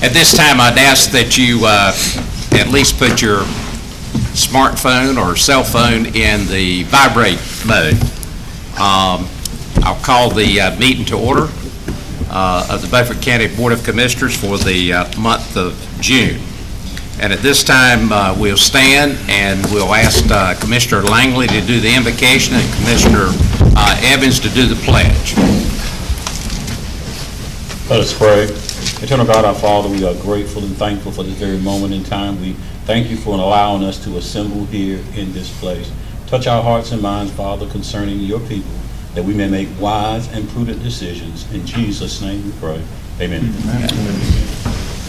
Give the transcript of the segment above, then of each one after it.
At this time, I'd ask that you at least put your smartphone or cell phone in the vibrate mode. I'll call the meeting to order of the Beaufort County Board of Commissioners for the month of June. And at this time, we'll stand and we'll ask Commissioner Langley to do the invocation and Commissioner Evans to do the pledge. Let us pray. Eternal God, our Father, we are grateful and thankful for this very moment in time. We thank you for allowing us to assemble here in this place. Touch our hearts and minds, Father, concerning your people, that we may make wise and prudent decisions. In Jesus' name we pray. Amen.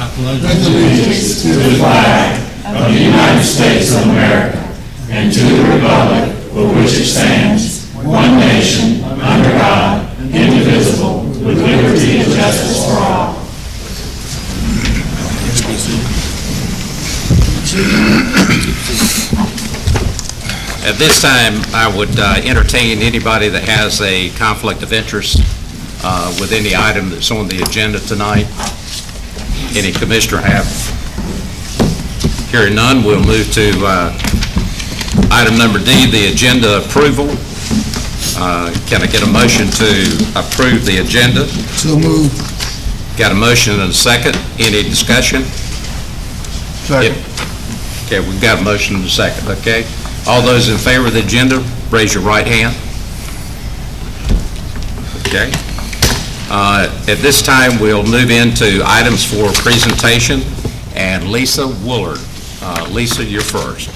I pledge allegiance to the flag of the United States of America and to the republic for which it stands, one nation, under God, indivisible, with liberty and justice for all. At this time, I would entertain anybody that has a conflict of interest with any item that's on the agenda tonight. Any commissioner have? Hearing none, we'll move to item number D, the agenda approval. Can I get a motion to approve the agenda? So moved. Got a motion and a second. Any discussion? Second. Okay, we've got a motion and a second, okay? All those in favor of the agenda, raise your right hand. Okay. At this time, we'll move into items for presentation, and Lisa Woolard. Lisa, you're first.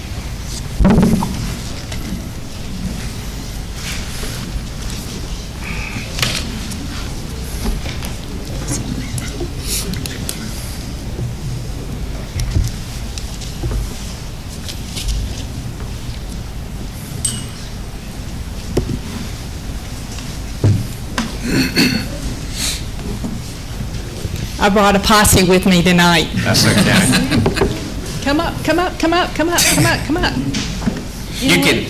I brought a posse with me tonight. That's okay. Come up, come up, come up, come up, come up, come up. You can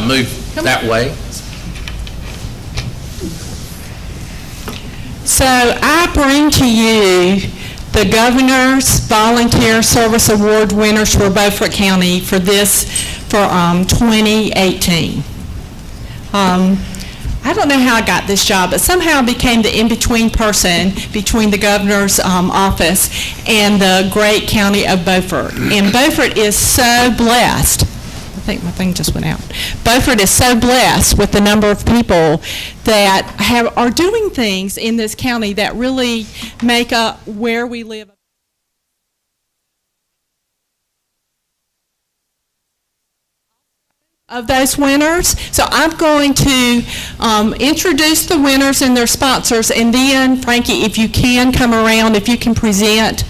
move that way. So I bring to you the Governor's Volunteer Service Award winners for Beaufort County for 2018. I don't know how I got this job, but somehow I became the in-between person between the governor's office and the great county of Beaufort. And Beaufort is so blessed. I think my thing just went out. Beaufort is so blessed with the number of people that are doing things in this county that really make up where we live. Of those winners. So I'm going to introduce the winners and their sponsors, and then, Frankie, if you can come around, if you can present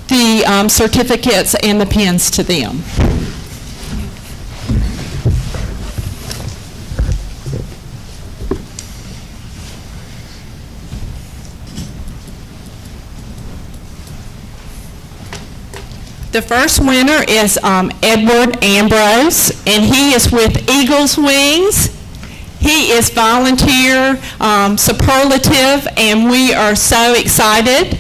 the certificates and the pins to them. The first winner is Edward Ambrose, and he is with Eagle's Wings. He is volunteer superlative, and we are so excited.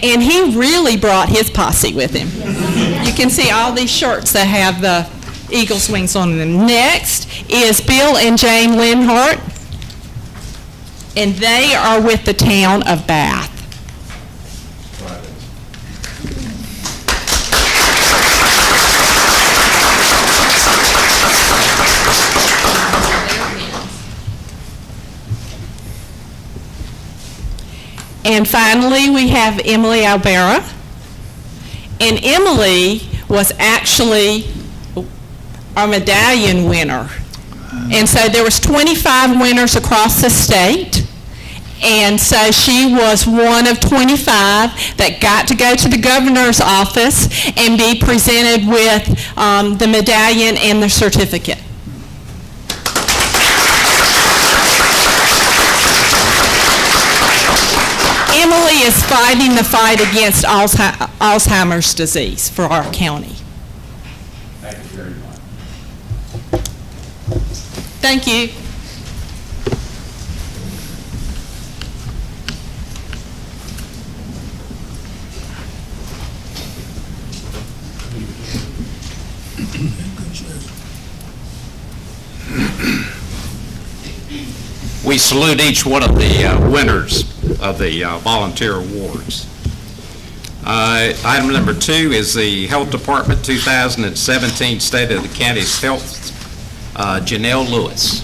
And he really brought his posse with him. You can see all these shirts that have the Eagle's Wings on them. Next is Bill and Jane Linhart, and they are with the town of Bath. And finally, we have Emily Albera. And Emily was actually our medallion winner. And so there was 25 winners across the state. And so she was one of 25 that got to go to the governor's office and be presented with the medallion and the certificate. Emily is fighting the fight against Alzheimer's disease for our county. Thank you very much. Thank you. We salute each one of the winners of the volunteer awards. Item number 2 is the Health Department 2017 State of the County's Health, Janelle Lewis.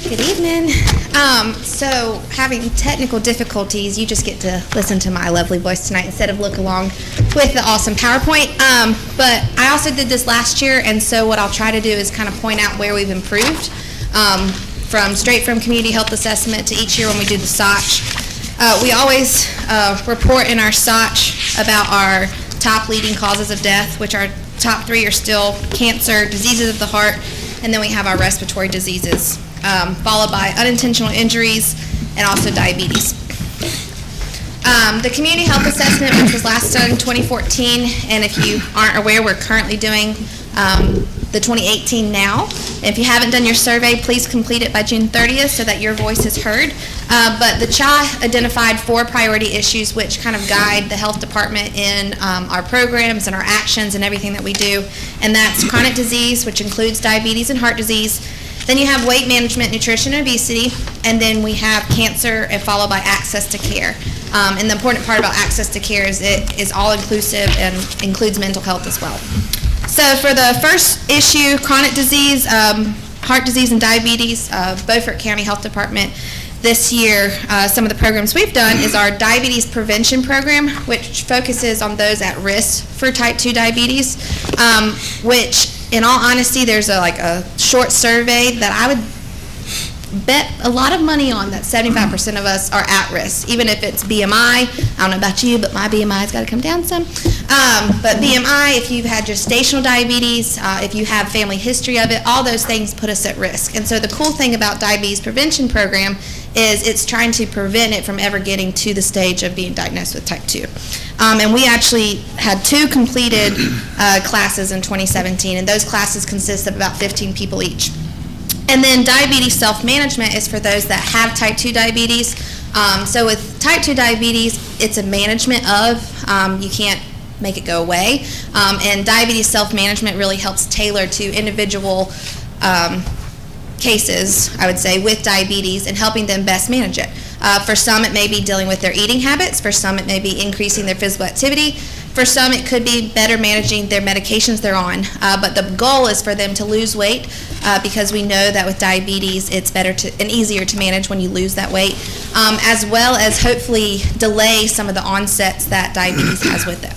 Good evening. So having technical difficulties, you just get to listen to my lovely voice tonight instead of look along with the awesome PowerPoint. But I also did this last year, and so what I'll try to do is kind of point out where we've improved, straight from community health assessment to each year when we do the SOCH. We always report in our SOCH about our top leading causes of death, which our top 3 are still cancer, diseases of the heart, and then we have our respiratory diseases, followed by unintentional injuries and also diabetes. The community health assessment, which was last done in 2014, and if you aren't aware, we're currently doing the 2018 now. If you haven't done your survey, please complete it by June 30th so that your voice is heard. But the CHA identified 4 priority issues which kind of guide the health department in our programs and our actions and everything that we do. And that's chronic disease, which includes diabetes and heart disease. Then you have weight management, nutrition, and obesity. And then we have cancer, and followed by access to care. And the important part about access to care is it is all-inclusive and includes mental health as well. So for the first issue, chronic disease, heart disease and diabetes, Beaufort County Health Department, this year, some of the programs we've done is our diabetes prevention program, which focuses on those at risk for type 2 diabetes, which, in all honesty, there's a short survey that I would bet a lot of money on that 75% of us are at risk, even if it's BMI. I don't know about you, but my BMI's got to come down some. But BMI, if you've had gestational diabetes, if you have family history of it, all those things put us at risk. And so the cool thing about diabetes prevention program is it's trying to prevent it from ever getting to the stage of being diagnosed with type 2. And we actually had 2 completed classes in 2017, and those classes consist of about 15 people each. And then diabetes self-management is for those that have type 2 diabetes. So with type 2 diabetes, it's a management of, you can't make it go away. And diabetes self-management really helps tailor to individual cases, I would say, with diabetes and helping them best manage it. For some, it may be dealing with their eating habits. For some, it may be increasing their physical activity. For some, it could be better managing their medications they're on. But the goal is for them to lose weight because we know that with diabetes, it's better and easier to manage when you lose that weight, as well as hopefully delay some of the onsets that diabetes has with it.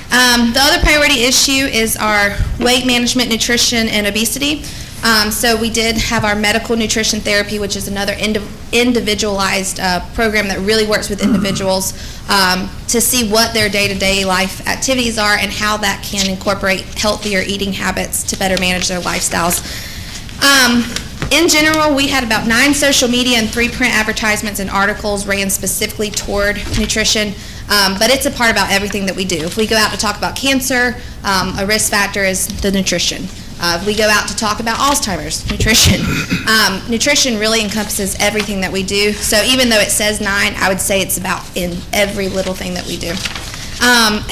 The other priority issue is our weight management, nutrition, and obesity. So we did have our medical nutrition therapy, which is another individualized program that really works with individuals to see what their day-to-day life activities are and how that can incorporate healthier eating habits to better manage their lifestyles. In general, we had about 9 social media and 3 print advertisements and articles ran specifically toward nutrition, but it's a part about everything that we do. If we go out to talk about cancer, a risk factor is the nutrition. If we go out to talk about Alzheimer's, nutrition. Nutrition really encompasses everything that we do. So even though it says 9, I would say it's about in every little thing that we do.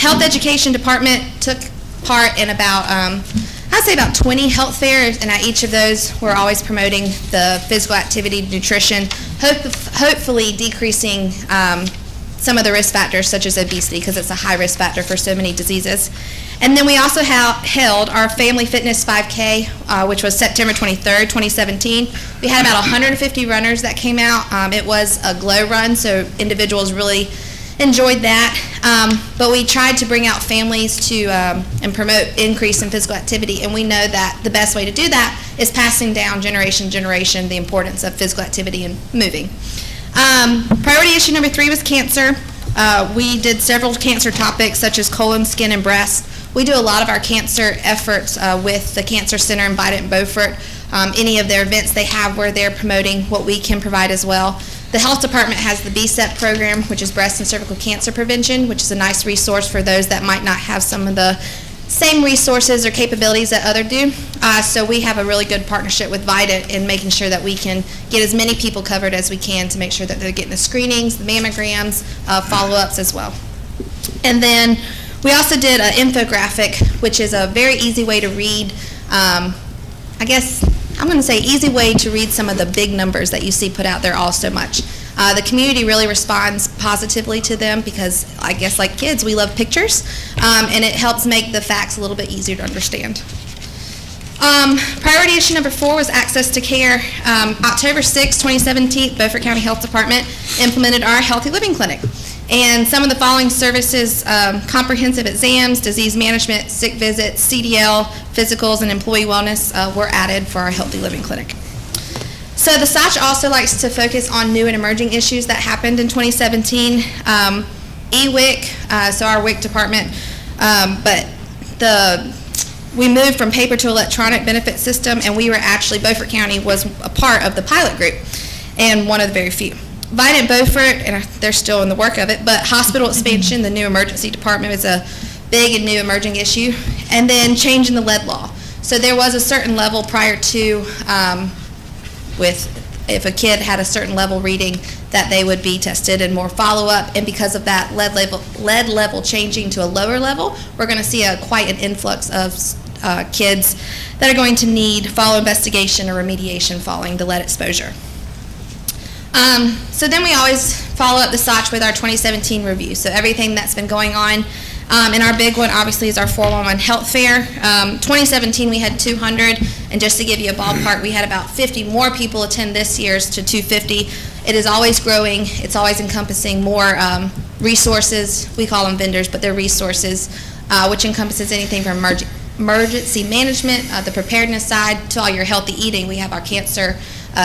Health education department took part in about, I'd say about 20 health fairs, and at each of those, we're always promoting the physical activity, nutrition, hopefully decreasing some of the risk factors such as obesity because it's a high risk factor for so many diseases. And then we also held our Family Fitness 5K, which was September 23rd, 2017. We had about 150 runners that came out. It was a glow run, so individuals really enjoyed that. But we tried to bring out families to and promote increase in physical activity, and we know that the best way to do that is passing down generation to generation the importance of physical activity and moving. Priority issue number 3 was cancer. We did several cancer topics such as colon, skin, and breast. We do a lot of our cancer efforts with the Cancer Center in Beaufort. any of their events they have where they're promoting what we can provide as well. The health department has the BCEP program, which is breast and cervical cancer prevention, which is a nice resource for those that might not have some of the same resources or capabilities that others do. So we have a really good partnership with VITA in making sure that we can get as many people covered as we can to make sure that they're getting the screenings, the mammograms, follow-ups as well. And then we also did an infographic, which is a very easy way to read, I guess I'm going to say easy way to read some of the big numbers that you see put out there all so much. The community really responds positively to them because I guess like kids, we love pictures, and it helps make the facts a little bit easier to understand. Priority issue number 4 was access to care. October 6, 2017, Beaufort County Health Department implemented our Healthy Living Clinic. And some of the following services, comprehensive exams, disease management, sick visits, CDL, physicals, and employee wellness were added for our Healthy Living Clinic. So the SOCH also likes to focus on new and emerging issues that happened in 2017. EWIC, so our WIC department, we moved from paper to electronic benefit system, and we were actually, Beaufort County was a part of the pilot group, and one of the very few. VITA and Beaufort, and they're still in the work of it, but hospital expansion, the new emergency department is a big and new emerging issue, and then changing the lead law. So there was a certain level prior to, if a kid had a certain level reading, that they would be tested and more follow-up, and because of that lead level changing to a lower level, we're going to see quite an influx of kids that are going to need follow investigation or remediation following the lead exposure. So then we always follow up the SOCH with our 2017 review. So everything that's been going on. And our big one, obviously, is our 411 Health Fair. 2017, we had 200. And just to give you a ballpark, we had about 50 more people attend this year's to 250. It is always growing. It's always encompassing more resources. We call them vendors, but they're resources, which encompasses anything from emergency management, the preparedness side, to all your healthy eating. We have our cancer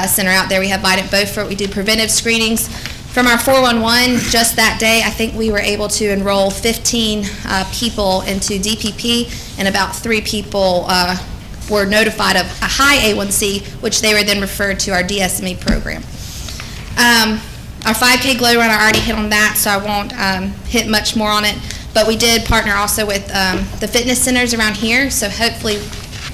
center out there. We have VITA Beaufort. We do preventive screenings. From our 411, just that day, I think we were able to enroll 15 people into DPP, and about 3 people were notified of a high A1C, which they were then referred to our DSME program. Our 5K glow run, I already hit on that, so I won't hit much more on it. But we did partner also with the fitness centers around here, so hopefully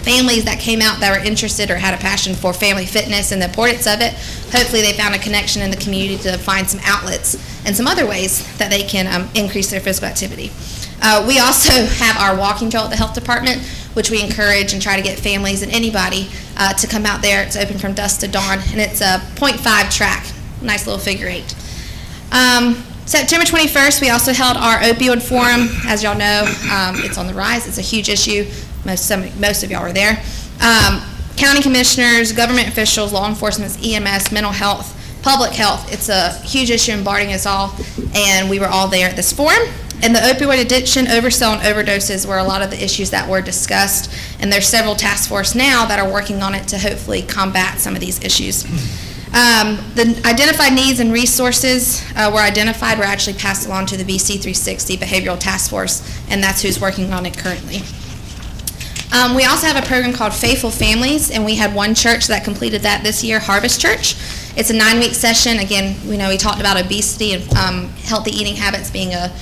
families that came out that were interested or had a passion for family fitness and the importance of it, hopefully they found a connection in the community to find some outlets and some other ways that they can increase their physical activity. We also have our walking trail at the health department, which we encourage and try to get families and anybody to come out there. It's open from dusk to dawn, and it's a 0.5 track, nice little figure 8. September 21st, we also held our opioid forum. As y'all know, it's on the rise. It's a huge issue. Most of y'all were there. County commissioners, government officials, law enforcement, EMS, mental health, public health. It's a huge issue embarking us all, and we were all there at this forum. And the opioid addiction, oversell, and overdoses were a lot of the issues that were discussed, and there's several task force now that are working on it to hopefully combat some of these issues. The identified needs and resources were identified, were actually passed along to the BC 360 Behavioral Task Force, and that's who's working on it currently. We also have a program called Faithful Families, and we had one church that completed that this year, Harvest Church. It's a 9-week session. Again, we talked about obesity and healthy eating habits being a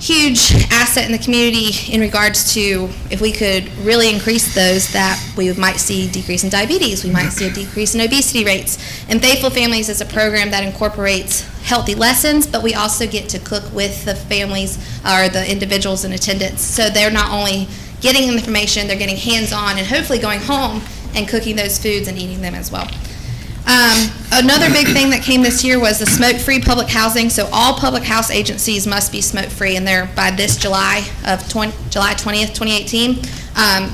huge asset in the community in regards to if we could really increase those, that we might see a decrease in diabetes, we might see a decrease in obesity rates. And Faithful Families is a program that incorporates healthy lessons, but we also get to cook with the families or the individuals in attendance. So they're not only getting information, they're getting hands-on and hopefully going home and cooking those foods and eating them as well. Another big thing that came this year was the smoke-free public housing. So all public house agencies must be smoke-free, and they're by this July 20th, 2018.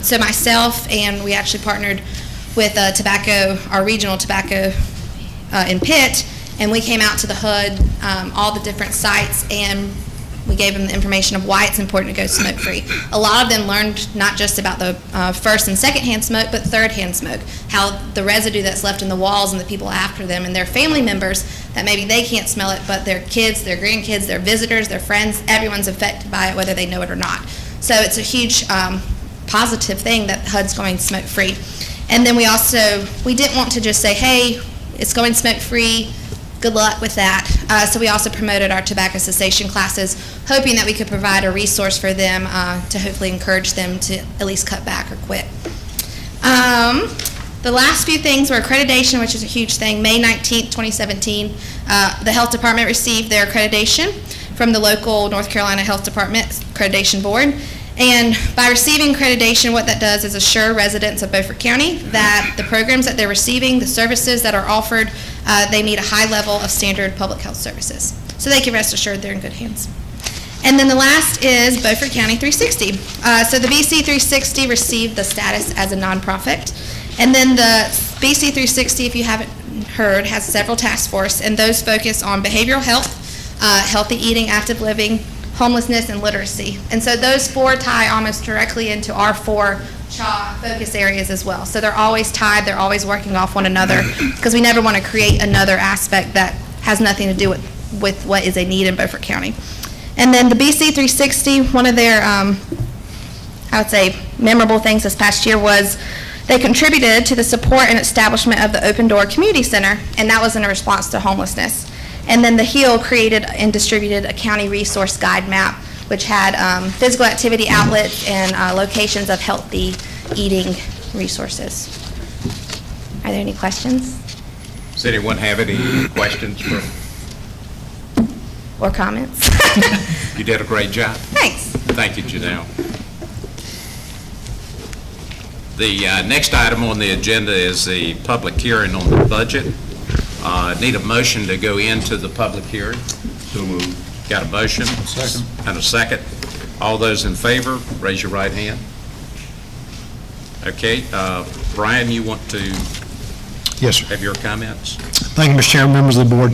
So myself, and we actually partnered with tobacco, our regional tobacco in Pitt, and we came out to the hood, all the different sites, and we gave them the information of why it's important to go smoke-free. A lot of them learned not just about the first and second-hand smoke, but third-hand smoke, how the residue that's left in the walls and the people after them and their family members, that maybe they can't smell it, but their kids, their grandkids, their visitors, their friends, everyone's affected by it, whether they know it or not. So it's a huge positive thing that HUD's going smoke-free. And then we didn't want to just say, hey, it's going smoke-free, good luck with that. So we also promoted our tobacco cessation classes, hoping that we could provide a resource for them to hopefully encourage them to at least cut back or quit. The last few things were accreditation, which is a huge thing. May 19th, 2017, the Health Department received their accreditation from the local North Carolina Health Department Accreditation Board. And by receiving accreditation, what that does is assure residents of Beaufort County that the programs that they're receiving, the services that are offered, they meet a high level of standard public health services. So they can rest assured they're in good hands. And then the last is Beaufort County 360. So the BC 360 received the status as a nonprofit. And then the BC 360, if you haven't heard, has several task force, and those focus on behavioral health, healthy eating, active living, homelessness, and literacy. And so those four tie almost directly into our four CHA focus areas as well. So they're always tied, they're always working off one another, because we never want to create another aspect that has nothing to do with what is a need in Beaufort County. And then the BC 360, one of their, I would say, memorable things this past year was they contributed to the support and establishment of the Open Door Community Center, and that was in a response to homelessness. And then the HEAL created and distributed a county resource guide map, which had physical activity outlets and locations of healthy eating resources. Are there any questions Does anyone have any questions for? or comments? You did a great job. Thanks. Thank you, Janelle. The next item on the agenda is the public hearing on the budget. Need a motion to go into the public hearing. So moved. Got a motion? Second. And a second. All those in favor, raise your right hand. Okay, Brian, you want to Yes, sir. have your comments? Thank you, Mr. Chairman, members of the board.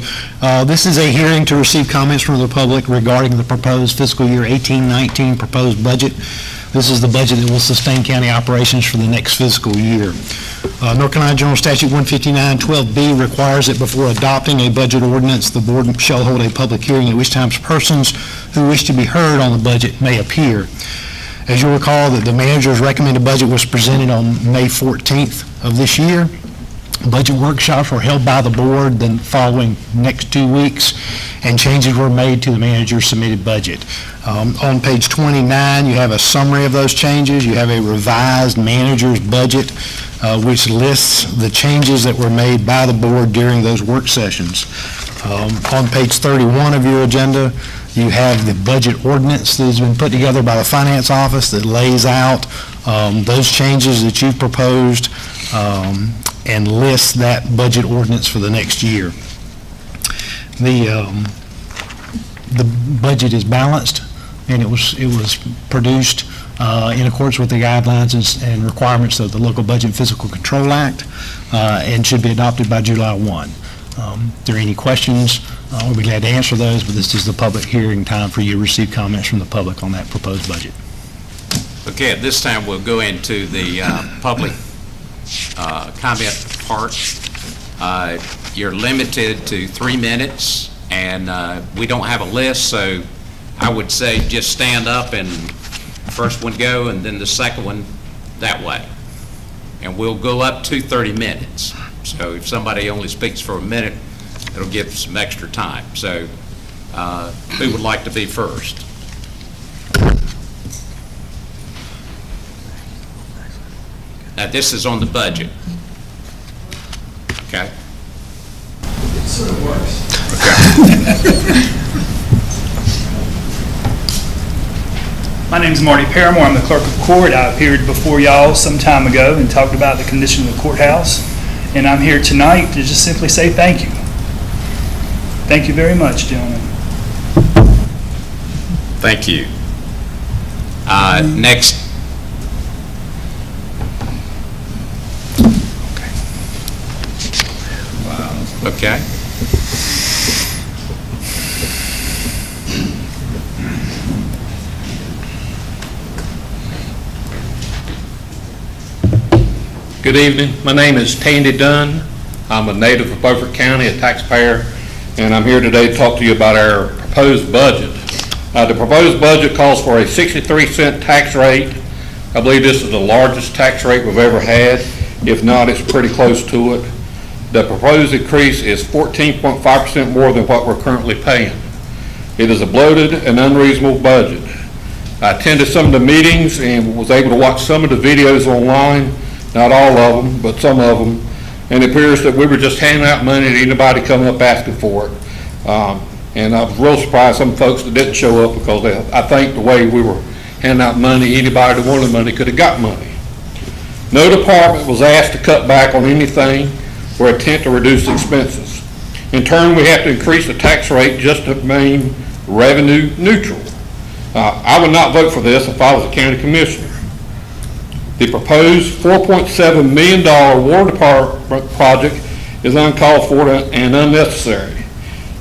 This is a hearing to receive comments from the public regarding the proposed fiscal year 18-19 proposed budget. This is the budget that will sustain county operations for the next fiscal year. North Carolina General Statute 159-12B requires that before adopting a budget ordinance, the board shall hold a public hearing at which times persons who wish to be heard on the budget may appear. As you'll recall, that the manager's recommended budget was presented on May 14th of this year. Budget workshops were held by the board the following next 2 weeks, and changes were made to the manager's submitted budget. On page 29, you have a summary of those changes. You have a revised manager's budget, which lists the changes that were made by the board during those work sessions. On page 31 of your agenda, you have the budget ordinance that has been put together by the finance office that lays out those changes that you've proposed and lists that budget ordinance for the next year. The budget is balanced, and it was produced in accordance with the guidelines and requirements of the Local Budget and Fiscal Control Act, and should be adopted by July 1. If there are any questions, we'll be glad to answer those, but this is the public hearing time for you to receive comments from the public on that proposed budget. Okay, at this time, we'll go into the public comment part. You're limited to 3 minutes, and we don't have a list, so I would say just stand up and first one go, and then the second one that way. And we'll go up to 30 minutes. So if somebody only speaks for a minute, it'll give some extra time. So who would like to be first? Now, this is on the budget. Okay? It sort of works. My name's Marty Paramore. I'm the clerk of court. I appeared before y'all some time ago and talked about the condition of the courthouse. And I'm here tonight to just simply say thank you. Thank you very much, gentlemen. Thank you. Next. Okay. Good evening. My name is Tandy Dunn. I'm a native of Beaufort County, a taxpayer, and I'm here today to talk to you about our proposed budget. The proposed budget calls for a 63-cent tax rate. I believe this is the largest tax rate we've ever had. If not, it's pretty close to it. The proposed increase is 14.5% more than what we're currently paying. It is a bloated and unreasonable budget. I attended some of the meetings and was able to watch some of the videos online, not all of them, but some of them, and it appears that we were just handing out money to anybody coming up asking for it. And I was real surprised some folks that didn't show up, because I think the way we were handing out money, anybody that wanted money could have got money. No department was asked to cut back on anything or attempt to reduce expenses. In turn, we have to increase the tax rate just to remain revenue neutral. I would not vote for this if I was a county commissioner. The proposed $4.7 million water department project is uncalled for and unnecessary.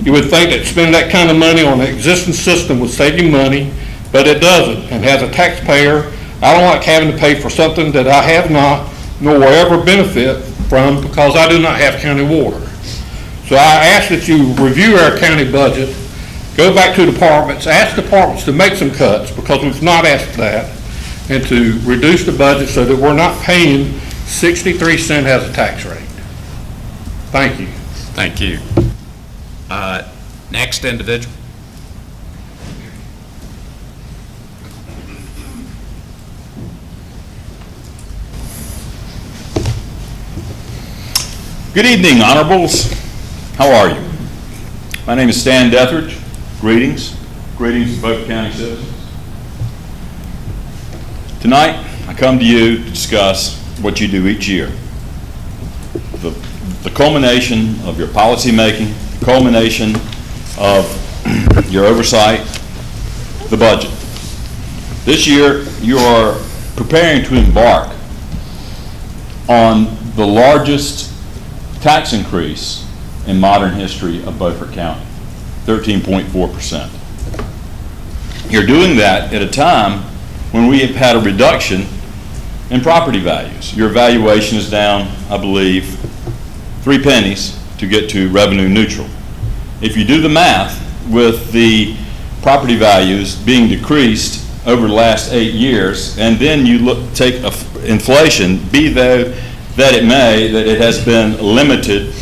You would think that spending that kind of money on an existing system would save you money, but it doesn't. And as a taxpayer, I don't like having to pay for something that I have not, nor will ever benefit from, because I do not have county water. So I ask that you review our county budget, go back to departments, ask departments to make some cuts, because we've not asked that, and to reduce the budget so that we're not paying 63 cents as a tax rate. Thank you. Thank you. Next individual. Good evening, honorables. How are you? My name is Stan Deathridge. Greetings. Greetings to Beaufort County citizens. Tonight, I come to you to discuss what you do each year. The culmination of your policy making, the culmination of your oversight, the budget. This year, you are preparing to embark on the largest tax increase in modern history of Beaufort County, 13.4%. You're doing that at a time when we have had a reduction in property values. Your valuation is down, I believe, 3 pennies to get to revenue neutral. If you do the math with the property values being decreased over the last 8 years, and then you take inflation, be that it may, that it has been limited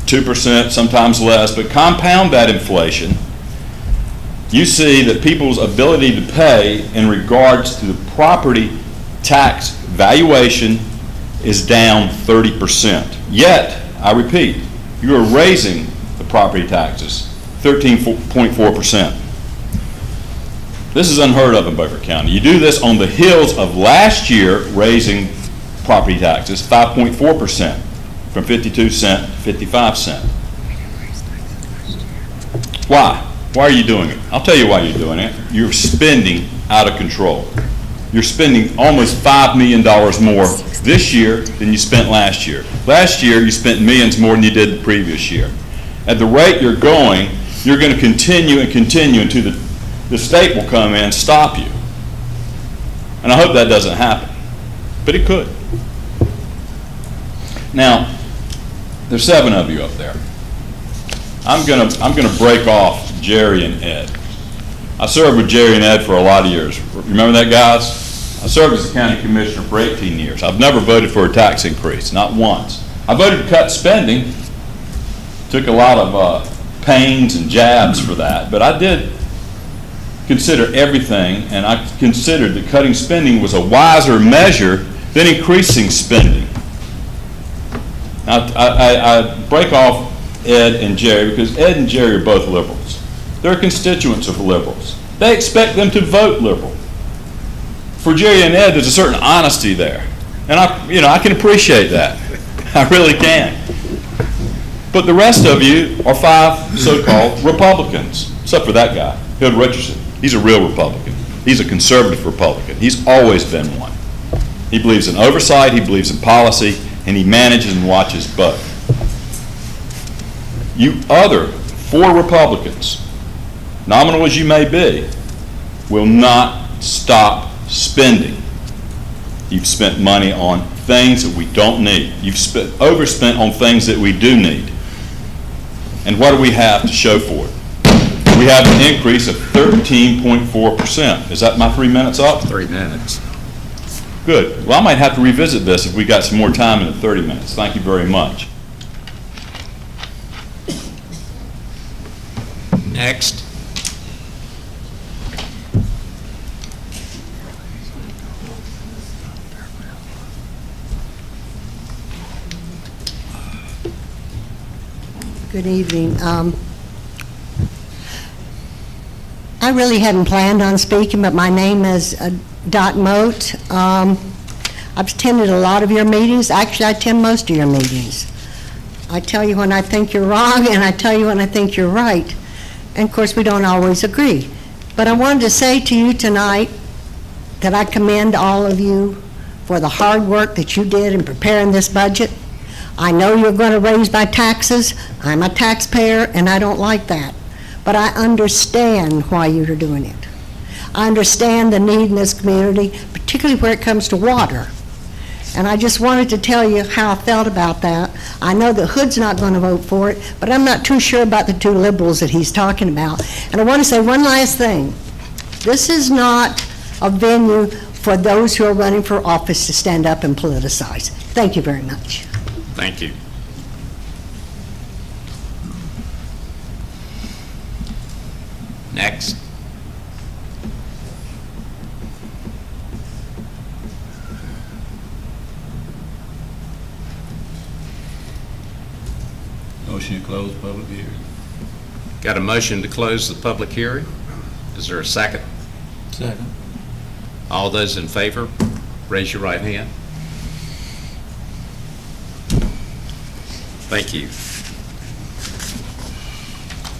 2%, sometimes less, but compound that inflation, you see that people's ability to pay in regards to the property tax valuation is down 30%. Yet, I repeat, you are raising the property taxes 13.4%. This is unheard of in Beaufort County. You do this on the heels of last year raising property taxes 5.4%, from 52 cents to 55 cents. Why? Why are you doing it? I'll tell you why you're doing it. You're spending out of control. You're spending almost $5 million more this year than you spent last year. Last year, you spent millions more than you did the previous year. At the rate you're going to continue and continue until the state will come in and stop you. And I hope that doesn't happen, but it could. Now, there's 7 of you up there. I'm gonna break off Jerry and Ed. I served with Jerry and Ed for a lot of years. Remember that, guys? I served as a county commissioner for 18 years. I've never voted for a tax increase, not once. I voted to cut spending. Took a lot of pains and jabs for that, but I did consider everything, and I considered that cutting spending was a wiser measure than increasing spending. Now, I break off Ed and Jerry because Ed and Jerry are both liberals. They're constituents of liberals. They expect them to vote liberal. For Jerry and Ed, there's a certain honesty there. And I can appreciate that. I really can. But the rest of you are 5 so-called Republicans, except for that guy, Hill Richardson. He's a real Republican. He's a conservative Republican. He's always been one. He believes in oversight, he believes in policy, and he manages and watches both. You other 4 Republicans, nominal as you may be, will not stop spending. You've spent money on things that we don't need. You've overspent on things that we do need. And what do we have to show for it? We have an increase of 13.4%. Is that my 3 minutes up? 3 minutes. Good. Well, I might have to revisit this if we got some more time in the 30 minutes. Thank you very much. Next. Good evening. I really hadn't planned on speaking, but my name is Dot Moat. I've attended a lot of your meetings. Actually, I attend most of your meetings. I tell you when I think you're wrong, and I tell you when I think you're right. And of course, we don't always agree. But I wanted to say to you tonight that I commend all of you for the hard work that you did in preparing this budget. I know you're going to raise my taxes. I'm a taxpayer, and I don't like that. But I understand why you're doing it. I understand the need in this community, particularly where it comes to water. And I just wanted to tell you how I felt about that. I know that Hood's not going to vote for it, but I'm not too sure about the two liberals that he's talking about. And I want to say one last thing. This is not a venue for those who are running for office to stand up and politicize. Thank you very much. Thank you. Next. Motion to close public hearing. Got a motion to close the public hearing? Is there a second? Second. All those in favor, raise your right hand. Thank you.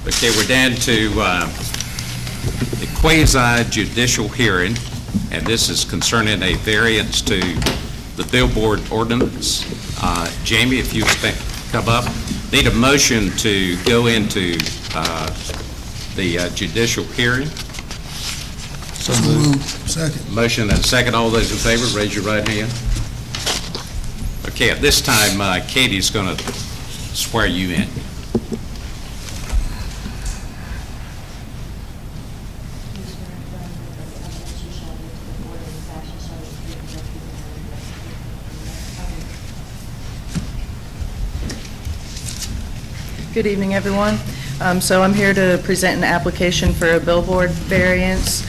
Okay, we're down to the quasi-judicial hearing, and this is concerning a variance to the billboard ordinance. Jamie, if you come up. Need a motion to go into the judicial hearing. So moved. Second. Motion and a second. All those in favor, raise your right hand. Okay, at this time, Katie's going to swear you in. Good evening, everyone. So I'm here to present an application for a billboard variance.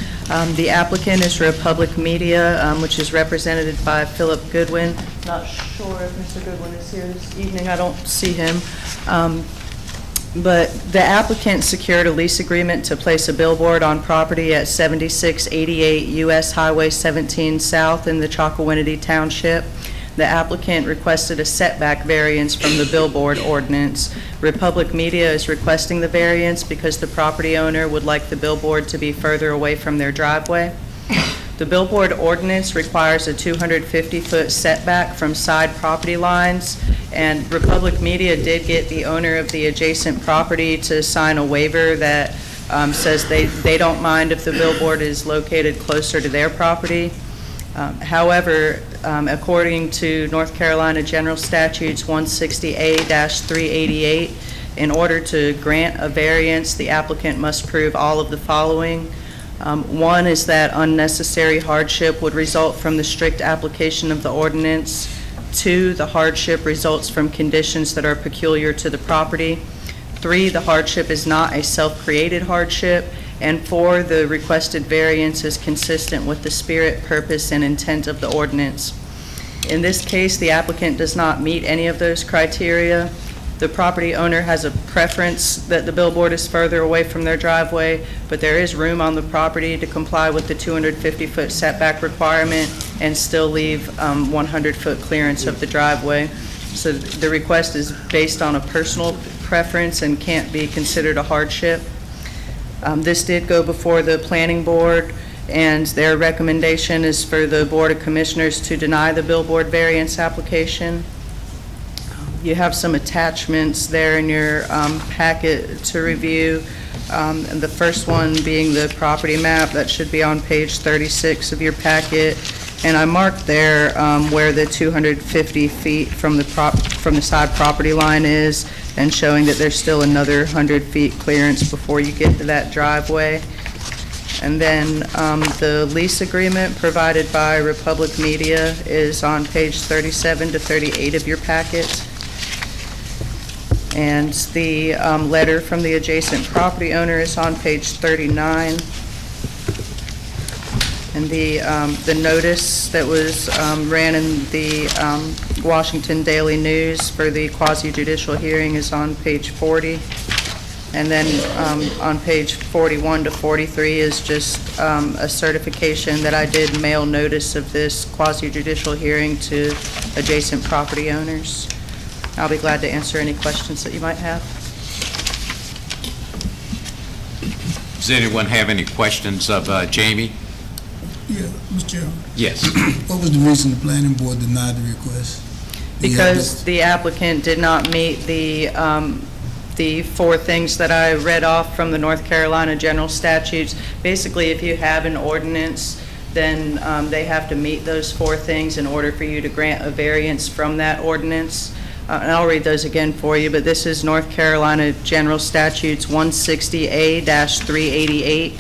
The applicant is Republic Media, which is represented by Philip Goodwin. Not sure if Mr. Goodwin is here this evening. I don't see him. But the applicant secured a lease agreement to place a billboard on property at 7688 U.S. Highway 17 South in the Chocowinity Township. The applicant requested a setback variance from the billboard ordinance. Republic Media is requesting the variance because the property owner would like the billboard to be further away from their driveway. The billboard ordinance requires a 250-foot setback from side property lines, and Republic Media did get the owner of the adjacent property to sign a waiver that says they don't mind if the billboard is located closer to their property. However, according to North Carolina General Statutes 160A-388, in order to grant a variance, the applicant must prove all of the following. One is that unnecessary hardship would result from the strict application of the ordinance. Two, the hardship results from conditions that are peculiar to the property. Three, the hardship is not a self-created hardship. And four, the requested variance is consistent with the spirit, purpose, and intent of the ordinance. In this case, the applicant does not meet any of those criteria. The property owner has a preference that the billboard is further away from their driveway, but there is room on the property to comply with the 250-foot setback requirement and still leave 100-foot clearance of the driveway. So the request is based on a personal preference and can't be considered a hardship. This did go before the planning board, and their recommendation is for the Board of Commissioners to deny the billboard variance application. You have some attachments there in your packet to review. And the first one being the property map that should be on page 36 of your packet. And I marked there where the 250 feet from the side property line is, and showing that there's still another 100 feet clearance before you get to that driveway. And then the lease agreement provided by Republic Media is on page 37 to 38 of your packet. And the letter from the adjacent property owner is on page 39. And the notice that was ran in the Washington Daily News for the quasi-judicial hearing is on page 40. And then on page 41 to 43 is just a certification that I did mail notice of this quasi-judicial hearing to adjacent property owners. I'll be glad to answer any questions that you might have. Does anyone have any questions of Jamie? Yeah, Mr. Chairman, Yes. what was the reason the planning board denied the request? Because the applicant did not meet the 4 things that I read off from the North Carolina general statutes. Basically, if you have an ordinance, then they have to meet those 4 things in order for you to grant a variance from that ordinance. And I'll read those again for you, but this is North Carolina General Statutes 160A-388.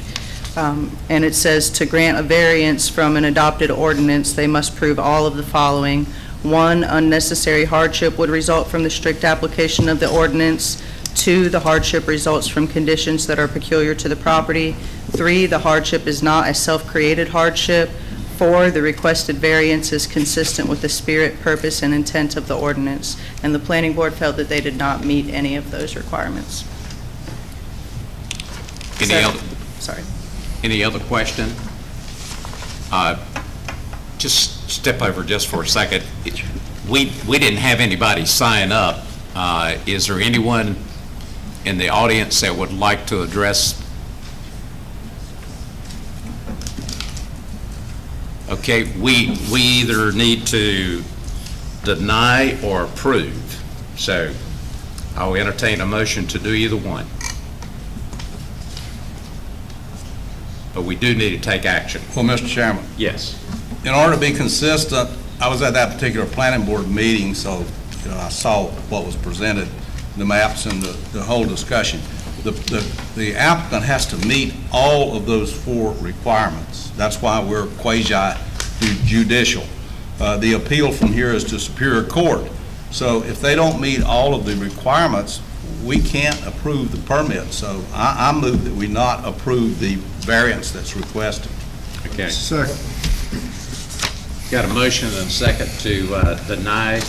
And it says, to grant a variance from an adopted ordinance, they must prove all of the following. 1, unnecessary hardship would result from the strict application of the ordinance. 2, the hardship results from conditions that are peculiar to the property. 3, the hardship is not a self-created hardship. 4, the requested variance is consistent with the spirit, purpose, and intent of the ordinance. And the planning board felt that they did not meet any of those requirements. Any other question? Just step over just for a second. We didn't have anybody sign up. Is there anyone in the audience that would like to address? Okay, we either need to deny or approve. So I'll entertain a motion to do either one. But we do need to take action. Well, Mr. Chairman, Yes. in order to be consistent, I was at that particular planning board meeting, so I saw what was presented, the maps and the whole discussion. The applicant has to meet all of those 4 requirements. That's why we're quasi-judicial. The appeal from here is to Superior Court. So if they don't meet all of the requirements, we can't approve the permit. So I move that we not approve the variance that's requested. Okay. Second. Got a motion and a second to deny.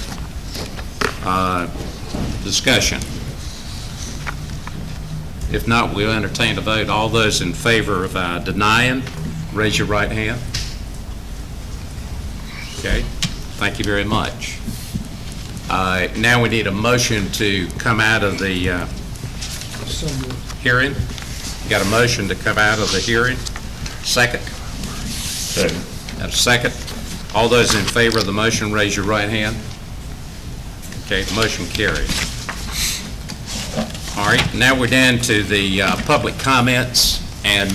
Discussion. If not, we'll entertain a vote. All those in favor of denying, raise your right hand. Okay. Thank you very much. Now we need a motion to come out of the hearing. Got a motion to come out of the hearing? Second? Second. Got a second? All those in favor of the motion, raise your right hand. Okay, motion carries. All right, now we're down to the public comments. And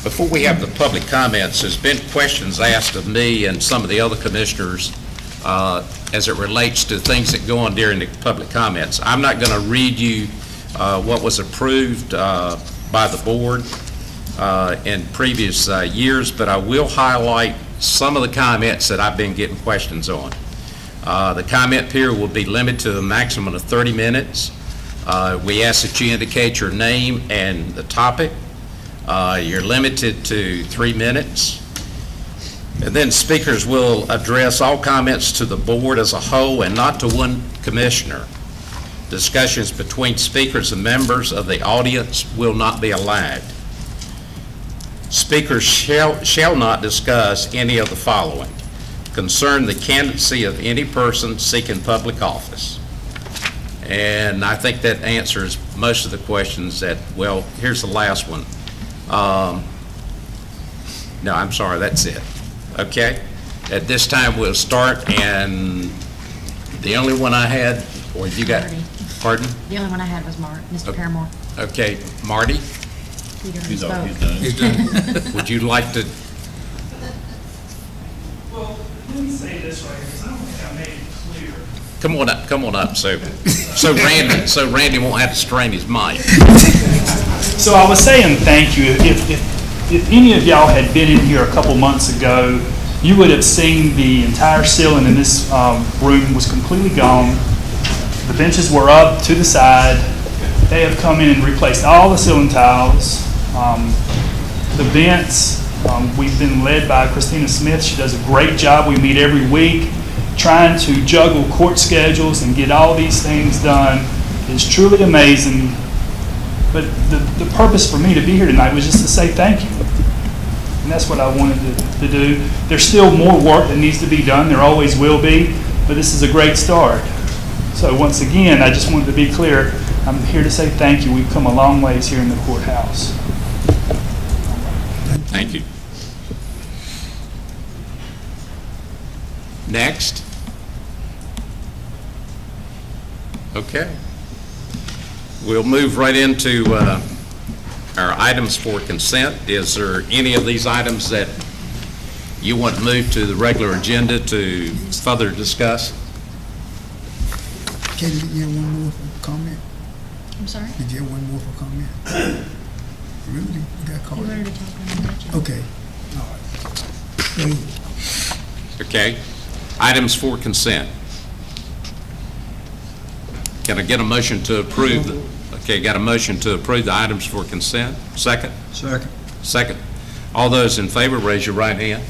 before we have the public comments, there's been questions asked of me and some of the other commissioners as it relates to things that go on during the public comments. I'm not going to read you what was approved by the board in previous years, but I will highlight some of the comments that I've been getting questions on. The comment period will be limited to a maximum of 30 minutes. We ask that you indicate your name and the topic. You're limited to 3 minutes. And then speakers will address all comments to the board as a whole and not to one commissioner. Discussions between speakers and members of the audience will not be allowed. Speakers shall not discuss any of the following: concern the candidacy of any person seeking public office. And I think that answers most of the questions that, well, here's the last one. No, I'm sorry, that's it. Okay? At this time, we'll start, and the only one I had, or you got, Marty. Pardon? The only one I had was Mr. Paramore. Okay, Marty, He's done. He's done. would you like to, Well, let me say this right here, because I don't think I made it clear. come on up, so Randy won't have to strain his mic. So I was saying thank you. If if any of y'all had been in here a couple months ago, you would have seen the entire ceiling in this room was completely gone. The benches were up to the side. They have come in and replaced all the ceiling tiles. The vents, we've been led by Christina Smith. She does a great job. We meet every week trying to juggle court schedules and get all these things done. It's truly amazing. But the purpose for me to be here tonight was just to say thank you. And that's what I wanted to do. There's still more work that needs to be done. There always will be, but this is a great start. So once again, I just wanted to be clear, I'm here to say thank you. We've come a long ways here in the courthouse. Thank you. Next. Okay. We'll move right into our items for consent. Is there any of these items that you want to move to the regular agenda to further discuss? Katie, did you have one more for comment? I'm sorry? Did you have one more for comment? Really? You got called? You wanted to talk on the budget. Okay, all right. Go ahead. Okay. Items for consent. Can I get a motion to approve? Okay, got a motion to approve the items for consent. Second? Second. Second. All those in favor, raise your right hand.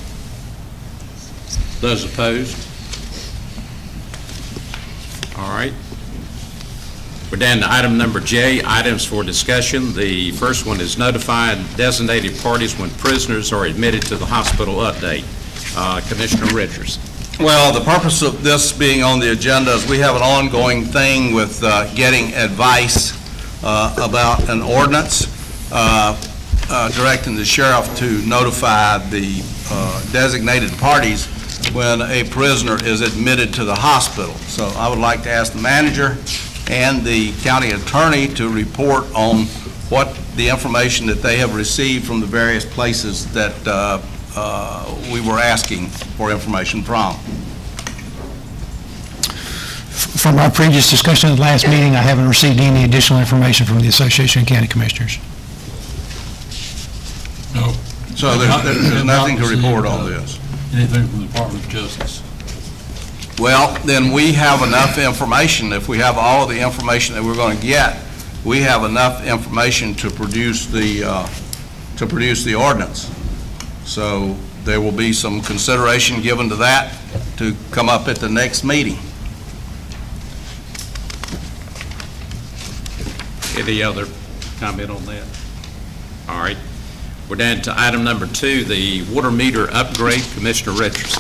Those opposed? All right. We're down to item number J, items for discussion. The first one is notify designated parties when prisoners are admitted to the hospital update. Commissioner Richards. Well, the purpose of this being on the agenda is we have an ongoing thing with getting advice about an ordinance directing the sheriff to notify the designated parties when a prisoner is admitted to the hospital. So I would like to ask the manager and the county attorney to report on what the information that they have received from the various places that we were asking for information from. From our previous discussion at the last meeting, I haven't received any additional information from the Association of County Commissioners. No. So there's nothing to report on this. Anything from the Department of Justice? Well, then we have enough information. If we have all of the information that we're going to get, we have enough information to produce the ordinance. So there will be some consideration given to that to come up at the next meeting. Any other comment on that? All right. We're down to item number 2, the water meter upgrade. Commissioner Richards.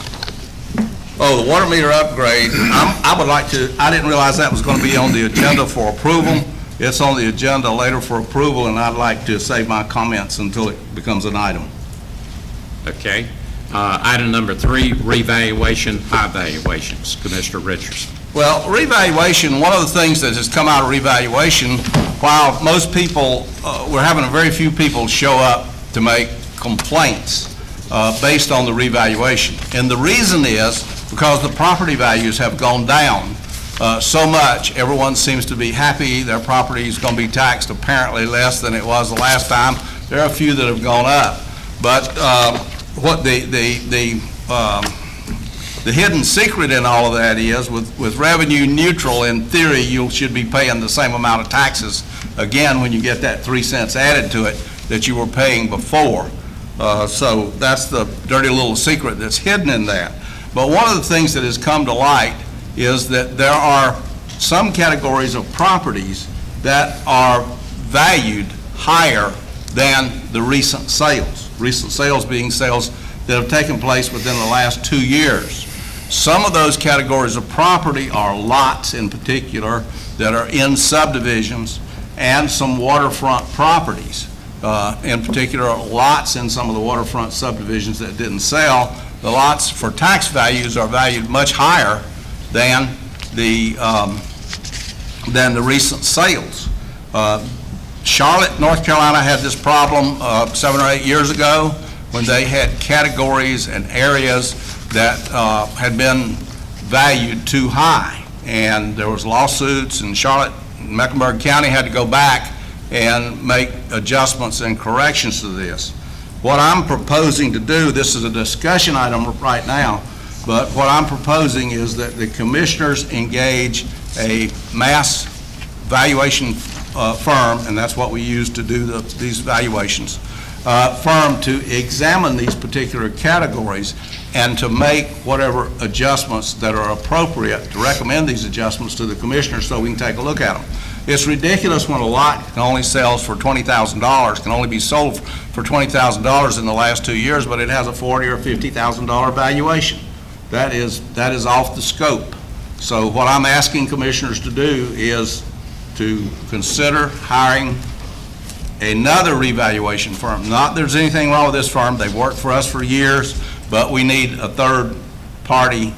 Oh, the water meter upgrade, I would like to, I didn't realize that was going to be on the agenda for approval. It's on the agenda later for approval, and I'd like to save my comments until it becomes an item. Okay. Item number 3, revaluation, high valuations. Commissioner Richards. Well, revaluation, one of the things that has come out of revaluation, while most people, we're having very few people show up to make complaints based on the revaluation. And the reason is because the property values have gone down so much. Everyone seems to be happy. Their property is going to be taxed apparently less than it was the last time. There are a few that have gone up. But what the hidden secret in all of that is, with revenue neutral, in theory, you should be paying the same amount of taxes again when you get that 3 cents added to it that you were paying before. So that's the dirty little secret that's hidden in that. But one of the things that has come to light is that there are some categories of properties that are valued higher than the recent sales. Recent sales being sales that have taken place within the last 2 years. Some of those categories of property are lots in particular that are in subdivisions and some waterfront properties. In particular, lots in some of the waterfront subdivisions that didn't sell. The lots for tax values are valued much higher than the recent sales. Charlotte, North Carolina had this problem 7 or 8 years ago when they had categories and areas that had been valued too high. And there was lawsuits, and Charlotte and Mecklenburg County had to go back and make adjustments and corrections to this. What I'm proposing to do, this is a discussion item right now, but what I'm proposing is that the commissioners engage a mass valuation firm, and that's what we use to do these valuations, firm to examine these particular categories and to make whatever adjustments that are appropriate, to recommend these adjustments to the commissioners so we can take a look at them. It's ridiculous when a lot can only sells for $20,000, can only be sold for $20,000 in the last 2 years, but it has a $40,000 or $50,000 valuation. That is off the scope. So what I'm asking commissioners to do is to consider hiring another revaluation firm. Not there's anything wrong with this firm. They've worked for us for years, but we need a third-party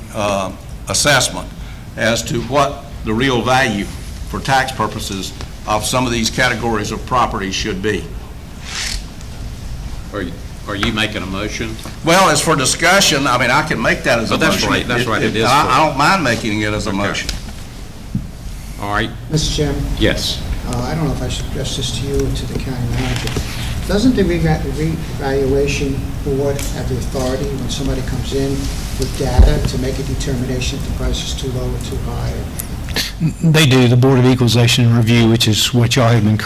assessment as to what the real value for tax purposes of some of these categories of property should be. Are you making a motion? Well, as for discussion, I mean, I can make that as a But motion. that's right, it is I don't mind making it as a motion. All right, Mr. Chairman, yes. I don't know if I should address this to you or to the county manager. Doesn't the revaluation board have the authority when somebody comes in with data to make a determination if the price is too low or too high? They do. The Board of Equalization and Review, which is what y'all have been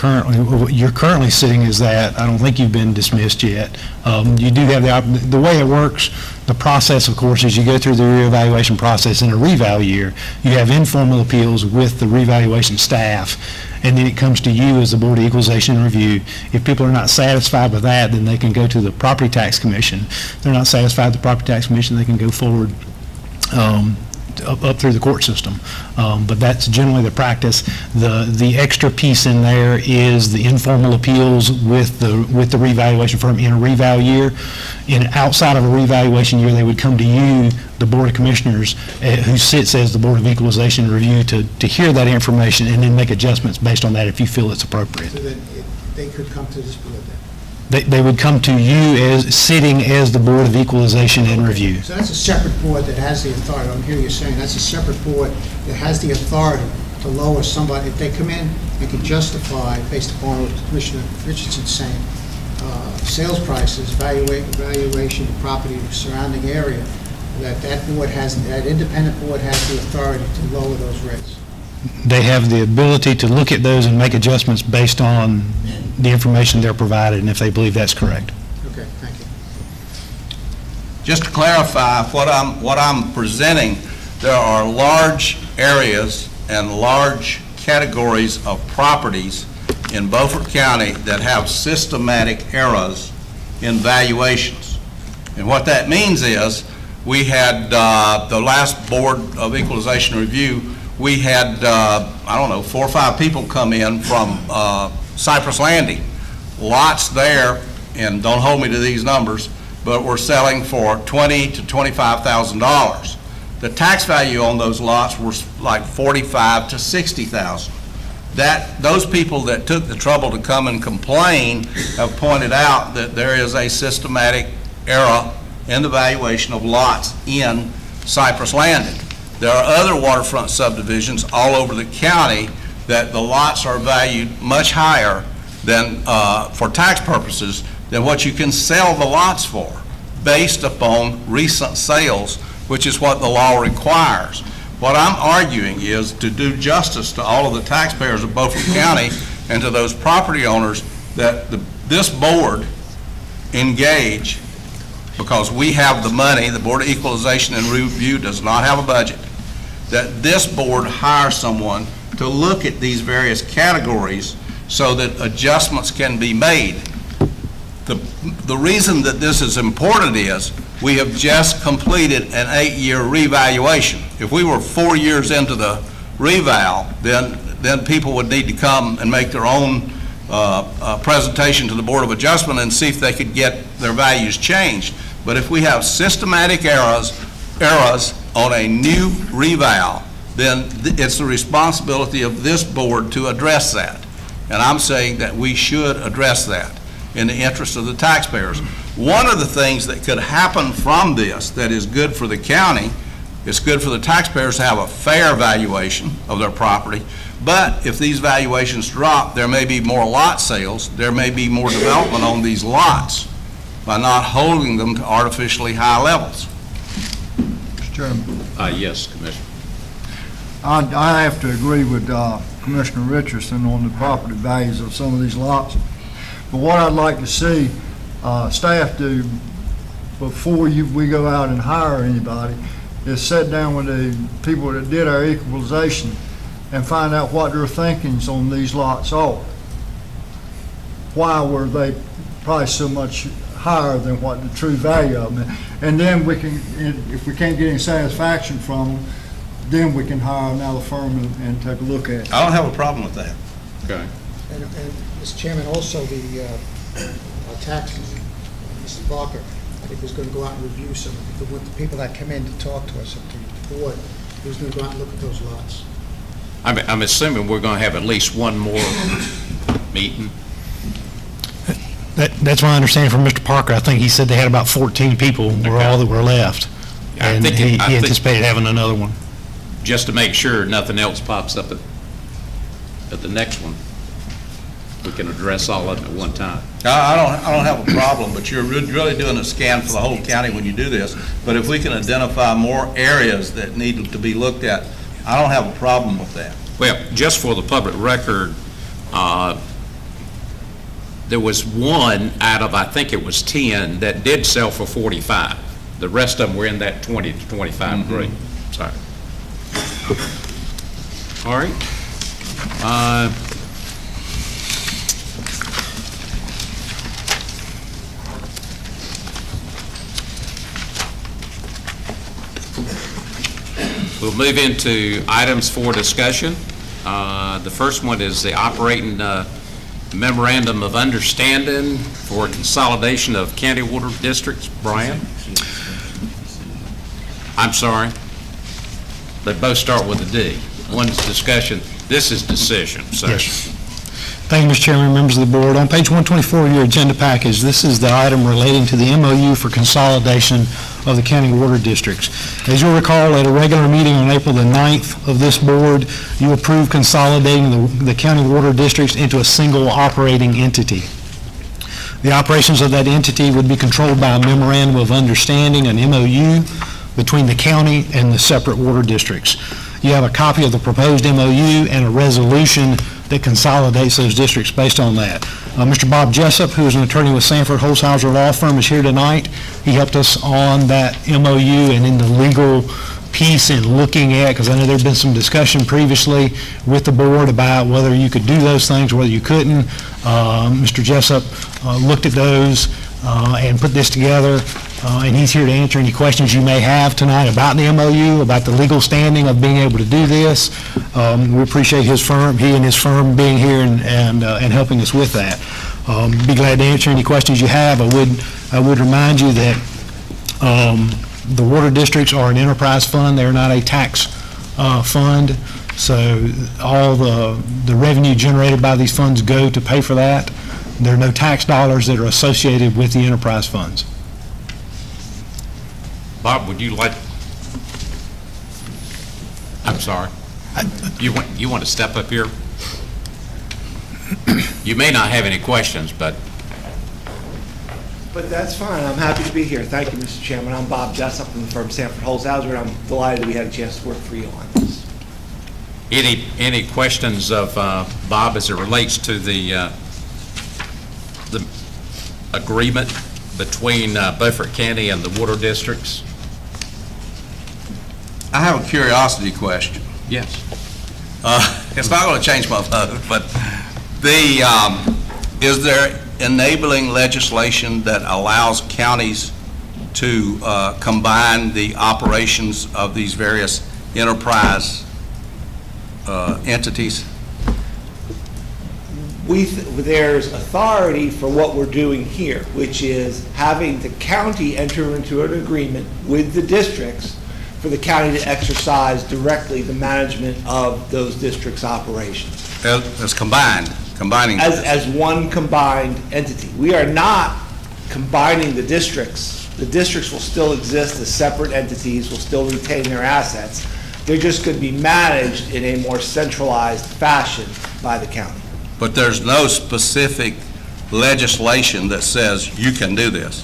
you're currently sitting is that. I don't think you've been dismissed yet. You do have the way it works, the process, of course, is you go through the reevaluation process in a reval year. You have informal appeals with the revaluation staff, and then it comes to you as the Board of Equalization and Review. If people are not satisfied with that, then they can go to the Property Tax Commission. If they're not satisfied with the Property Tax Commission, they can go forward up through the court system. But that's generally the practice. The extra piece in there is the informal appeals with the revaluation firm in a reval year. Outside of a revaluation year, they would come to you, the Board of Commissioners, who sits as the Board of Equalization and Review, to hear that information and then make adjustments based on that if you feel it's appropriate. So that they could come to this board then? They would come to you as sitting as the Board of Equalization and Review. So that's a separate board that has the authority. I'm hearing you saying that's a separate board that has the authority to lower somebody. If they come in and can justify, based upon what Commissioner Richardson's saying, sales prices, valuation of property in the surrounding area, that independent board has the authority to lower those rates. They have the ability to look at those and make adjustments based on the information they're provided, and if they believe that's correct. Okay, thank you. Just to clarify what I'm presenting, there are large areas and large categories of properties in Beaufort County that have systematic errors in valuations. And what that means is, we had the last Board of Equalization Review, we had, 4 or 5 people come in from Cypress Landing. Lots there, and don't hold me to these numbers, but we're selling for $20,000 to $25,000. The tax value on those lots was like $45,000 to $60,000. Those people that took the trouble to come and complain have pointed out that there is a systematic error in the valuation of lots in Cypress Landing. There are other waterfront subdivisions all over the county that the lots are valued much higher than, for tax purposes, than what you can sell the lots for, based upon recent sales, which is what the law requires. What I'm arguing is to do justice to all of the taxpayers of Beaufort County and to those property owners that this board engage, because we have the money, the Board of Equalization and Review does not have a budget, that this board hire someone to look at these various categories so that adjustments can be made. The reason that this is important is we have just completed an 8-year revaluation. If we were 4 years into the reval, then people would need to come and make their own presentation to the Board of Adjustment and see if they could get their values changed. But if we have systematic errors on a new reval, then it's the responsibility of this board to address that. And I'm saying that we should address that in the interest of the taxpayers. One of the things that could happen from this that is good for the county, it's good for the taxpayers to have a fair valuation of their property, but if these valuations drop, there may be more lot sales, there may be more development on these lots. by not holding them to artificially high levels. Mr. Chairman, Yes, Commissioner. I have to agree with Commissioner Richardson on the property values of some of these lots. But what I'd like to see staff do before we go out and hire anybody is sit down with the people that did our equalization and find out what their thinkings on these lots are. Why were they priced so much higher than what the true value of them is? And then we can, if we can't get any satisfaction from them, then we can hire another firm and take a look at it. I don't have a problem with that. Okay. And Mr. Chairman, also the taxes, Mr. Barker, I think was going to go out and review some of the people that come in to talk to us at the board. He was going to go out and look at those lots. I'm assuming we're going to have at least one more meeting. That's my understanding from Mr. Parker. I think he said they had about 14 people were all that were left. I And think he I think- anticipated having another one. Just to make sure nothing else pops up at the next one. We can address all of them at one time. I don't have a problem, but you're really doing a scan for the whole county when you do this. But if we can identify more areas that need to be looked at, I don't have a problem with that. Well, just for the public record, there was one out of, I think it was 10, that did sell for 45. The rest of them were in that 20 to 25 grade. Sorry. All right. We'll move into items for discussion. The first one is the operating memorandum of understanding for consolidation of county water districts. Brian? I'm sorry. They both start with a D. One's discussion, this is decision, so. Yes. Thank you, Mr. Chairman, members of the board. On page 124 of your agenda package, this is the item relating to the MOU for consolidation of the county water districts. As you'll recall, at a regular meeting on April the 9th of this board, you approved consolidating the county water districts into a single operating entity. The operations of that entity would be controlled by a memorandum of understanding, an MOU, between the county and the separate water districts. You have a copy of the proposed MOU and a resolution that consolidates those districts based on that. Mr. Bob Jessup, who is an attorney with Sanford Holzhauser Law Firm, is here tonight. He helped us on that MOU and in the legal piece and looking at, because I know there's been some discussion previously with the board about whether you could do those things or whether you couldn't. Mr. Jessup looked at those and put this together, and he's here to answer any questions you may have tonight about the MOU, about the legal standing of being able to do this. We appreciate he and his firm being here and helping us with that. Be glad to answer any questions you have. I would remind you that the water districts are an enterprise fund. They're not a tax fund, so all the revenue generated by these funds go to pay for that. There are no tax dollars that are associated with the enterprise funds. Bob, would you like, I'm sorry. You want to step up here? You may not have any questions, but that's fine. I'm happy to be here. Thank you, Mr. Chairman. I'm Bob Jessup from the firm Sanford Holzhauser, and I'm delighted that we had a chance to work for you on this. any questions of Bob as it relates to the agreement between Beaufort County and the water districts? I have a curiosity question. Yes. It's not going to change my vote, but is there enabling legislation that allows counties to combine the operations of these various enterprise entities? There's authority for what we're doing here, which is having the county enter into an agreement with the districts for the county to exercise directly the management of those districts' operations. As combining as one combined entity. We are not combining the districts. The districts will still exist as separate entities, will still retain their assets. They're just going to be managed in a more centralized fashion by the county. But there's no specific legislation that says you can do this.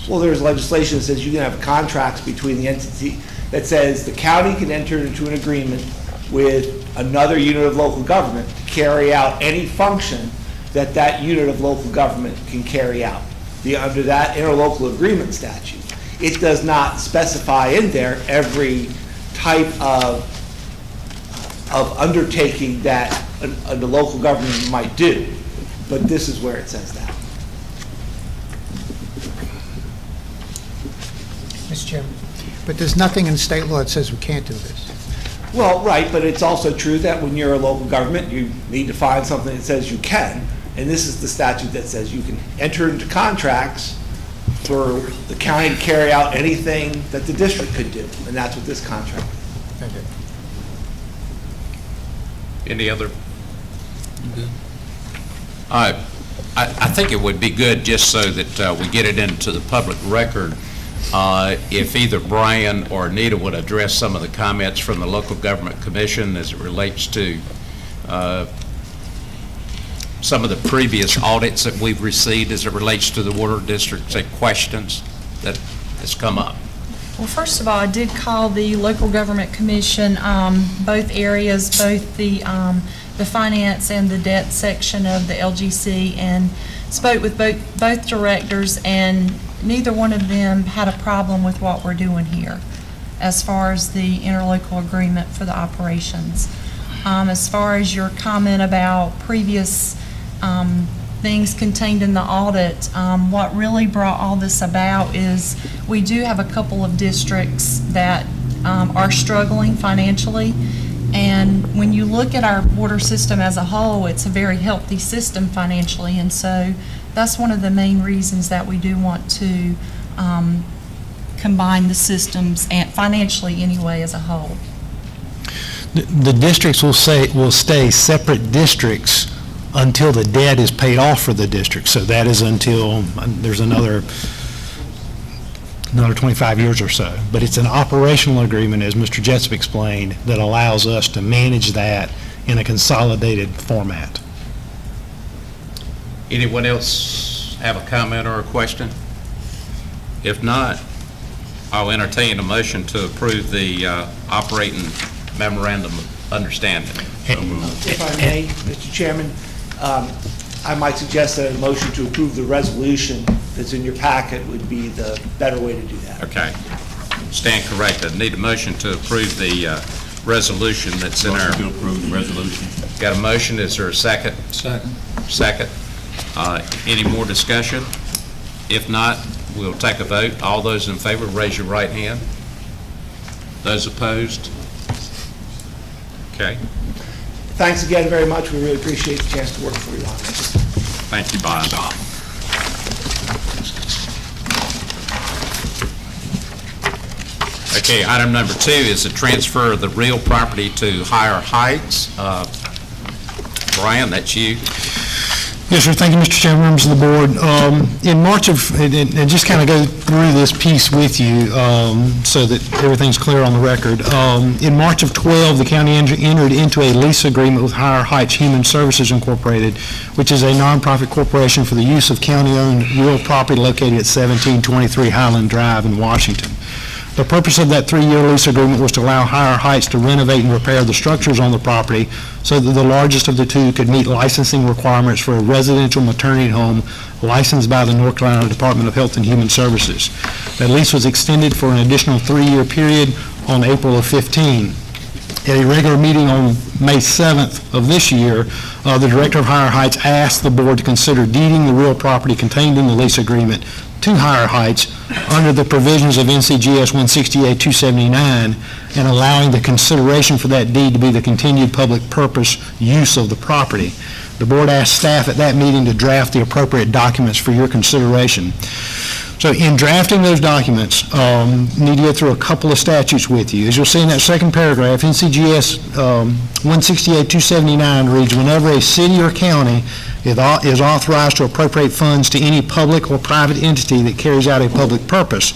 Well, there's legislation that says you can have contracts between the entity, that says the county can enter into an agreement with another unit of local government to carry out any function that that unit of local government can carry out. Under that interlocal agreement statute, it does not specify in there every type of undertaking that the local government might do, but this is where it says that. Mr. Chairman, but there's nothing in state law that says we can't do this. Well, right, but it's also true that when you're a local government, you need to find something that says you can, and this is the statute that says you can enter into contracts for the county to carry out anything that the district could do, and that's what this contract is. Thank you. Any other? I think it would be good, just so that we get it into the public record, if either Brian or Anita would address some of the comments from the Local Government Commission as it relates to some of the previous audits that we've received as it relates to the water district, say questions that has come up. Well, first of all, I did call the Local Government Commission, both areas, both the finance and the debt section of the LGC, and spoke with both directors, and neither one of them had a problem with what we're doing here as far as the interlocal agreement for the operations. As far as your comment about previous things contained in the audit, what really brought all this about is we do have a couple of districts that are struggling financially, and when you look at our water system as a whole, it's a very healthy system financially, and so that's one of the main reasons that we do want to combine the systems, and financially anyway, as a whole. The districts will stay separate districts until the debt is paid off for the district. So that is until there's another 25 years or so. But it's an operational agreement, as Mr. Jessup explained, that allows us to manage that in a consolidated format. Anyone else have a comment or a question? If not, I'll entertain a motion to approve the operating memorandum of understanding. If I may, Mr. Chairman, I might suggest that a motion to approve the resolution that's in your packet would be the better way to do that. Okay. Stand corrected. Need a motion to approve the resolution that's in our... Motion to approve the resolution. Got a motion. Is there a second? Second. Second. Any more discussion? If not, we'll take a vote. All those in favor, raise your right hand. Those opposed? Okay. Thanks again very much. We really appreciate the chance to work for you on this. Thank you, Bob. Okay, item number 2 is the transfer of the real property to Higher Heights. Brian, that's you. Yes, sir. Thank you, Mr. Chairman, members of the board. In March of, and just kind of go through this piece with you so that everything's clear on the record. In March of 12, the county entered into a lease agreement with Higher Heights Human Services Incorporated, which is a nonprofit corporation for the use of county-owned real property located at 1723 Highland Drive in Washington. The purpose of that 3-year lease agreement was to allow Higher Heights to renovate and repair the structures on the property so that the largest of the two could meet licensing requirements for a residential maternity home licensed by the North Carolina Department of Health and Human Services. That lease was extended for an additional 3-year period on April of 15. At a regular meeting on May 7th of this year, the director of Higher Heights asked the board to consider deeding the real property contained in the lease agreement to Higher Heights under the provisions of NCGS 168-279 and allowing the consideration for that deed to be the continued public purpose use of the property. The board asked staff at that meeting to draft the appropriate documents for your consideration. So in drafting those documents, need to go through a couple of statutes with you. As you'll see in that second paragraph, NCGS 168-279 reads, whenever a city or county is authorized to appropriate funds to any public or private entity that carries out a public purpose,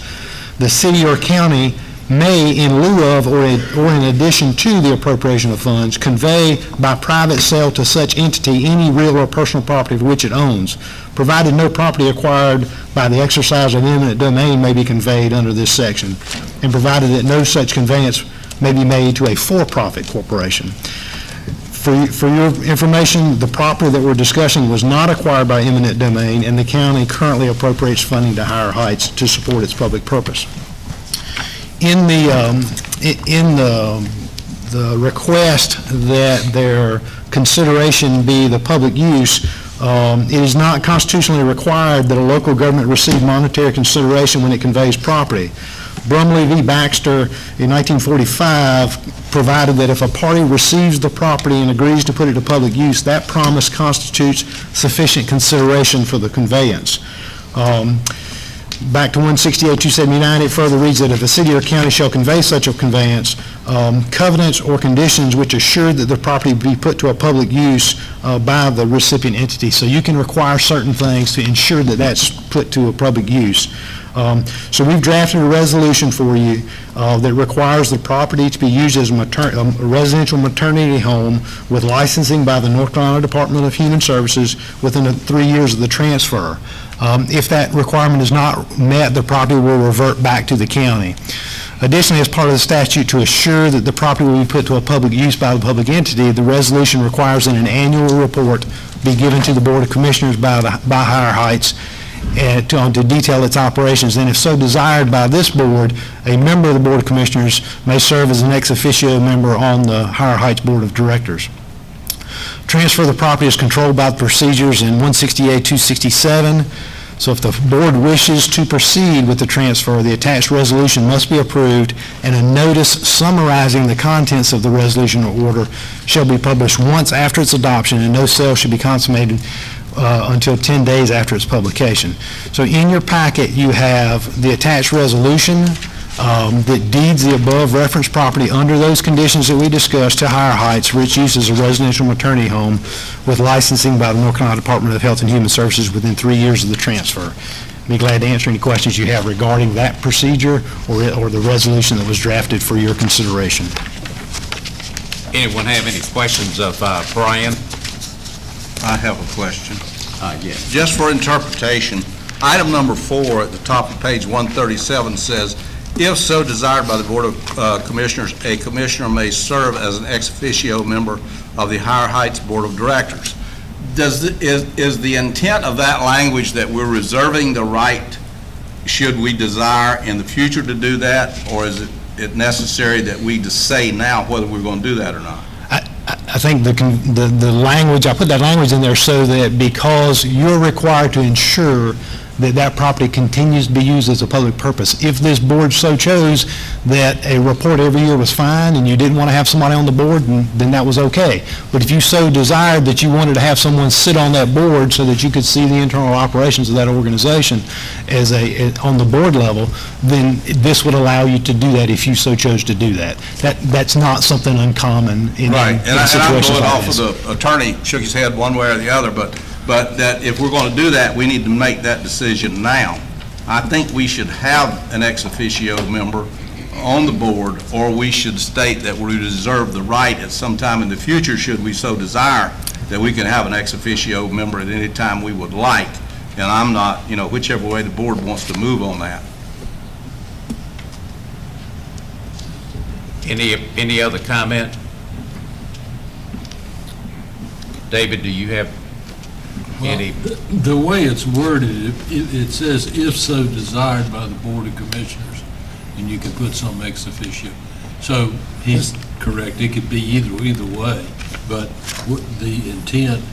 the city or county may, in lieu of or in addition to the appropriation of funds, convey by private sale to such entity any real or personal property of which it owns. provided no property acquired by the exercise of eminent domain may be conveyed under this section, and provided that no such conveyance may be made to a for-profit corporation. For your information, the property that we're discussing was not acquired by eminent domain, and the county currently appropriates funding to Higher Heights to support its public purpose. In the request that their consideration be the public use, it is not constitutionally required that a local government receive monetary consideration when it conveys property. Brumley v. Baxter in 1945 provided that if a party receives the property and agrees to put it to public use, that promise constitutes sufficient consideration for the conveyance. Back to 168-279, it further reads that if a city or county shall convey such a conveyance, covenants or conditions which assure that the property be put to a public use by the recipient entity. So you can require certain things to ensure that that's put to a public use. So we've drafted a resolution for you that requires the property to be used as a residential maternity home with licensing by the North Carolina Department of Human Services within 3 years of the transfer. If that requirement is not met, the property will revert back to the county. Additionally, as part of the statute, to assure that the property will be put to a public use by the public entity, the resolution requires that an annual report be given to the Board of Commissioners by Higher Heights and to detail its operations. And if so desired by this board, a member of the Board of Commissioners may serve as an ex officio member on the Higher Heights Board of Directors. Transfer of the property is controlled by the procedures in 168-267. So if the board wishes to proceed with the transfer, the attached resolution must be approved, and a notice summarizing the contents of the resolution or order shall be published once after its adoption, and no sale should be consummated until 10 days after its publication. So in your packet, you have the attached resolution that deeds the above referenced property under those conditions that we discussed to Higher Heights for its use as a residential maternity home with licensing by the North Carolina Department of Health and Human Services within 3 years of the transfer. Be glad to answer any questions you have regarding that procedure or the resolution that was drafted for your consideration. Anyone have any questions of Brian? I have a question. Yes. Just for interpretation, item number 4 at the top of page 137 says, if so desired by the Board of Commissioners, a commissioner may serve as an ex officio member of the Higher Heights Board of Directors. Is the intent of that language that we're reserving the right, should we desire in the future to do that, or is it necessary that we just say now whether we're going to do that or not? I think the language, I put that language in there so that because you're required to ensure that property continues to be used as a public purpose. If this board so chose that a report every year was fine and you didn't want to have somebody on the board, then that was okay. But if you so desired that you wanted to have someone sit on that board so that you could see the internal operations of that organization on the board level, then this would allow you to do that if you so chose to do that. That's not something uncommon in right. And I'm going like off of the attorney shook his head one way or the other, but that if we're going to do that, we need to make that decision now. I think we should have an ex officio member on the board, or we should state that we reserve the right at some time in the future, should we so desire, that we can have an ex officio member at any time we would like. And I'm not, whichever way the board wants to move on that. Any other comment? David, do you have any? The way it's worded, it says if so desired by the Board of Commissioners, and you can put some ex officio. So he's correct, it could be either way, but the intent,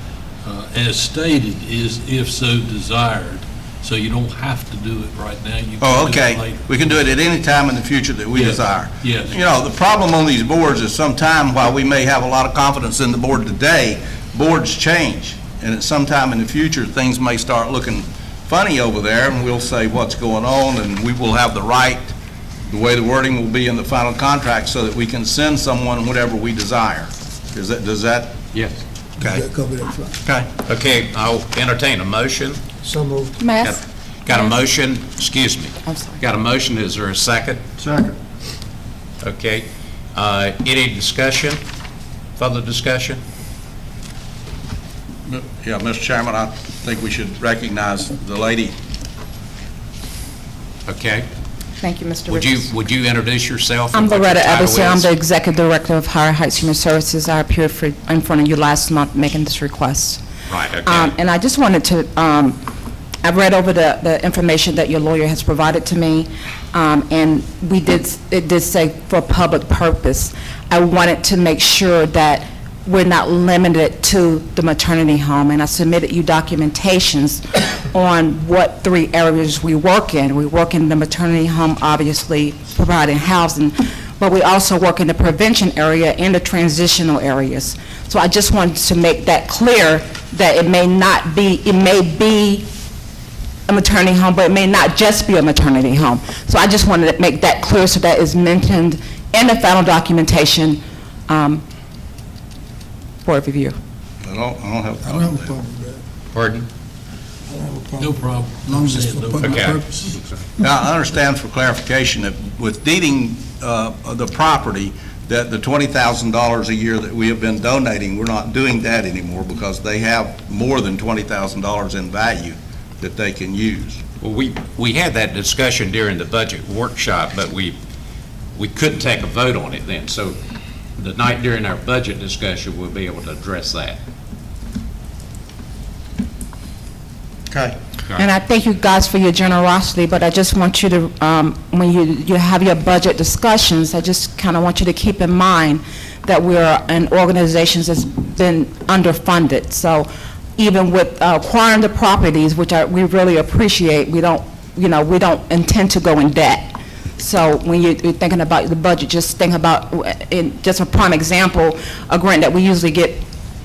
as stated, is if so desired. So you don't have to do it right now. You can do it later. We can do it at any time in the future that we desire. Yes. The problem on these boards is sometime, while we may have a lot of confidence in the board today, boards change. And at some time in the future, things may start looking funny over there, and we'll say what's going on, and we will have the right, the way the wording will be in the final contract, so that we can send someone whatever we desire. Does that? Yes. Okay. Okay, I'll entertain a motion. So moved. Got a motion, excuse me. I'm sorry. Got a motion, is there a second? Second. Okay. Any discussion? Further discussion? Yeah, Mr. Chairman, think we should recognize the lady. Okay. Thank you, Mr. Would Richards. you need yourself? I'm and what your Loretta title Everson. I'm is? the Executive Director of Higher Heights Human Services. I appeared in front of you last month making this request. Right, okay. And I just wanted to, I've read over the information that your lawyer has provided to me, and it did say for public purpose. I wanted to make sure that we're not limited to the maternity home, and I submitted you documentations on what 3 areas we work in. We work in the maternity home, obviously providing housing, but we also work in the prevention area and the transitional areas. So I just wanted to make that clear that it may be a maternity home, but it may not just be a maternity home. So I just wanted to make that clear so that is mentioned in the final documentation for review. I don't have a I don't have a problem with that. Pardon? I don't have a problem. No problem. As long as it's for public Okay. purposes. Now, I understand for clarification that with deeding the property, that the $20,000 a year that we have been donating, we're not doing that anymore because they have more than $20,000 in value that they can use. Well, we had that discussion during the budget workshop, but we couldn't take a vote on it then. So the night during our budget discussion, we'll be able to address that. Okay. And I thank you guys for your generosity, but I just want you to, when you have your budget discussions, I just kind of want you to keep in mind that we're an organization that's been underfunded. So even with acquiring the properties, which we really appreciate, we don't intend to go in debt. So when you're thinking about the budget, just think about, just a prime example, a grant that we usually get,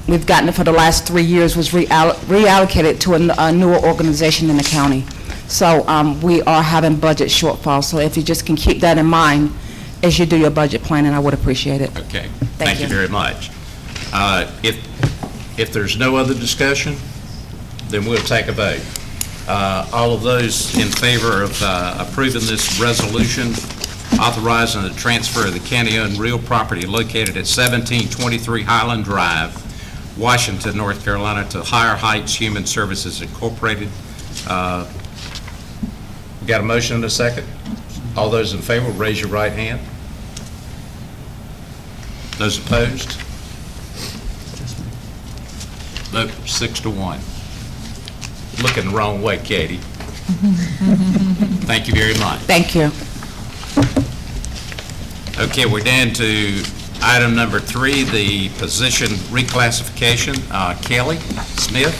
we've gotten it for the last 3 years, was reallocated to a newer organization in the county. So we are having budget shortfalls. So if you just can keep that in mind as you do your budget planning, I would appreciate it. Okay. Thank Thank you you. very much. If there's no other discussion, then we'll take a vote. All of those in favor of approving this resolution authorizing the transfer of the county-owned real property located at 1723 Highland Drive, Washington, North Carolina, to Higher Heights Human Services Incorporated. We got a motion and a second? All those in favor, raise your right hand. Those opposed? Vote 6-1. Looking the wrong way, Katie. Thank you very much. Thank you. Okay, we're down to item number 3, the position reclassification. Kelly Smith?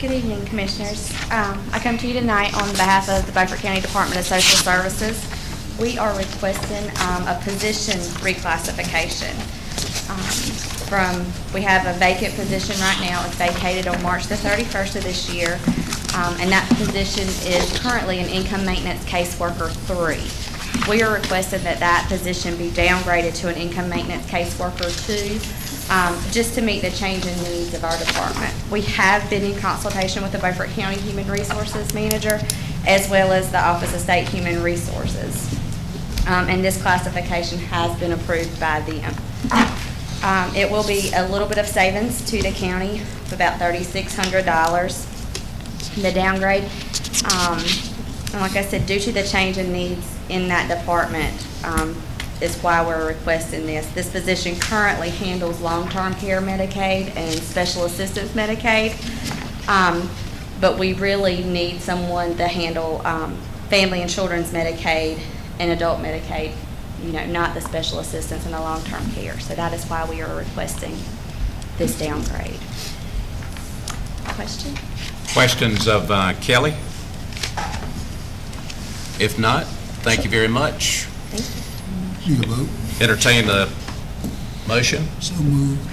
Good evening, Commissioners. I come to you tonight on behalf of the Beaufort County Department of Social Services. We are requesting a position reclassification. We have a vacant position right now. It's vacated on March the 31st of this year, and that position is currently an income maintenance caseworker 3. We are requesting that position be downgraded to an income maintenance caseworker 2, just to meet the changing needs of our department. We have been in consultation with the Beaufort County Human Resources Manager, as well as the Office of State Human Resources. And this classification has been approved by them. It will be a little bit of savings to the county of about $3,600, the downgrade. And like I said, due to the change in needs in that department, is why we're requesting this. This position currently handles long-term care Medicaid and special assistance Medicaid, but we really need someone to handle family and children's Medicaid and adult Medicaid, not the special assistance and the long-term care. So that is why we are requesting this downgrade. Question? Questions of Kelly? If not, thank you very much. Thank you. Need a vote? Entertain the motion. So moved.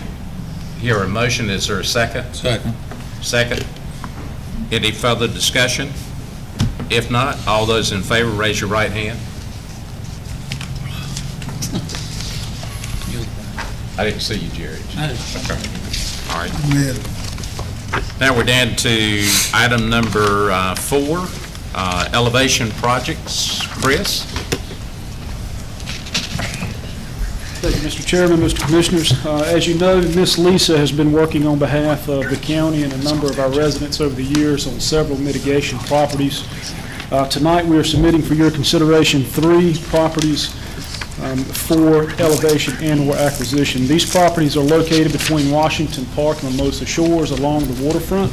Hear a motion, is there a second? Second. Second. Any further discussion? If not, all those in favor, raise your right hand. I didn't see you, Jerry. Okay. All right. Now we're down to item number 4, elevation projects. Chris? Thank you, Mr. Chairman, Mr. Commissioners. As you know, Ms. Lisa has been working on behalf of the county and a number of our residents over the years on several mitigation properties. Tonight, we are submitting for your consideration 3 properties for elevation and/or acquisition. These properties are located between Washington Park and Mimosa Shores along the waterfront.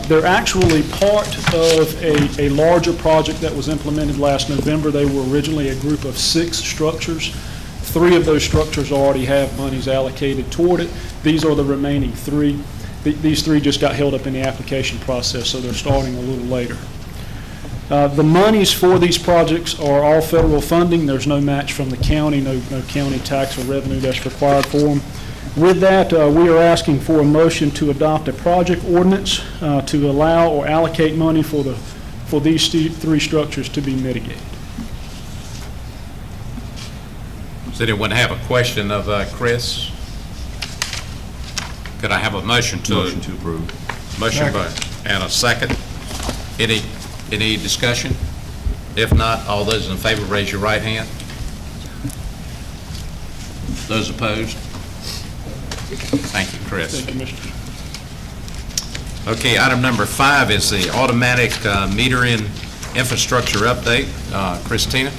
They're actually part of a larger project that was implemented last November. They were originally a group of 6 structures. 3 of those structures already have monies allocated toward it. These are the remaining 3. These 3 just got held up in the application process, so they're starting a little later. The monies for these projects are all federal funding. There's no match from the county, no county tax or revenue that's required for them. With that, we are asking for a motion to adopt a project ordinance to allow or allocate money for these 3 structures to be mitigated. Does anyone have a question of Chris? Could I have a motion to approve? Motion by, and a second. Any discussion? If not, all those in favor, raise your right hand. Those opposed? Thank you, Chris. Thank you, Mr. Okay, item number 5 is the automatic metering infrastructure update. Christina?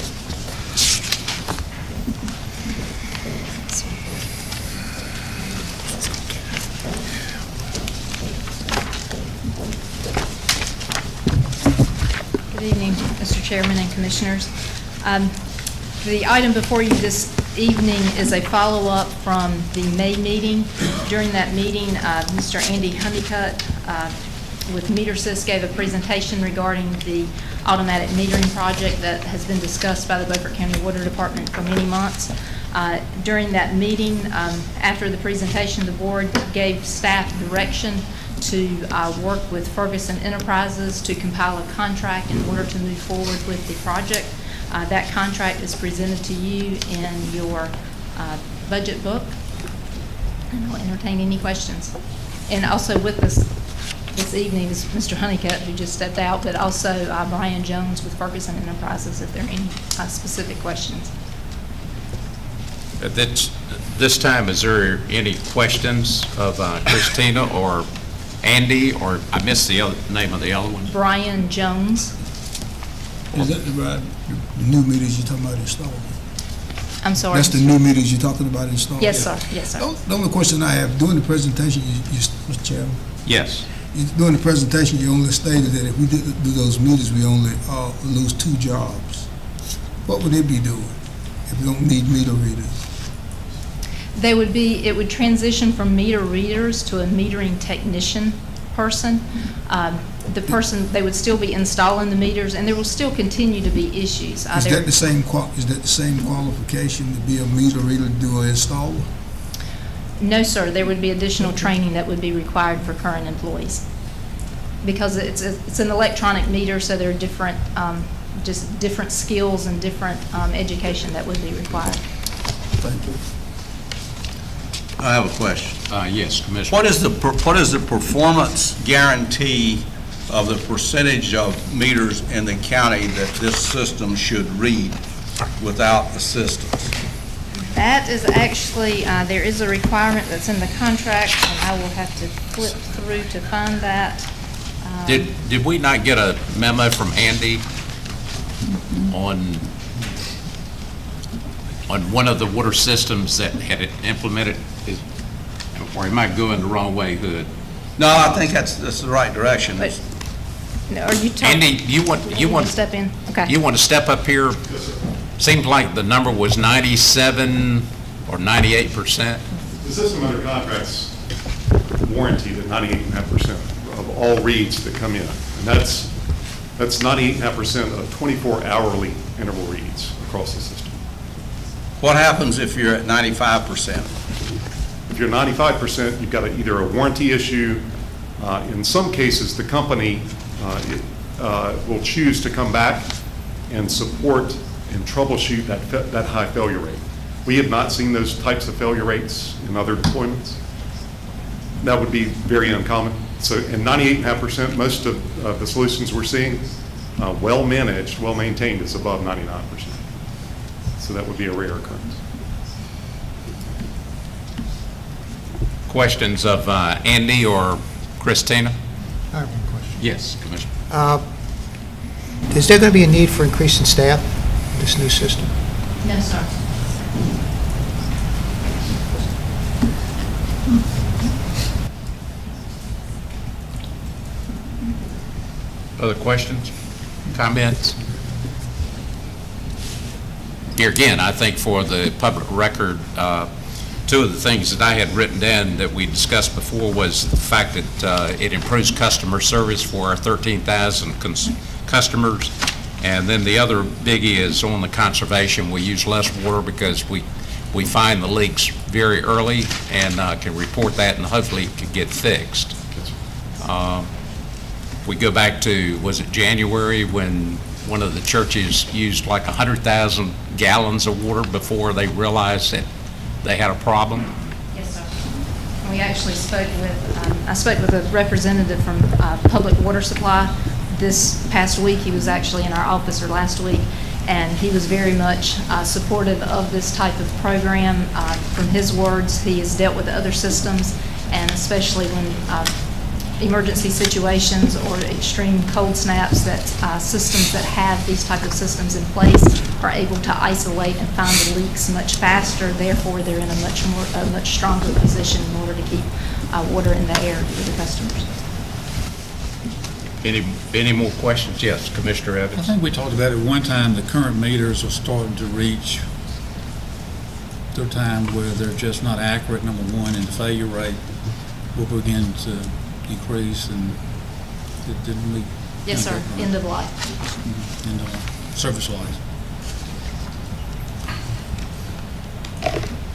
Good evening, Mr. Chairman and Commissioners. The item before you this evening is a follow-up from the May meeting. During that meeting, Mr. Andy Honeycutt with MeterSys gave a presentation regarding the automatic metering project that has been discussed by the Beaufort County Water Department for many months. During that meeting, after the presentation, the board gave staff direction to work with Ferguson Enterprises to compile a contract in order to move forward with the project. That contract is presented to you in your budget book, and I'll entertain any questions. And also with us this evening is Mr. Honeycutt, who just stepped out, but also Brian Jones with Ferguson Enterprises, if there are any specific questions. At this time, is there any questions of Christina or Andy, or I missed the name of the other one? Brian Jones. Is that the new meters you're talking about installing? I'm sorry. That's the new meters you're talking about installing? Yes, sir. Yes, sir. The only question I have, during the presentation, Mr. Chairman, Yes. during the presentation, you only stated that if we do those meters, we only lose 2 jobs. What would they be doing if we don't need meter readers? It would transition from meter readers to a metering technician person. They would still be installing the meters, and there will still continue to be issues. Is that the same qualification to be a meter reader to do an installer? No, sir. There would be additional training that would be required for current employees. Because it's an electronic meter, so there are different, just different skills and different education that would be required. Thank you. I have a question. Yes, Commissioner. What is the performance guarantee of the percentage of meters in the county that this system should read without assistance? That is actually, there is a requirement that's in the contract, and I will have to flip through to find that. Did we not get a memo from Andy on one of the water systems that had it implemented? Or am I going the wrong way, Hood? No, I think that's the right direction. But, are you talking? Andy, you want to step in? Okay. You want to step up here? Seems like the number was 97 or 98%. The system under contract's warranted at 98.5% of all reads that come in. And that's 98.5% of 24-hourly interval reads across the system. What happens if you're at 95%? If you're 95%, you've got either a warranty issue. In some cases, the company will choose to come back and support and troubleshoot that high failure rate. We have not seen those types of failure rates in other deployments. That would be very uncommon. So in 98.5%, most of the solutions we're seeing, well managed, well maintained, is above 99%. So that would be a rare occurrence. questions of Andy or Christina? I have one question. Yes, Commissioner. Is there going to be a need for increasing staff in this new system? No, sir. Other questions, comments? Here again, I think for the public record, two of the things that I had written down that we discussed before was the fact that it improves customer service for our 13,000 customers. And then the other biggie is on the conservation. We use less water because we find the leaks very early and can report that, and hopefully it can get fixed. We go back to, was it January, when one of the churches used like 100,000 gallons of water before they realized that they had a problem? Yes, sir. We actually spoke with, I spoke with a representative from Public Water Supply this past week. He was actually in our office, or last week, and he was very much supportive of this type of program. From his words, he has dealt with other systems, and especially when emergency situations or extreme cold snaps, that systems that have these type of systems in place are able to isolate and find the leaks much faster. Therefore, they're in a much stronger position in order to keep water in the air for the customers. Any more questions? Yes, Commissioner Evans. I think we talked about it one time, the current meters are starting to reach their time where they're just not accurate, number one, and the failure rate will begin to increase, and didn't we? Yes, sir. End of life. End of service life.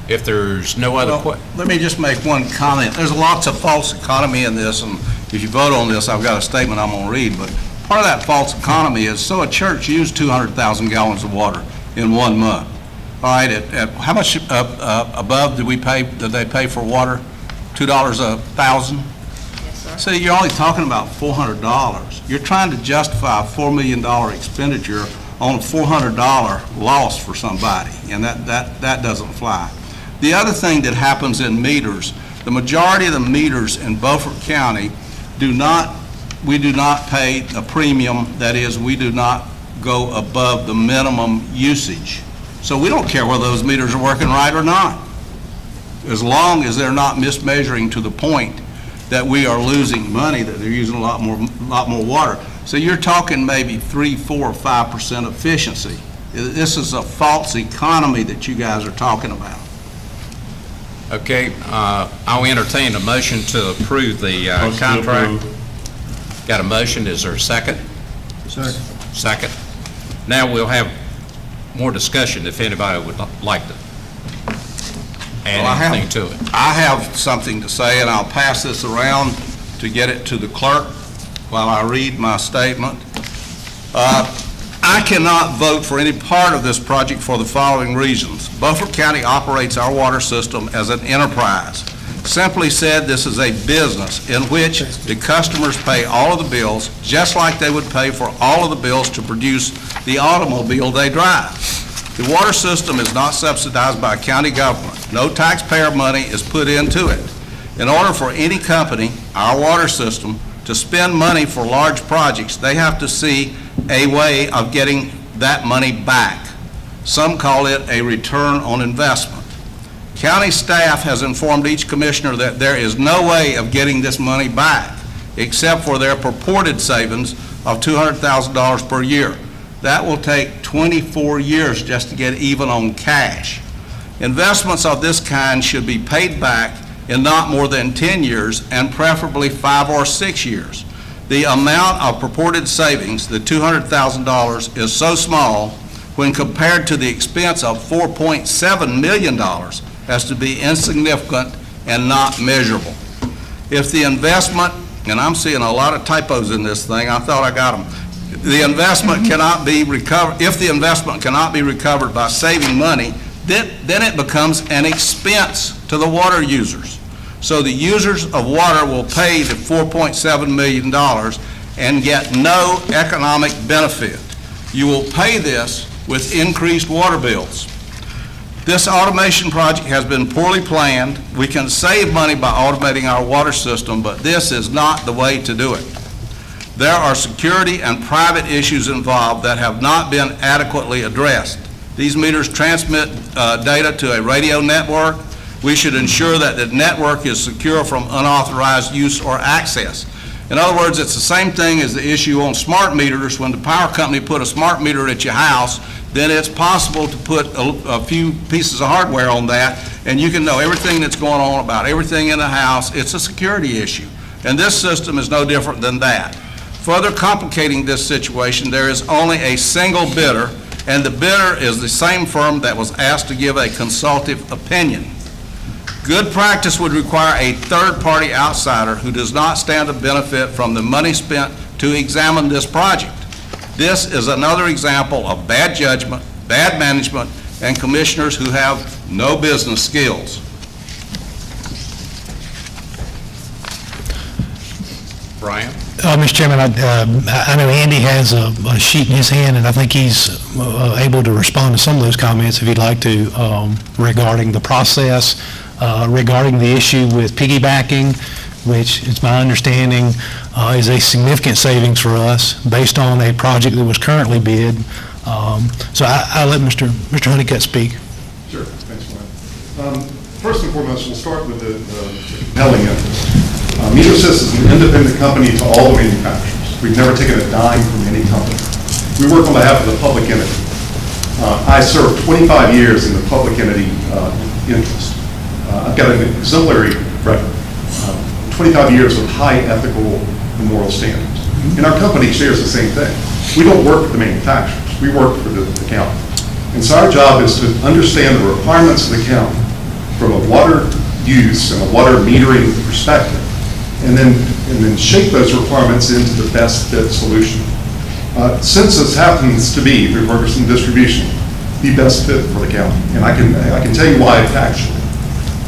If there's no other questions. Let me just make one comment. There's lots of false economy in this, and if you vote on this, I've got a statement I'm going to read, but part of that false economy is, so a church used 200,000 gallons of water in 1 month. All right, at how much above did they pay for water? $2 a thousand? Yes, sir. So you're only talking about $400. You're trying to justify a $4 million expenditure on a $400 loss for somebody, and that doesn't fly. The other thing that happens in meters, the majority of the meters in Beaufort County we do not pay a premium. That is, we do not go above the minimum usage. So we don't care whether those meters are working right or not, as long as they're not mismeasuring to the point that we are losing money, that they're using a lot more water. So you're talking maybe 3, 4, or 5% efficiency. This is a false economy that you guys are talking about. Okay, I'll entertain a motion to approve the contract. Got a motion, is there a second? Second. Second. Now we'll have more discussion if anybody would like to add anything to it. I have something to say, and I'll pass this around to get it to the clerk while I read my statement. I cannot vote for any part of this project for the following reasons. Beaufort County operates our water system as an enterprise. Simply said, this is a business in which the customers pay all of the bills, just like they would pay for all of the bills to produce the automobile they drive. The water system is not subsidized by county government. No taxpayer money is put into it. In order for any company, our water system, to spend money for large projects, they have to see a way of getting that money back. Some call it a return on investment. County staff has informed each commissioner that there is no way of getting this money back except for their purported savings of $200,000 per year. That will take 24 years just to get even on cash. Investments of this kind should be paid back in not more than 10 years and preferably 5 or 6 years. The amount of purported savings, the $200,000, is so small when compared to the expense of $4.7 million as to be insignificant and not measurable. If the investment, and I'm seeing a lot of typos in this thing, I thought I got them. The investment cannot be recovered, if the investment cannot be recovered by saving money, then it becomes an expense to the water users. So the users of water will pay the $4.7 million and get no economic benefit. You will pay this with increased water bills. This automation project has been poorly planned. We can save money by automating our water system, but this is not the way to do it. There are security and private issues involved that have not been adequately addressed. These meters transmit data to a radio network. We should ensure that the network is secure from unauthorized use or access. In other words, it's the same thing as the issue on smart meters. When the power company put a smart meter at your house, then it's possible to put a few pieces of hardware on that, and you can know everything that's going on about everything in the house. It's a security issue. And this system is no different than that. Further complicating this situation, there is only a single bidder, and the bidder is the same firm that was asked to give a consultative opinion. Good practice would require a third-party outsider who does not stand to benefit from the money spent to examine this project. This is another example of bad judgment, bad management, and commissioners who have no business skills. Brian? Mr. Chairman, I know Andy has a sheet in his hand, and I think he's able to respond to some of those comments if he'd like to, regarding the process, regarding the issue with piggybacking, which it's my understanding is a significant savings for us based on a project that was currently bid. So I'll let Mr. Honeycutt speak. Sure, thanks, Brian. First and foremost, we'll start with the compelling evidence. Metersys is an independent company to all the manufacturers. We've never taken a dime from any company. We work on behalf of the public entity. I served 25 years in the public entity interest. I've got an exemplary record, 25 years of high ethical and moral standards. And our company shares the same thing. We don't work for the manufacturers. We work for the county. And so our job is to understand the requirements of the county from a water use and a water metering perspective, and then shape those requirements into the best fit solution. Census happens to be, through Ferguson Distribution, the best fit for the county. And I can tell you why factually.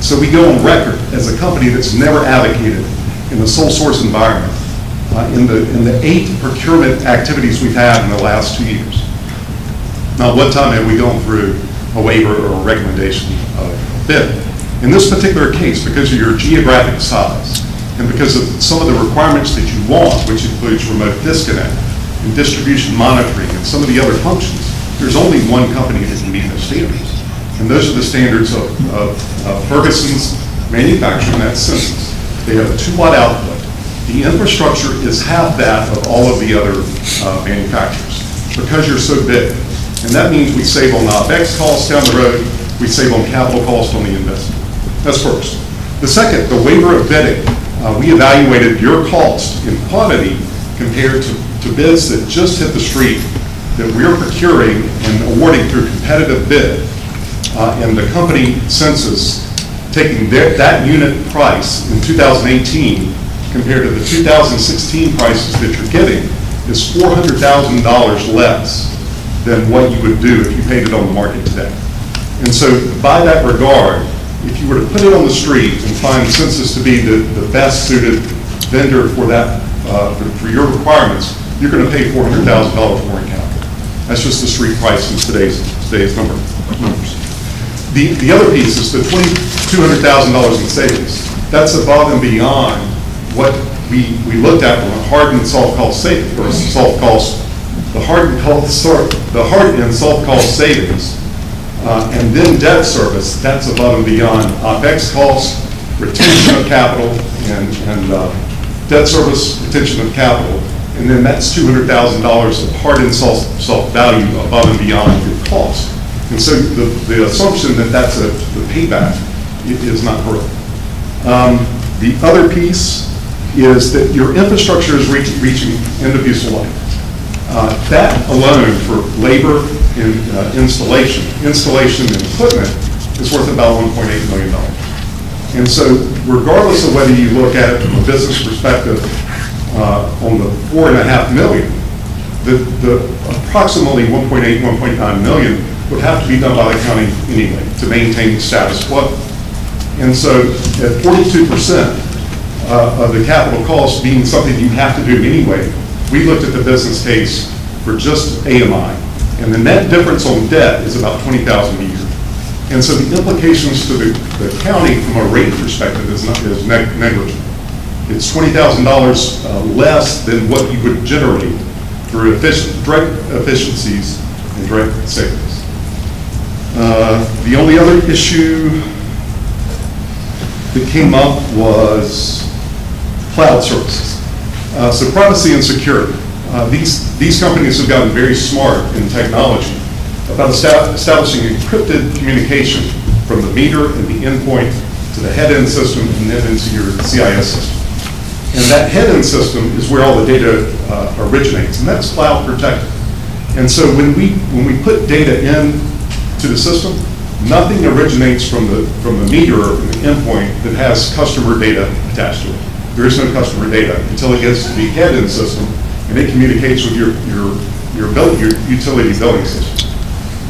So we go on record as a company that's never advocated in the sole source environment in the 8 procurement activities we've had in the last 2 years. Not one time have we gone through a waiver or a recommendation of bid. In this particular case, because of your geographic size and because of some of the requirements that you want, which includes remote disconnect and distribution monitoring and some of the other functions, there's only one company that can meet those standards. And those are the standards of Ferguson's manufacturing, that's Census. They have a 2-watt output. The infrastructure is half that of all of the other manufacturers because you're so big. And that means we save on OpEx costs down the road, we save on capital costs on the investment. That's first. The second, the waiver of bidding. We evaluated your cost in quantity compared to bids that just hit the street that we're procuring and awarding through competitive bid. And the company Census taking that unit price in 2018 compared to the 2016 prices that you're getting is $400,000 less than what you would do if you paid it on the market today. And so by that regard, if you were to put it on the street and find Census to be the best suited vendor for that, for your requirements, you're going to pay $400,000 more in capital. That's just the street price in today's numbers. The other piece is the $200,000 in savings. That's above and beyond what we looked at from a hard and soft cost savings, or soft cost, the hard and soft cost savings, and then debt service. That's above and beyond OpEx costs, retention of capital, and debt service, retention of capital, and then that's $200,000 of hard and soft value above and beyond your cost. And so the assumption that that's the payback is not correct. The other piece is that your infrastructure is reaching end of useful life. That alone for labor and installation and equipment is worth about $1.8 million. And so regardless of whether you look at it from a business perspective on the $4.5 million, the approximately $1.8, $1.9 million would have to be done by the county anyway to maintain status quo. And so at 42% of the capital cost being something you have to do anyway, we looked at the business case for just AMI. And the net difference on debt is about $20,000 a year. And so the implications to the county from a rate perspective is negligible. It's $20,000 less than what you would generate through direct efficiencies and direct savings. The only other issue that came up was cloud services. So privacy and security. These companies have gotten very smart in technology about establishing encrypted communication from the meter and the endpoint to the head-end system and then into your CIS system. And that head-end system is where all the data originates, and that's cloud protected. And so when we put data in to the system, nothing originates from the meter or from the endpoint that has customer data attached to it. There is no customer data until it gets to the head-end system, and it communicates with your utility billing system.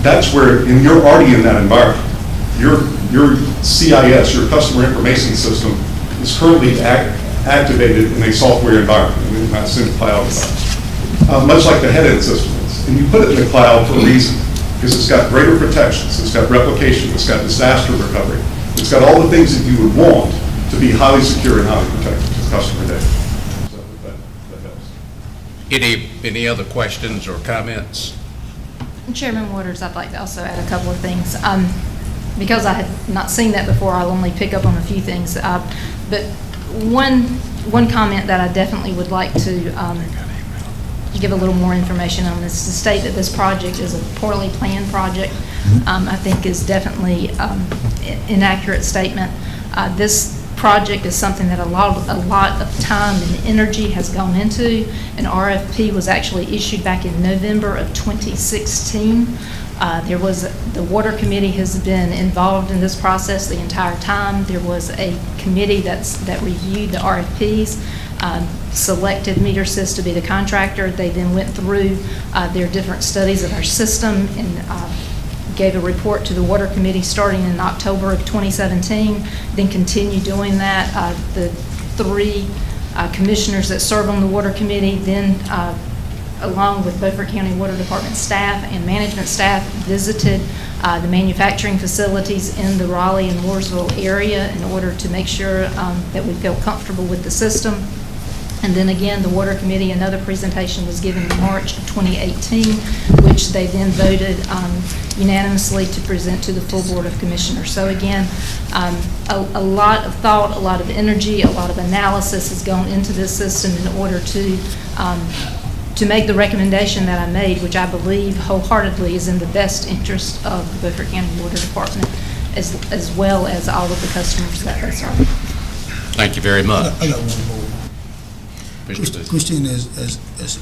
That's where, and you're already in that environment. Your CIS, your customer information system, is currently activated in a software environment, in that same cloud environment, much like the head-end system is. And you put it in the cloud for a reason, because it's got greater protections, it's got replication, it's got disaster recovery, it's got all the things that you would want to be highly secure and highly protected to customer data. So that helps. Any other questions or comments? Chairman Waters, I'd like to also add a couple of things. Because I had not seen that before, I'll only pick up on a few things. But one comment that I definitely would like to give a little more information on is to state that this project is a poorly planned project. I think is definitely inaccurate statement. This project is something that a lot of time and energy has gone into. An RFP was actually issued back in November of 2016. The Water Committee has been involved in this process the entire time. There was a committee that reviewed the RFPs, selected Metersys to be the contractor. They then went through their different studies of our system and gave a report to the Water Committee starting in October of 2017, then continued doing that. The three commissioners that serve on the Water Committee then along with Beaufort County Water Department staff and management staff, visited the manufacturing facilities in the Raleigh and Mooresville area in order to make sure that we feel comfortable with the system. And then again, the Water Committee, another presentation was given in March of 2018, which they then voted unanimously to present to the full Board of Commissioners. So again, a lot of thought, a lot of energy, a lot of analysis has gone into this system in order to make the recommendation that I made, which I believe wholeheartedly is in the best interest of the Beaufort County Water Department, as well as all of the customers that they serve. Thank you very much. I got one more. Christine, as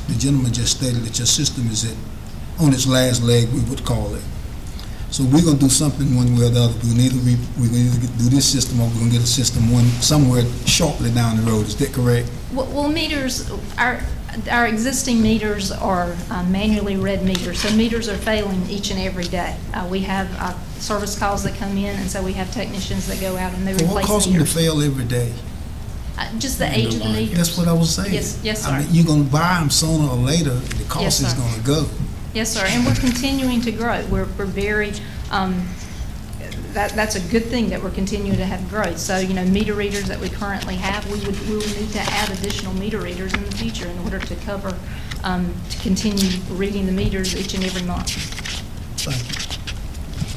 the gentleman just stated, that your system is on its last leg, we would call it. So we're going to do something one way or the other. We're going to either do this system or we're going to get a system somewhere shortly down the road. Is that correct? Well, meters, our existing meters are manually read meters, so meters are failing each and every day. We have service calls that come in, and so we have technicians that go out and they replace meters. What causes them to fail every day? Just the age of the meters. That's what I was saying. Yes, sir. I mean, you're going to buy them sooner or later, the cost Yes, is sir. going to go. Yes, sir, and we're continuing to grow. We're very, that's a good thing that we're continuing to have growth. So, meter readers that we currently have, we will need to add additional meter readers in the future in order to cover, to continue reading the meters each and every month. Thank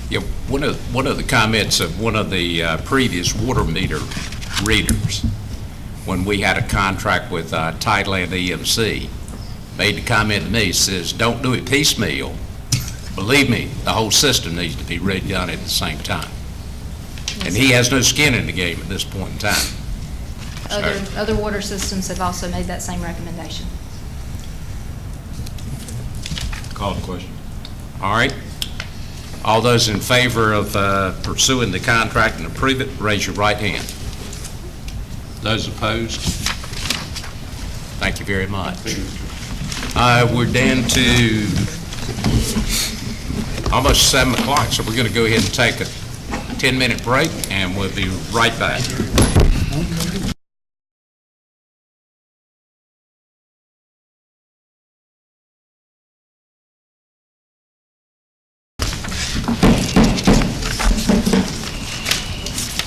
you. Yeah, one of the comments of one of the previous water meter readers, when we had a contract with Tideland EMC, made the comment to me, says, don't do it piecemeal. Believe me, the whole system needs to be redone at the same time. And he has no skin in the game at this point in time. Other water systems have also made that same recommendation. Call the question. All right. All those in favor of pursuing the contract and approve it, raise your right hand. Those opposed? Thank you very much. We're down to almost 7 o'clock, so we're going to go ahead and take a 10-minute break, and we'll be right back.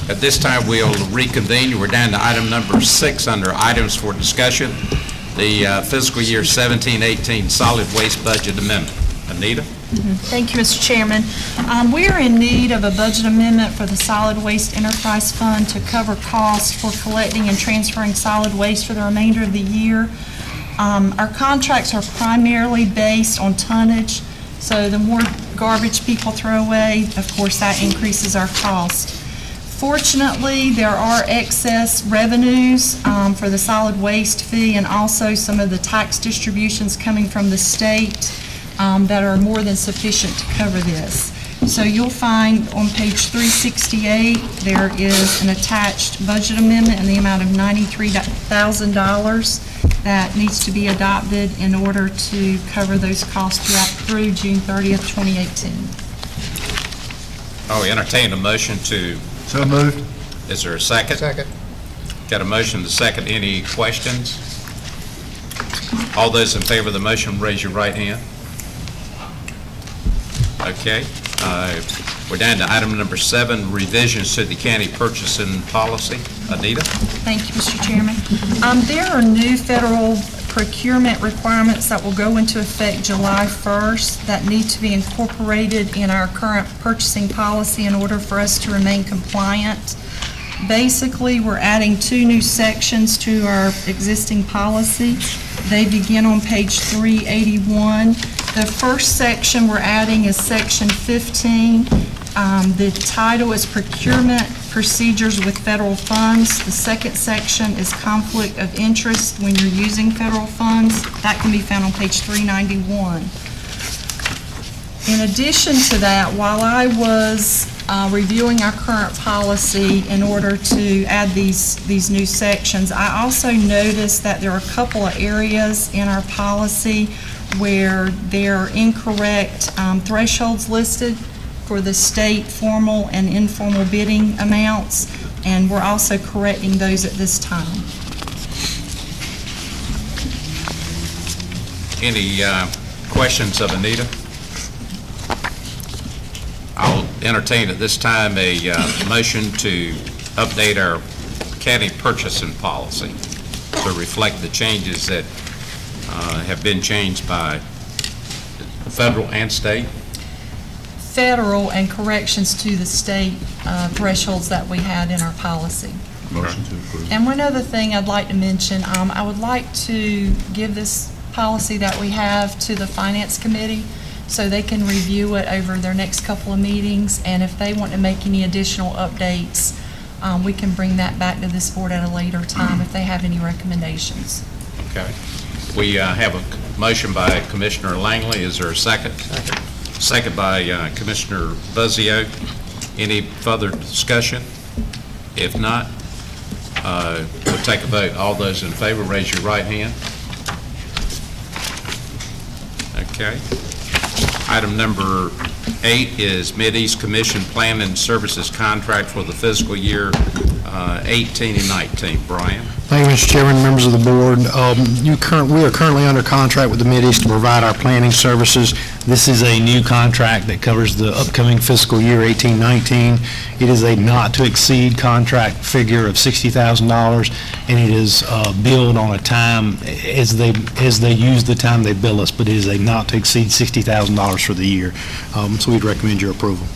At this time, we'll reconvene. We're down to item number 6 under items for discussion, the fiscal year 17-18 solid waste budget amendment. Anita? Thank you, Mr. Chairman. We are in need of a budget amendment for the Solid Waste Enterprise Fund to cover costs for collecting and transferring solid waste for the remainder of the year. Our contracts are primarily based on tonnage, so the more garbage people throw away, of course, that increases our cost. Fortunately, there are excess revenues for the solid waste fee and also some of the tax distributions coming from the state that are more than sufficient to cover this. So you'll find on page 368, there is an attached budget amendment in the amount of $93,000 that needs to be adopted in order to cover those costs through June 30th, 2018. I'll entertain a motion to... So moved. Is there a second? Second. Got a motion to second. Any questions? All those in favor of the motion, raise your right hand. Okay. We're down to item number 7, revisions to the county purchasing policy. Anita? Thank you, Mr. Chairman. There are new federal procurement requirements that will go into effect July 1st that need to be incorporated in our current purchasing policy in order for us to remain compliant. Basically, we're adding 2 new sections to our existing policy. They begin on page 381. The first section we're adding is section 15. The title is Procurement Procedures with Federal Funds. The second section is Conflict of Interest when you're using federal funds. That can be found on page 391. In addition to that, while I was reviewing our current policy in order to add these new sections, I also noticed that there are a couple of areas in our policy where there are incorrect thresholds listed for the state formal and informal bidding amounts, and we're also correcting those at this time. Any questions of Anita? I'll entertain at this time a motion to update our county purchasing policy to reflect the changes that have been changed by federal and state. Federal and corrections to the state thresholds that we had in our policy. Motion to approve. And one other thing I'd like to mention, I would like to give this policy that we have to the Finance Committee so they can review it over their next couple of meetings, and if they want to make any additional updates, we can bring that back to this board at a later time if they have any recommendations. Okay. We have a motion by Commissioner Langley. Is there a second? Second. Second by Commissioner Buzzio. Any further discussion? If not, we'll take a vote. All those in favor, raise your right hand. Okay. Item number 8 is Mideast Commission Planning Services Contract for the fiscal year 18 and 19. Brian? Thank you, Mr. Chairman, members of the board. We are currently under contract with the Mideast to provide our planning services. This is a new contract that covers the upcoming fiscal year 18-19. It is a not-to-exceed contract figure of $60,000, and it is billed on a time as they use the time they bill us, but it is a not-to-exceed $60,000 for the year. So we'd recommend your approval.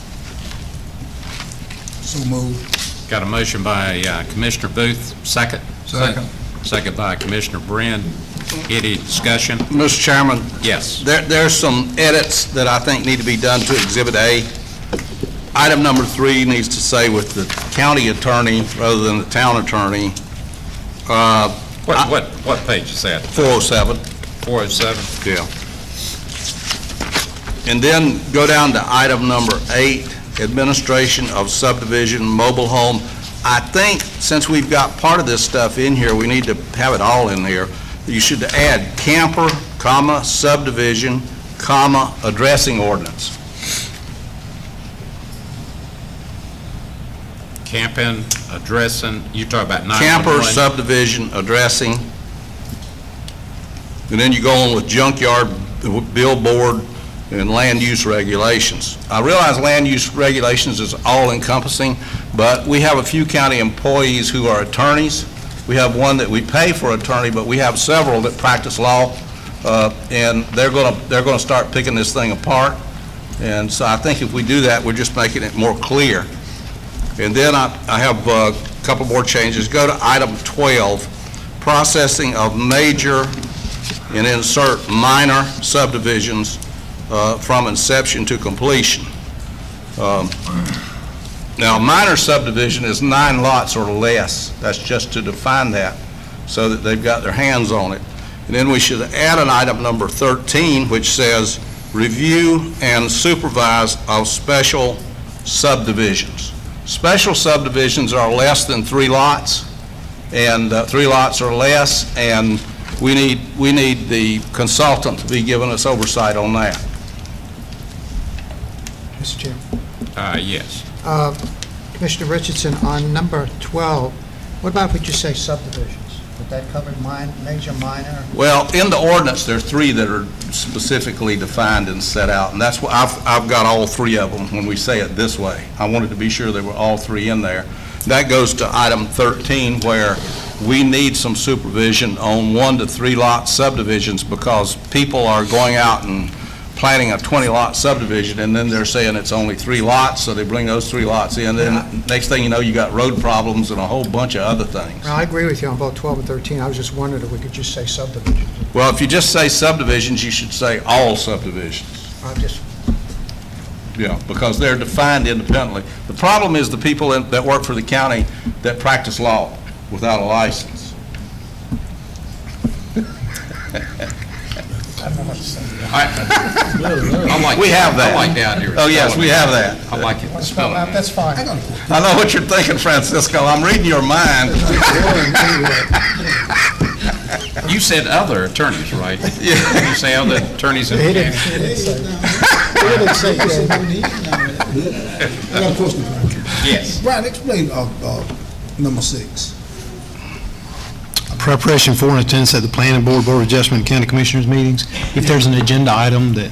So moved. Got a motion by Commissioner Booth, second? Second. Second by Commissioner Brin. Any discussion? Mr. Chairman? Yes. There's some edits that I think need to be done to Exhibit A. Item number 3 needs to say with the county attorney rather than the town attorney. What page is that? 407. 407? Yeah. And then go down to item number 8, administration of subdivision mobile home. I think since we've got part of this stuff in here, we need to have it all in there. You should add camper, comma, subdivision, comma, addressing ordinance. Camping, addressing, you talk about 911? Camper, subdivision, addressing. And then you go on with junkyard, billboard, and land use regulations. I realize land use regulations is all-encompassing, but we have a few county employees who are attorneys. We have one that we pay for attorney, but we have several that practice law, and they're going to start picking this thing apart. And so I think if we do that, we're just making it more clear. And then I have a couple more changes. Go to item 12, processing of major, and insert minor subdivisions from inception to completion. Now, minor subdivision is 9 lots or less. That's just to define that so that they've got their hands on it. And then we should add an item number 13, which says review and supervise of special subdivisions. Special subdivisions are less than 3 lots, and 3 lots or less, and we need the consultant to be giving us oversight on that. Mr. Chairman. Yes. Commissioner Richardson, on number 12, what about if we just say subdivisions? Would that cover major, minor? Well, in the ordinance, there are 3 that are specifically defined and set out, and that's what I've got all 3 of them when we say it this way. I wanted to be sure they were all 3 in there. That goes to item 13, where we need some supervision on 1 to 3 lot subdivisions, because people are going out and planning a 20-lot subdivision, and then they're saying it's only 3 lots, so they bring those 3 lots in. Then next thing you know, you got road problems and a whole bunch of other things. Well, I agree with you on both 12 and 13. I was just wondering if we could just say subdivisions. Well, if you just say subdivisions, you should say all subdivisions. Yeah, because they're defined independently. The problem is the people that work for the county that practice law without a license. I like We have that. I like the idea. Oh, yes, we have that. I like it. Spell it. That's fine. I know what you're thinking, Francisco. I'm reading your mind. You said other attorneys, right? Yeah. You say other attorneys in the county? I got a question, Brian. Yes. Brian, explain number 6. Preparation for and attendance at the Planning Board, Board of Adjustment, and County Commissioners meetings. If there's an agenda item that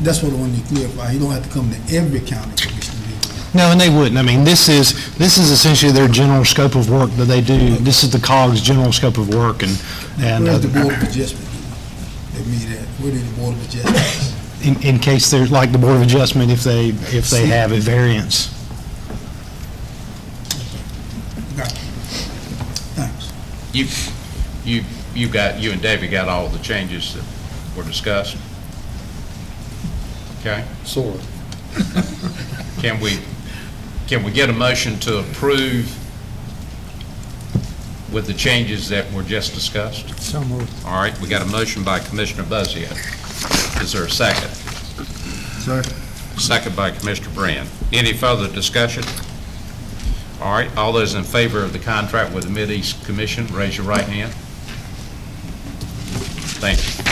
That's what I want you to clarify. You don't have to come to every county commissioner meeting. no, and they wouldn't. I mean, this is essentially their general scope of work that they do. This is the COG's general scope of work, and Where's the Board of Adjustment? They meet at, where is the Board of Adjustment? in case there's, like the Board of Adjustment, if they have a variance. Got it. Thanks. You and David got all the changes that were discussed? Okay? Sort of. Can we get a motion to approve with the changes that were just discussed? So moved. All right, we got a motion by Commissioner Buzzio. Is there a second? Sir. Second by Commissioner Brand. Any further discussion? All right, all those in favor of the contract with the Mideast Commission, raise your right hand. Thank you.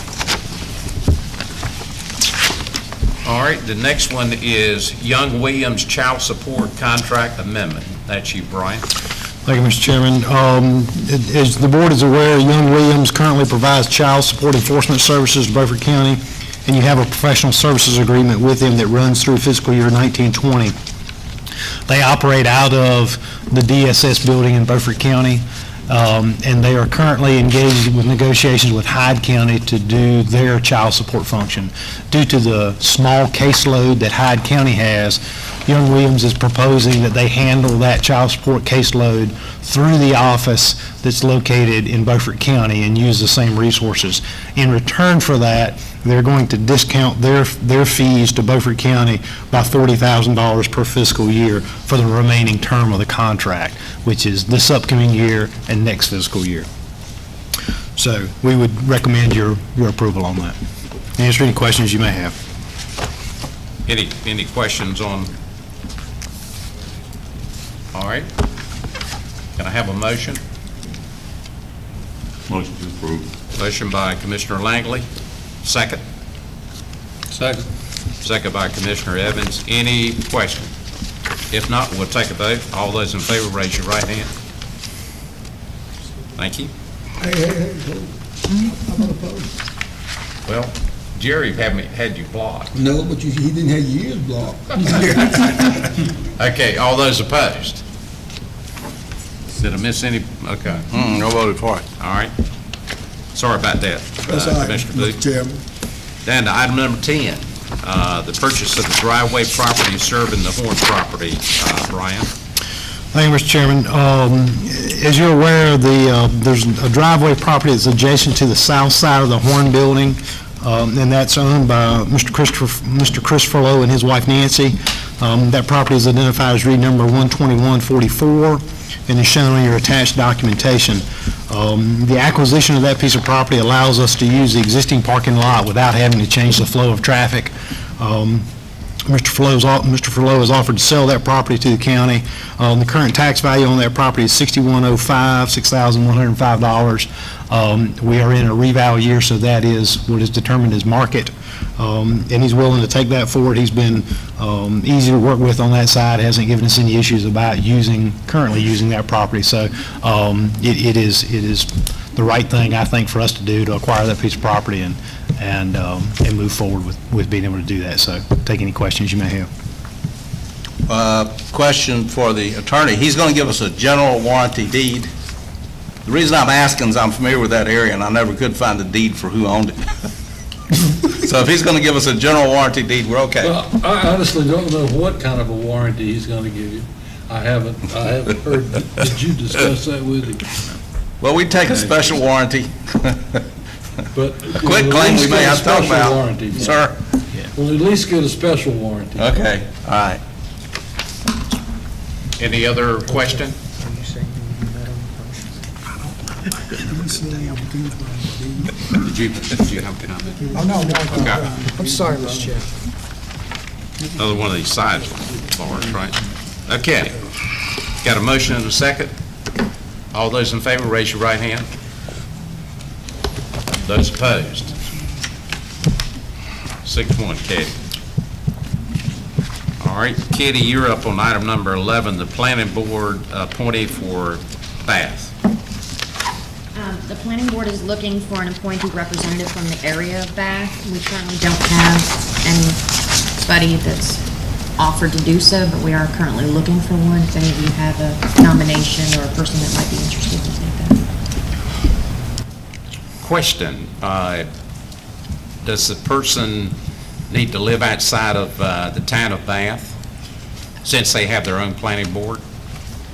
All right, the next one is Young Williams Child Support Contract Amendment. That's you, Brian. Thank you, Mr. Chairman. As the board is aware, Young Williams currently provides child support enforcement services to Beaufort County, and you have a professional services agreement with them that runs through fiscal year 1920. They operate out of the DSS building in Beaufort County, and they are currently engaged with negotiations with Hyde County to do their child support function. Due to the small caseload that Hyde County has, Young Williams is proposing that they handle that child support caseload through the office that's located in Beaufort County and use the same resources. In return for that, they're going to discount their fees to Beaufort County by $40,000 per fiscal year for the remaining term of the contract, which is this upcoming year and next fiscal year. So we would recommend your approval on that. Answer any questions you may have. Any questions on? All right. Can I have a motion? Motion to approve. Motion by Commissioner Langley. Second. Second. Second by Commissioner Evans. Any question? If not, we'll take a vote. All those in favor, raise your right hand. Thank you. Hey, I'm not opposed. Well, Jerry had you blocked. No, but he didn't have your ears blocked. Okay, all those opposed? Did I miss any? Okay. No voted for it. All right. Sorry about that, That's all right, Commissioner Mr. Booth. Chairman. Down to item number 10, the purchase of the driveway property serving the Horn property. Brian? Thank you, Mr. Chairman. As you're aware, there's a driveway property that's adjacent to the south side of the Horn building, and that's owned by Mr. Christopher Lowe and his wife Nancy. That property is identified as read number 12144 and is shown on your attached documentation. The acquisition of that piece of property allows us to use the existing parking lot without having to change the flow of traffic. Mr. Furlow has offered to sell that property to the county. The current tax value on that property is $6,105, $6,105. We are in a reval year, so that is what is determined as market. And he's willing to take that forward. He's been easy to work with on that side, hasn't given us any issues about currently using that property. So it is the right thing, I think, for us to do, to acquire that piece of property and move forward with being able to do that. So take any questions you may have. Question for the attorney. He's going to give us a general warranty deed. The reason I'm asking is I'm familiar with that area, and I never could find a deed for who owned it. So if he's going to give us a general warranty deed, we're okay. Well, I honestly don't know what kind of a warranty he's going to give you. I haven't heard, did you discuss that with him? Well, we take a special warranty. But A quick claim we may have to talk about. Warranty. Sir? We'll at least get a special warranty. Okay, all right. Any other question? Did you have a comment? Oh, no, Okay. I'm sorry, Mr. Chair. Another one of these side bars, right? Okay. Got a motion and a second? All those in favor, raise your right hand. Those opposed? 6-1, Katie. All right, Katie, you're up on item number 11, the planning board appointee for Bath. The planning board is looking for an appointed representative from the area of Bath. We currently don't have anybody that's offered to do so, but we are currently looking for one. If any of you have a nomination or a person that might be interested in take that. Question, does the person need to live outside of the town of Bath, since they have their own planning board,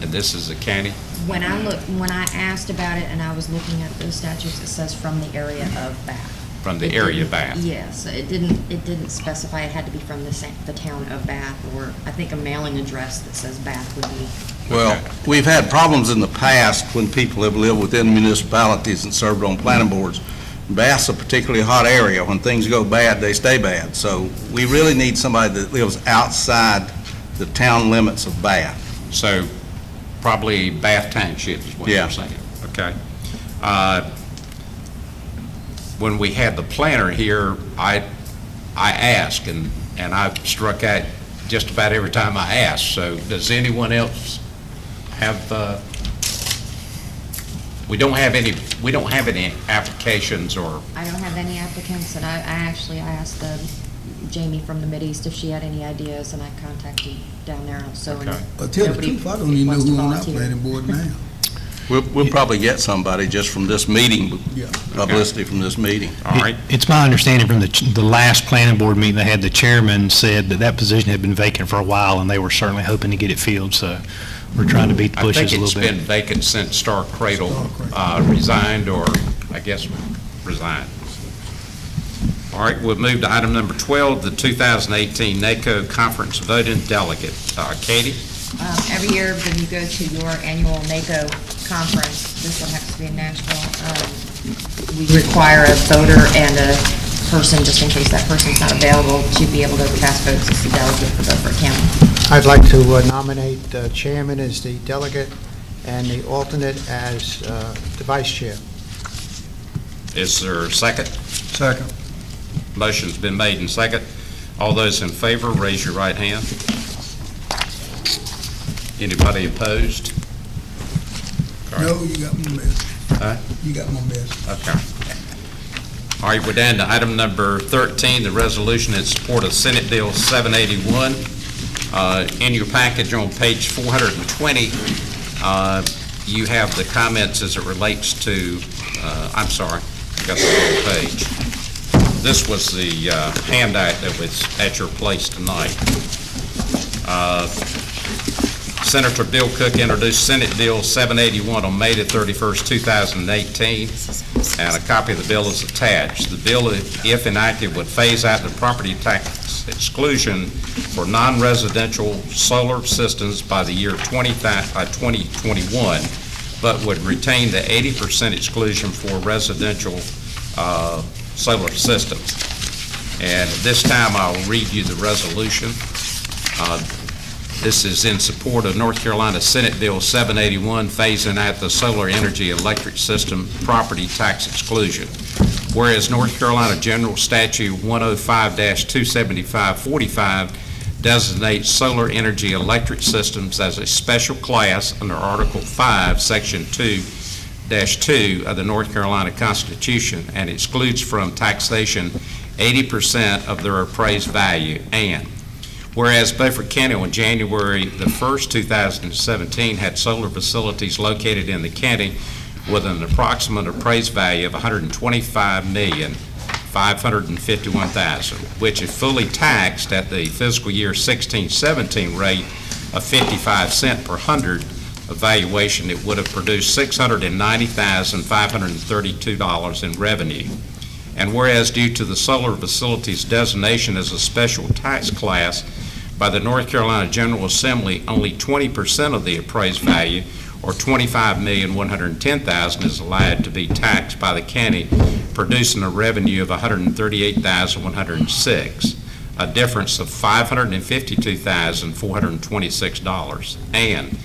and this is a county? When I asked about it and I was looking at those statutes, it says from the area of Bath. From the area of Bath? Yes, it didn't specify it had to be from the town of Bath, or I think a mailing address that says Bath would be. Well, we've had problems in the past when people have lived within municipalities and served on planning boards. Bath's a particularly hot area. When things go bad, they stay bad. So we really need somebody that lives outside the town limits of Bath. So probably Bath Township is what you're saying? Okay. When we had the planner here, I asked, and I struck out just about every time I asked. So does anyone else have, we don't have any applications or? I don't have any applicants, and I asked Jamie from the Mideast if she had any ideas, and I contacted down there also. Okay. But tell the truth, I don't even know who on our planning board now. We'll probably get somebody just from this meeting, publicity from this meeting. All right. It's my understanding from the last planning board meeting they had, the chairman said that position had been vacant for a while, and they were certainly hoping to get it filled, so we're trying to beat the bushes a little bit. I think it's been vacant since Star Cradle resigned, or I guess resigned. All right, we'll move to item number 12, the 2018 NACO Conference Voting Delegate. Katie? Every year when you go to your annual NACO conference, this one happens to be in Nashville, we require a voter and a person, just in case that person's not available, to be able to cast votes as the delegate for Beaufort County. I'd like to nominate the chairman as the delegate and the alternate as the vice chair. Is there a second? Second. Motion's been made and second. All those in favor, raise your right hand. Anybody opposed? No, you got my message. Huh? You got my message. Okay. All right, we're down to item number 13, the resolution in support of Senate Bill 781. In your package on page 420, you have the comments as it relates to, I'm sorry, I got the wrong page. This was the handout that was at your place tonight. Senator Bill Cook introduced Senate Bill 781 on May the 31st, 2018, and a copy of the bill is attached. The bill, if enacted, would phase out the property tax exclusion for non-residential solar systems by the year 2021, but would retain the 80% exclusion for residential solar systems. And at this time, I'll read you the resolution. This is in support of North Carolina Senate Bill 781, phasing out the solar energy electric system property tax exclusion. Whereas North Carolina General Statute 105-275-45 designates solar energy electric systems as a special class under Article 5, Section 2-2 of the North Carolina Constitution and excludes from taxation 80% of their appraised value. And whereas Beaufort County on January the 1st, 2017 had solar facilities located in the county with an approximate appraised value of $125,551,000, which if fully taxed at the fiscal year 16-17 rate of 55 cents per hundred valuation, it would have produced $690,532 in revenue. And whereas due to the solar facilities designation as a special tax class by the North Carolina General Assembly, only 20% of the appraised value, or $25,110,000, is allowed to be taxed by the county, producing a revenue of $138,106, a difference of $552,426. And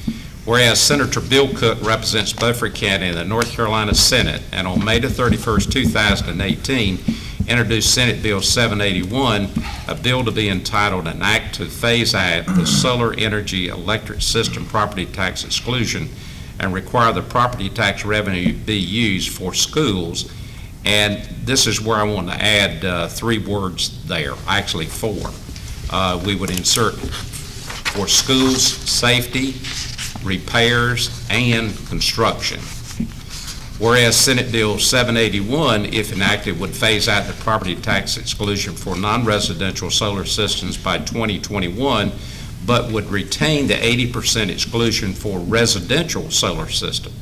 whereas Senator Bill Cook represents Beaufort County in the North Carolina Senate, and on May the 31st, 2018, introduced Senate Bill 781, a bill to be entitled An Act to Phase Out the Solar Energy Electric System Property Tax Exclusion and require the property tax revenue be used for schools. And this is where I want to add 3 words there, actually 4. We would insert for schools, safety, repairs, and construction. Whereas Senate Bill 781, if enacted, would phase out the property tax exclusion for non-residential solar systems by 2021, but would retain the 80% exclusion for residential solar system.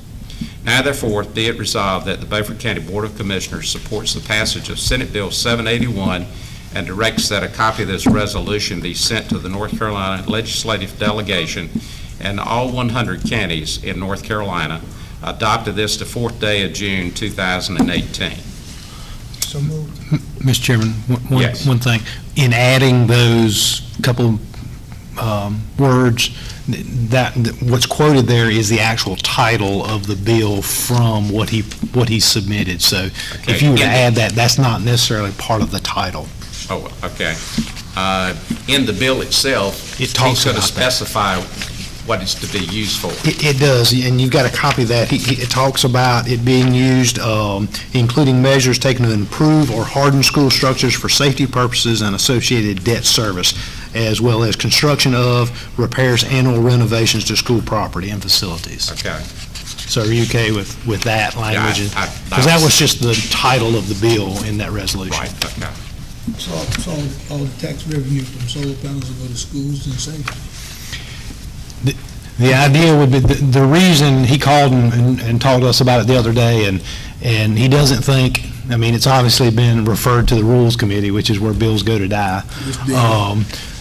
Now therefore, be it resolved that the Beaufort County Board of Commissioners supports the passage of Senate Bill 781 and directs that a copy of this resolution be sent to the North Carolina Legislative Delegation and all 100 counties in North Carolina, adopted this the 4th day of June 2018. So moved. Mr. Chairman, Yes. one thing. In adding those couple words, what's quoted there is the actual title of the bill from what he submitted. So if you were to add that, that's not necessarily part of the title. Oh, okay. In the bill itself, It talks he's going to about that. specify what it's to be used for. It does, and you've got a copy of that. It talks about it being used, including measures taken to improve or harden school structures for safety purposes and associated debt service, as well as construction of, repairs, and/or renovations to school property and facilities. Okay. So are you okay with that language? I- Because that was just the title of the bill in that resolution. Right, okay. So all the tax revenue from solar panels will go to schools and safety. The idea would be, the reason he called and talked to us about it the other day, and he doesn't think, I mean, it's obviously been referred to the Rules Committee, which is where bills go to die.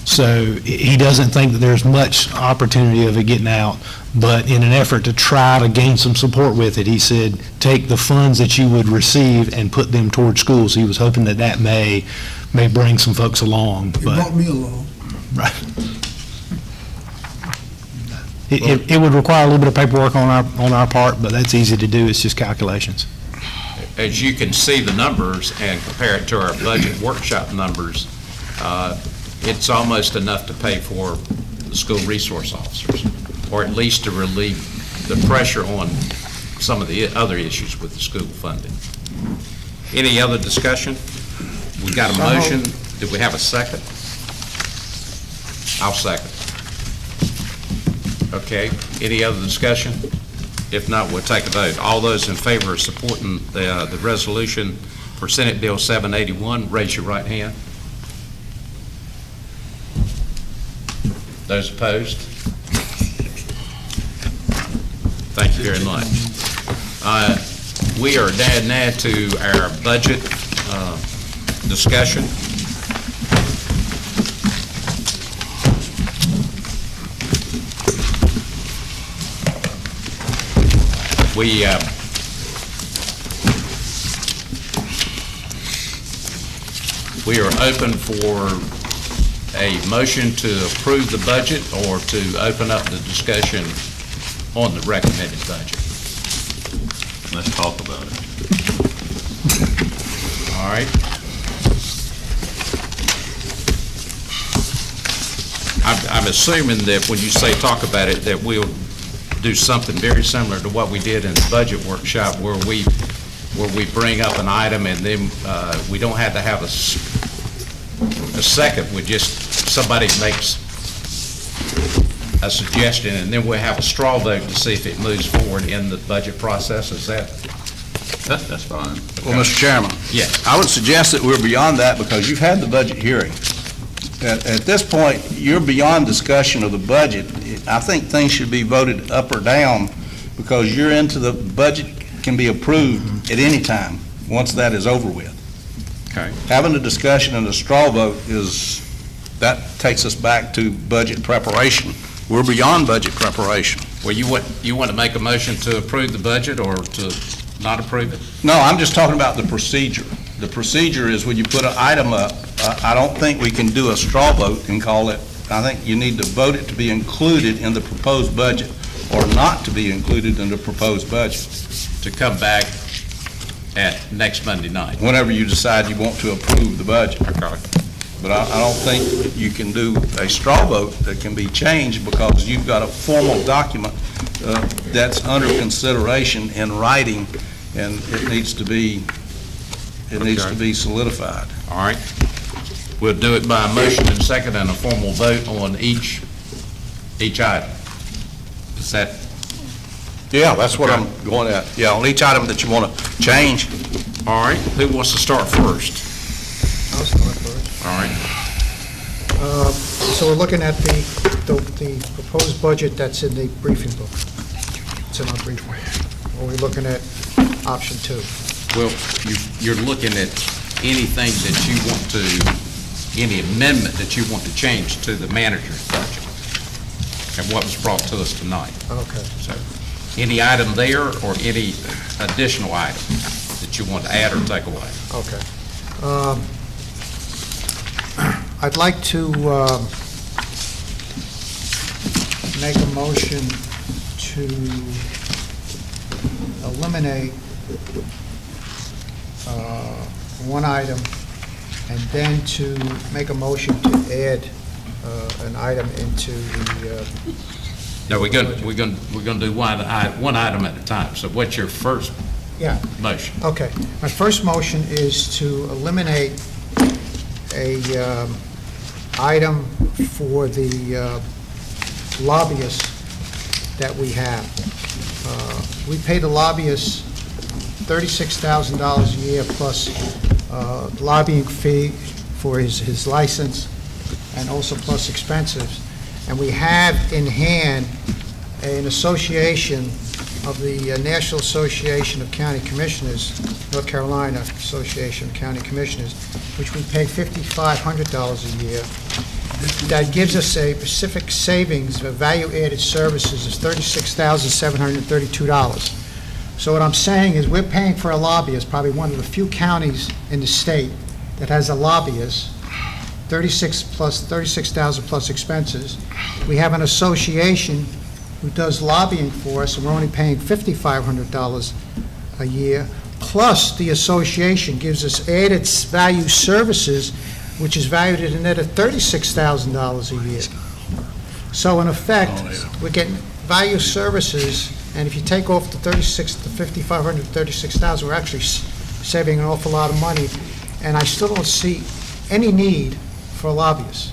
So he doesn't think that there's much opportunity of it getting out, but in an effort to try to gain some support with it, he said, take the funds that you would receive and put them toward schools. He was hoping that may bring some folks along. It brought me along. Right. It would require a little bit of paperwork on our part, but that's easy to do. It's just calculations. As you can see the numbers and compare it to our budget workshop numbers, it's almost enough to pay for the school resource officers, or at least to relieve the pressure on some of the other issues with the school funding. Any other discussion? We got a So motion. Do we have a second? I'll second. Okay, any other discussion? If not, we'll take a vote. All those in favor of supporting the resolution for Senate Bill 781, raise your right hand. Those opposed? Thank you very much. We are now to our budget discussion. We are open for a motion to approve the budget or to open up the discussion on the recommended budget. Let's talk about it. All right. I'm assuming that when you say talk about it, that we'll do something very similar to what we did in the budget workshop, where we bring up an item and then we don't have to have a second. We just, somebody makes a suggestion and then we'll have a straw vote to see if it moves forward in the budget process. Is that? That's fine. Well, Mr. Chairman. Yes. I would suggest that we're beyond that because you've had the budget hearing. At this point, you're beyond discussion of the budget. I think things should be voted up or down because you're into the budget can be approved at any time, once that is over with. Okay. Having a discussion and a straw vote that takes us back to budget preparation. We're beyond budget preparation. Well, you want to make a motion to approve the budget or to not approve it? No, I'm just talking about the procedure. The procedure is when you put an item up, I don't think we can do a straw vote and call it, I think you need to vote it to be included in the proposed budget or not to be included in the proposed budget. To come back at next Monday night. Whenever you decide you want to approve the budget. Okay. But I don't think you can do a straw vote that can be changed because you've got a formal document that's under consideration in writing, and it needs to be solidified. All right. We'll do it by a motion and second and a formal vote on each item. Is that? Yeah, that's what I'm going at. Yeah, on each item that you want to change. All right. Who wants to start first? I'll start first. All right. So we're looking at the proposed budget that's in the briefing book. It's in our briefing. Or are we looking at option 2? Well, you're looking at anything that you want to, any amendment that you want to change to the manager's budget and what was brought to us tonight. Okay. So, any item there or any additional item that you want to add or take away? Okay. I'd like to make a motion to eliminate one item and then to make a motion to add an item into the No, we're going to do one item at a time. So what's your first motion? Okay. My first motion is to eliminate a item for the lobbyists that we have. We pay the lobbyists $36,000 a year plus lobbying fee for his license and also plus expenses. And we have in hand an association of the National Association of County Commissioners, North Carolina Association of County Commissioners, which we pay $5,500 a year. That gives us a specific savings of value-added services of $36,732. So what I'm saying is we're paying for a lobbyist, probably one of the few counties in the state that has a lobbyist, $36,000 plus expenses. We have an association who does lobbying for us, and we're only paying $5,500 a year, plus the association gives us added value services, which is valued at a net of $36,000 a year. So in effect, we're getting value services, and if you take off the $5,500, $36,000, we're actually saving an awful lot of money, and I still don't see any need for lobbyists.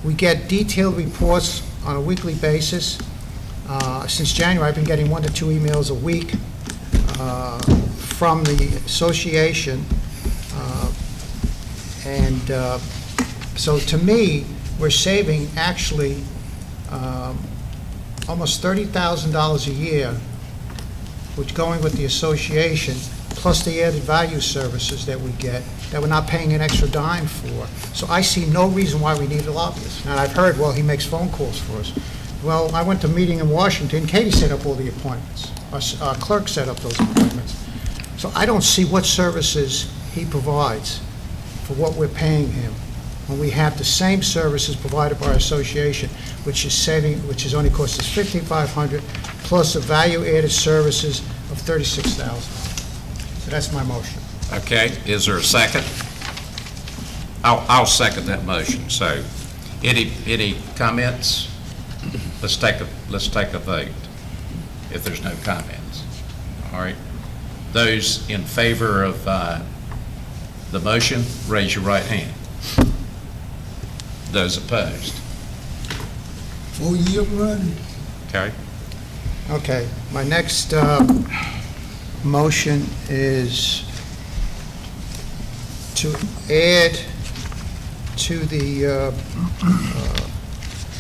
We get detailed reports on a weekly basis. Since January, I've been getting 1 to 2 emails a week from the association. So to me, we're saving actually almost $30,000 a year, which going with the association, plus the added value services that we get, that we're not paying an extra dime for. So I see no reason why we need a lobbyist. And I've heard, well, he makes phone calls for us. Well, I went to a meeting in Washington, Katie set up all the appointments. Our clerk set up those appointments. So I don't see what services he provides for what we're paying him, when we have the same services provided by our association, which is only cost us $5,500, plus the value-added services of $36,000. So that's my motion. Okay, is there a second? I'll second that motion. So, any comments? Let's take a vote, if there's no comments. All right. Those in favor of the motion, raise your right hand. Those opposed? 4 year run. Okay. Okay, my next motion is to add to the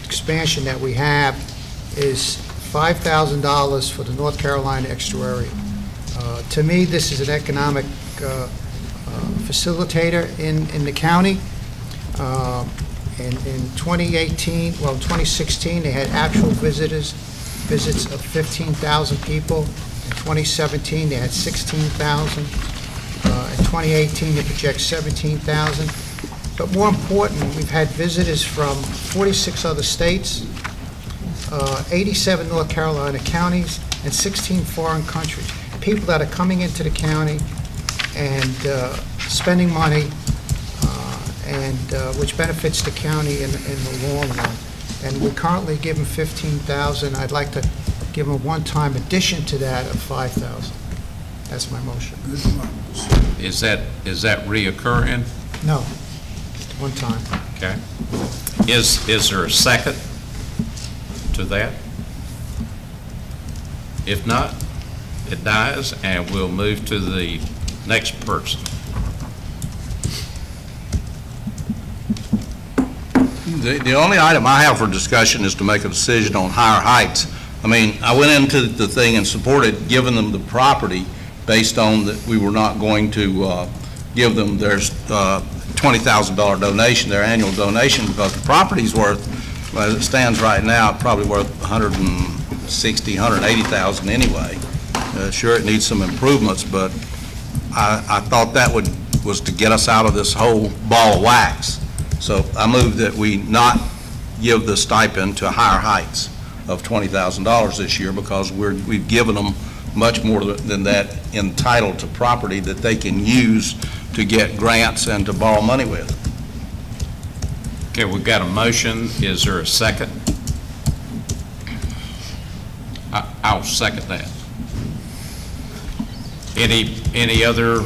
expansion that we have is $5,000 for the North Carolina Estuary. To me, this is an economic facilitator in the county. In 2016, they had actual visits of 15,000 people. In 2017, they had 16,000. In 2018, they project 17,000. But more important, we've had visitors from 46 other states, 87 North Carolina counties, and 16 foreign countries. People that are coming into the county and spending money, which benefits the county in the long run. And we currently give them $15,000. I'd like to give them a one-time addition to that of $5,000. That's my motion. Is that reoccurring? No, one time. Okay. Is there a second to that? If not, it dies, and we'll move to the next person. The only item I have for discussion is to make a decision on Higher Heights. I mean, I went into the thing and supported giving them the property based on that we were not going to give them their $20,000 donation, their annual donation, because the property's worth, as it stands right now, probably worth $160,000, $180,000 anyway. Sure, it needs some improvements, but I thought that was to get us out of this whole ball of wax. So I move that we not give the stipend to Higher Heights of $20,000 this year, because we've given them much more than that entitled to property that they can use to get grants and to borrow money with. Okay, we've got a motion. Is there a second? I'll second that. Any other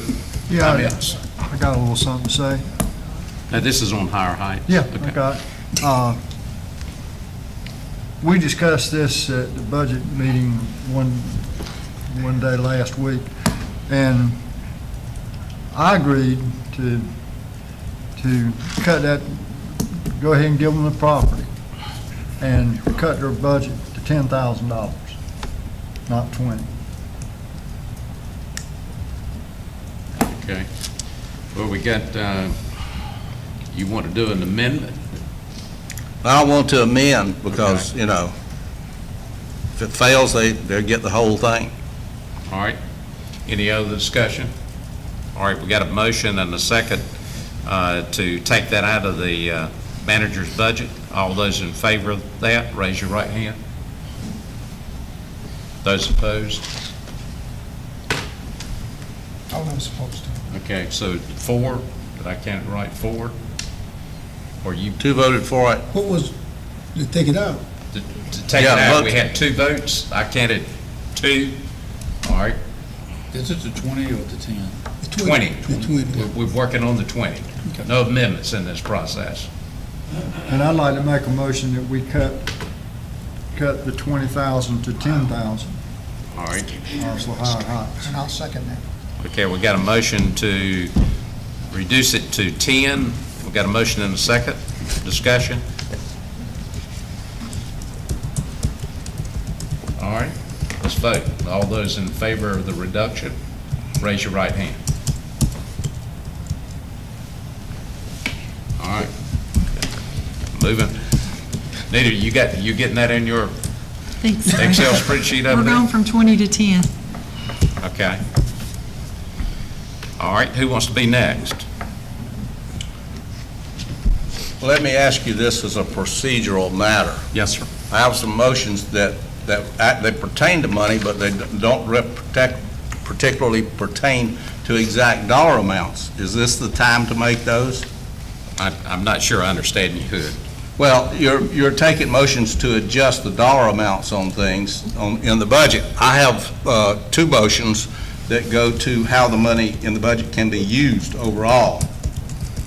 comments? I got a little something to say. Now, this is on Higher Heights? Yeah, Okay. I got it. We discussed this at the budget meeting one day last week, and I agreed to cut that, go ahead and give them the property, and cut their budget to $10,000, not 20. Okay. Well, we got, you want to do an amendment? I want to amend because, you know, if it fails, they get the whole thing. All right. Any other discussion? All right, we got a motion and a second to take that out of the manager's budget. All those in favor of that, raise your right hand. Those opposed? Oh, I'm supposed to. Okay, so 4, did I count it right, 4? Or you? 2 voted for it. What was, to take it out? To take it out, we had 2 votes. I counted 2. All right. Is it the 20 or the 10? The 20. The 20. We're working on the 20. No amendments in this process. And I'd like to make a motion that we cut the 20,000 to 10,000. All right. Also high. And I'll second that. Okay, we got a motion to reduce it to 10. We got a motion and a second. Discussion. All right, let's vote. All those in favor of the reduction, raise your right hand. All right. Moving. Nita, you getting that in your Think so. Excel spreadsheet over We're there? going from 20 to 10. Okay. All right, who wants to be next? Let me ask you this as a procedural matter. Yes, sir. I have some motions that they pertain to money, but they don't particularly pertain to exact dollar amounts. Is this the time to make those? I'm not sure I understand you could. Well, you're taking motions to adjust the dollar amounts on things in the budget. I have two motions that go to how the money in the budget can be used overall.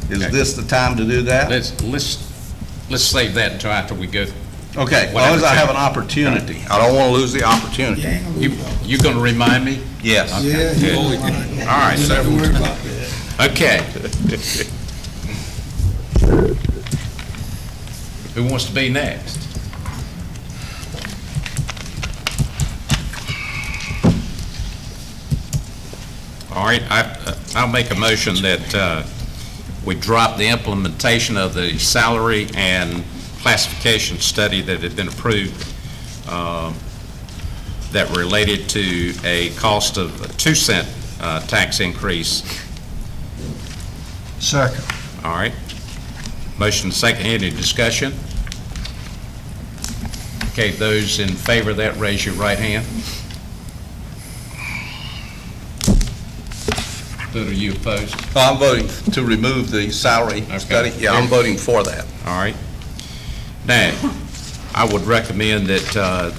Is this the time to do that? Let's save that until after we go. Okay, as long as I have an opportunity. I don't want to lose the opportunity. You going to remind me? Yes. Yeah, Good. you always. All right. Don't worry about that. Okay. Who wants to be next? All right, I'll make a motion that we drop the implementation of the salary and classification study that had been approved that related to a cost of a 2-cent tax increase. Second. All right. Motion second. Any discussion? Okay, those in favor of that, raise your right hand. Are you opposed? I'm voting to remove the salary study. Yeah, I'm voting for that. All right. Now, I would recommend that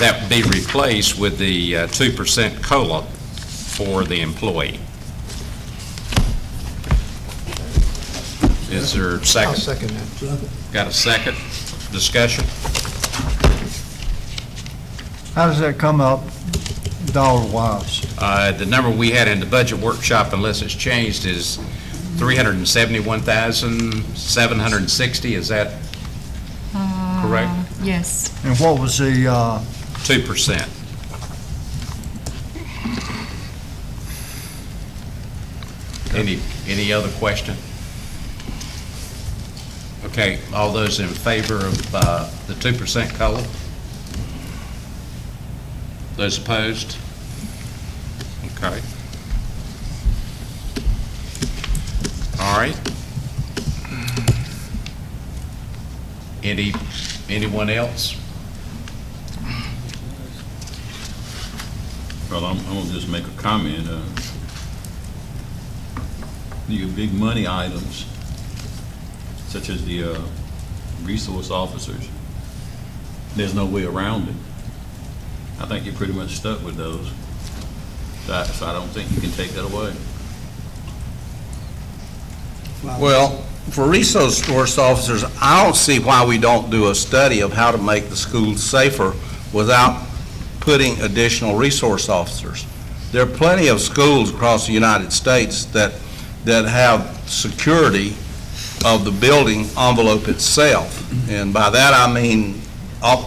that be replaced with the 2% COLA for the employee. Is there a second? I'll second that. Got a second? Discussion? How does that come up dollar-wise? The number we had in the budget workshop, unless it's changed, is $371,760. Is that correct? Yes. And what was the, 2%. Any other question? Okay, all those in favor of the 2% COLA? Those opposed? Okay. All right. Anyone else? Well, I'm gonna just make a comment. The big money items, such as the resource officers, there's no way around it. I think you're pretty much stuck with those. So I don't think you can take that away. Well, for resource officers, I don't see why we don't do a study of how to make the schools safer without putting additional resource officers. There are plenty of schools across the United States that have security of the building envelope itself. And by that I mean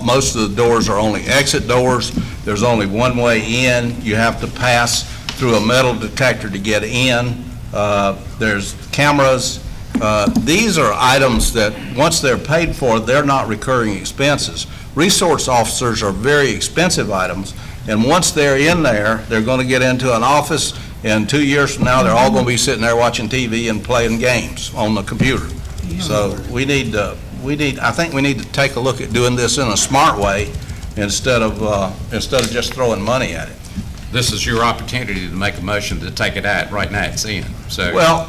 most of the doors are only exit doors. There's only one way in. You have to pass through a metal detector to get in. There's cameras. These are items that, once they're paid for, they're not recurring expenses. Resource officers are very expensive items, and once they're in there, they're going to get into an office, and 2 years from now, they're all going to be sitting there watching TV and playing games on the computer. So I think we need to take a look at doing this in a smart way instead of just throwing money at it. This is your opportunity to make a motion to take it out. Right now, it's in. So. Well,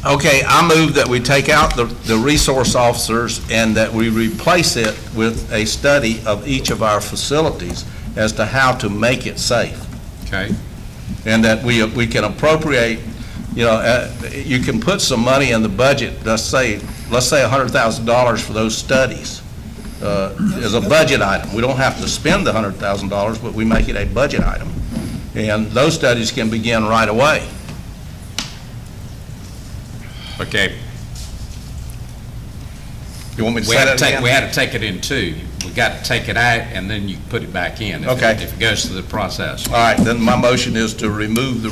okay, I move that we take out the resource officers and that we replace it with a study of each of our facilities as to how to make it safe. Okay. and that we can appropriate, you can put some money in the budget, let's say $100,000 for those studies as a budget item. We don't have to spend the $100,000, but we make it a budget item. And those studies can begin right away. Okay. You want me to say that again? We had to take it in two. We got to take it out, and then you put it back in. Okay. If it goes through the process. All right, then my motion is to remove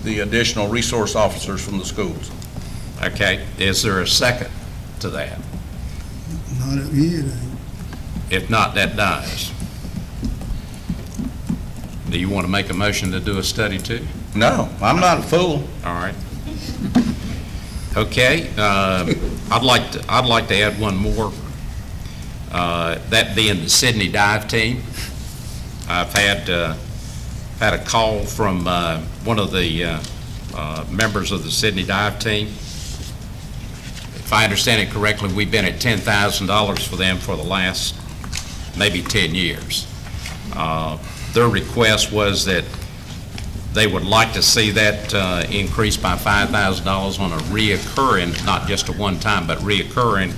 the additional resource officers from the schools. Okay. Is there a second to that? Not here. If not, that dies. Do you want to make a motion to do a study too? No, I'm not a fool. All right. Okay, I'd like to add one more, that being the Sydney dive team. I've had a call from one of the members of the Sydney dive team. If I understand it correctly, we've been at $10,000 for them for the last maybe 10 years. Their request was that they would like to see that increase by $5,000 on a reoccurring, not just a one-time, but reoccurring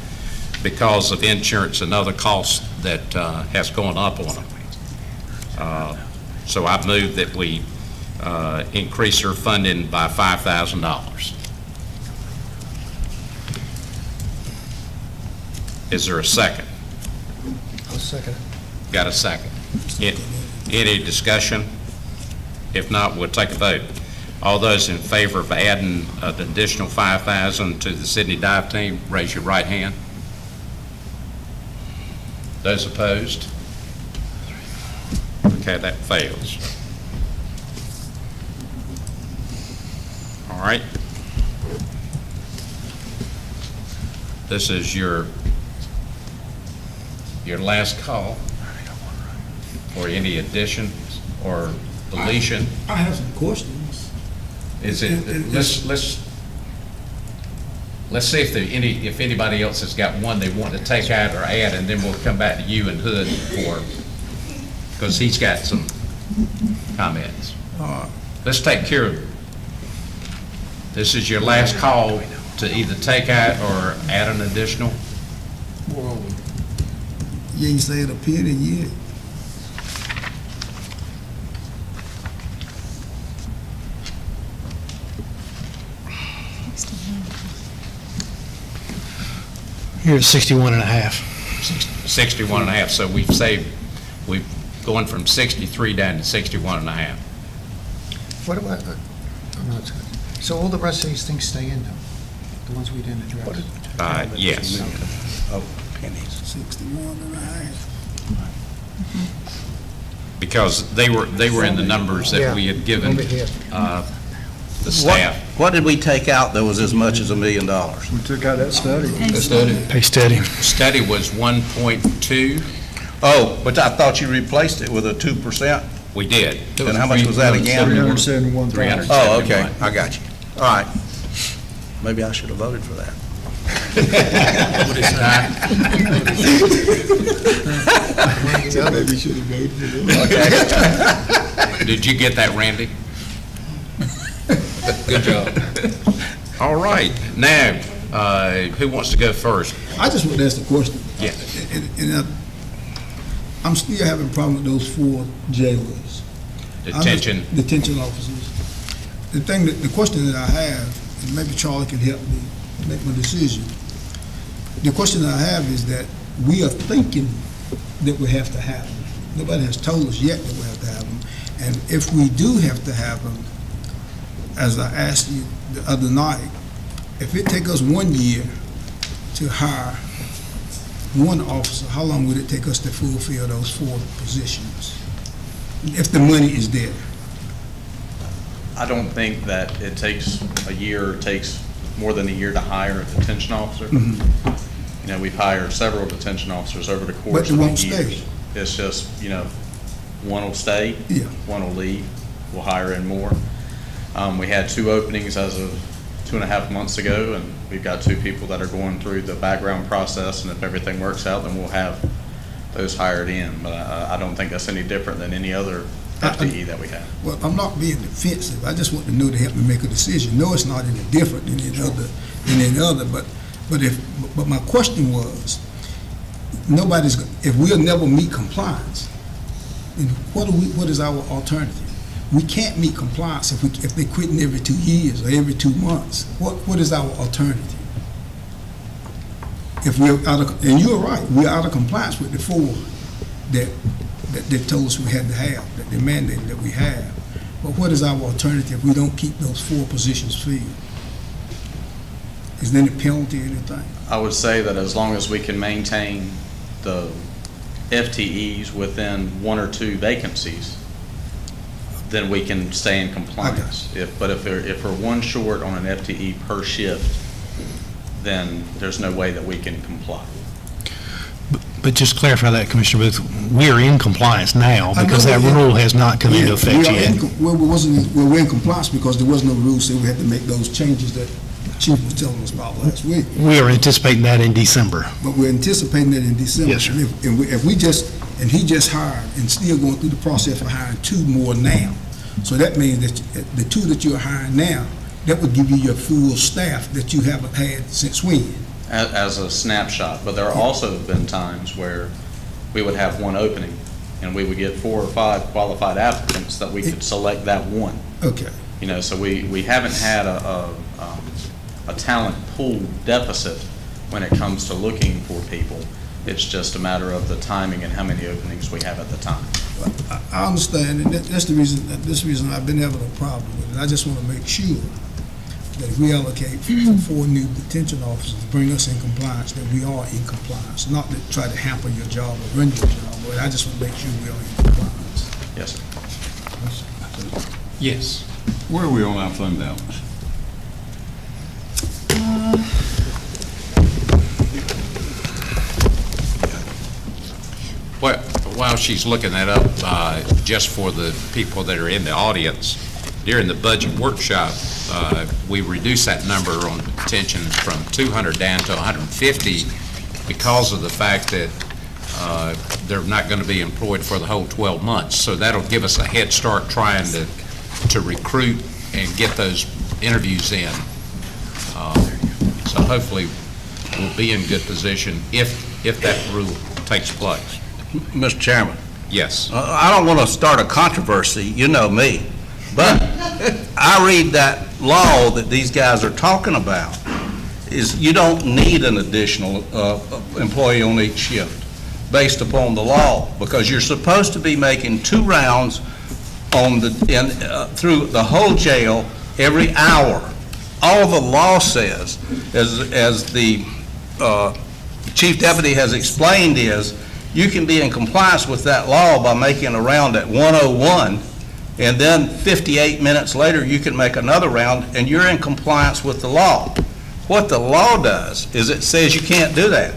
because of insurance and other costs that has gone up on them. So I move that we increase their funding by $5,000. Is there a second? I'll second it. Got a second? Any discussion? If not, we'll take a vote. All those in favor of adding an additional $5,000 to the Sydney dive team, raise your right hand. Those opposed? Okay, that fails. All right. This is your last call for any additions or deletion. I have some questions. Is it, let's see if anybody else has got one they want to take out or add, and then we'll come back to you and Hood because he's got some comments. Let's take care of it. This is your last call to either take out or add an additional. Well, you ain't said a penny yet. You're at 61 and a half. 61 and a half, so we've gone from 63 down to 61 and a half. What about, so all the rest of these things stay in though? The ones we didn't address? Yes. Oh, pennies. 61 and a half. Because they were in the numbers that we had given the staff. What did we take out that was as much as $1 million? We took out that study. Pay steady. Study was 1.2. Oh, but I thought you replaced it with a 2%. We did. And how much was that again? 371,000. Oh, okay, I got you. All right. Maybe I should have voted for that. Maybe you should have voted for that. Okay. Did you get that, Randy? Good job. All right. Now, who wants to go first? I just want to ask a question. Yeah. And I'm still having a problem with those 4 jailers. Detention officers. The question that I have, and maybe Charlie can help me make my decision. The question that I have is that we are thinking that we have to have them. Nobody has told us yet that we have to have them. And if we do have to have them, as I asked you the other night, if it take us 1 year to hire one officer, how long would it take us to fulfill those 4 positions? If the money is there. I don't think that it takes a year, or takes more than a year to hire a detention officer. You know, we've hired several detention officers over the course of the years. But they won't stay. It's just, one will stay, one will leave, we'll hire in more. We had 2 openings as of 2.5 months ago, and we've got 2 people that are going through the background process, and if everything works out, then we'll have those hired in. But I don't think that's any different than any other FTE that we have. Well, I'm not being defensive. I just want to know to help me make a decision. No, it's not any different than any other, but my question was, if we'll never meet compliance, then what is our alternative? We can't meet compliance if they're quitting every 2 years or every 2 months. What is our alternative? If we're and you're right, we're out of compliance with the 4 that they told us we had to have, that they mandated that we have. But what is our alternative if we don't keep those 4 positions filled? Is there any penalty or anything? I would say that as long as we can maintain the FTEs within 1 or 2 vacancies, then we can stay in compliance. If we're 1 short on an FTE per shift, then there's no way that we can comply. But just clarify that, Commissioner Booth, we are in compliance now because that rule has not come into effect yet. We're in compliance because there was no rule, so we had to make those changes that the Chief was telling us about last week. We are anticipating that in December. But we're anticipating that in December. Yes, sir. And he just hired and still going through the process of hiring 2 more now. So that means that the 2 that you're hiring now, that would give you your full staff that you haven't had since when? As a snapshot, but there are also been times where we would have 1 opening and we would get 4 or 5 qualified applicants that we could select that 1. Okay. You know, so we haven't had a talent pool deficit when it comes to looking for people. It's just a matter of the timing and how many openings we have at the time. I understand, and that's the reason I've been having a problem with it. I just want to make sure that if we allocate 4 new detention officers to bring us in compliance, that we are in compliance, not to try to hamper your job or run your job, but I just want to make sure we are in compliance. Yes, sir. Yes. Where are we on our fund balance? Well, while she's looking that up, just for the people that are in the audience, during the budget workshop, we reduced that number on detention from 200 down to 150 because of the fact that they're not going to be employed for the whole 12 months. So that'll give us a head start trying to recruit and get those interviews in. So hopefully we'll be in good position if that rule takes place. Mr. Chairman. Yes. I don't want to start a controversy, you know me, but I read that law that these guys are talking about is you don't need an additional employee on each shift based upon the law, because you're supposed to be making 2 rounds on through the whole jail every hour. All the law says, as the Chief Deputy has explained, is you can be in compliance with that law by making a round at 1:01, and then 58 minutes later you can make another round and you're in compliance with the law. What the law does is it says you can't do that.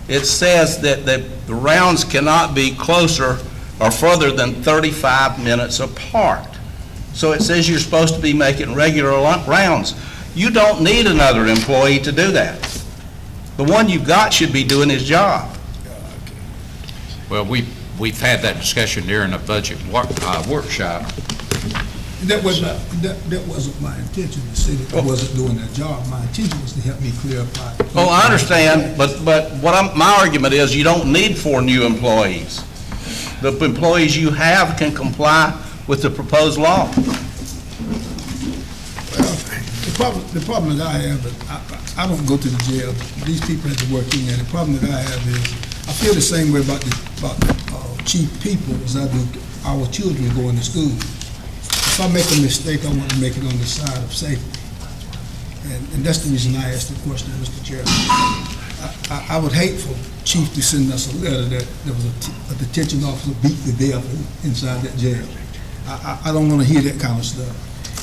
It says that the rounds cannot be closer or further than 35 minutes apart. So it says you're supposed to be making regular rounds. You don't need another employee to do that. The one you've got should be doing his job. Well, we've had that discussion during a budget workshop. That wasn't my intention to say that I wasn't doing that job. My intention was to help me clarify. Oh, I understand, but my argument is you don't need 4 new employees. The employees you have can comply with the proposed law. Well, the problem that I have is I don't go to the jail. These people have to work in there. The problem that I have is I feel the same way about chief people as I do our children going to school. If I make a mistake, I want to make it on the side of safety. And that's the reason I asked the question, Mr. Chairman. I would hate for Chief to send us a letter that there was a detention officer beat to death inside that jail. I don't want to hear that kind of stuff.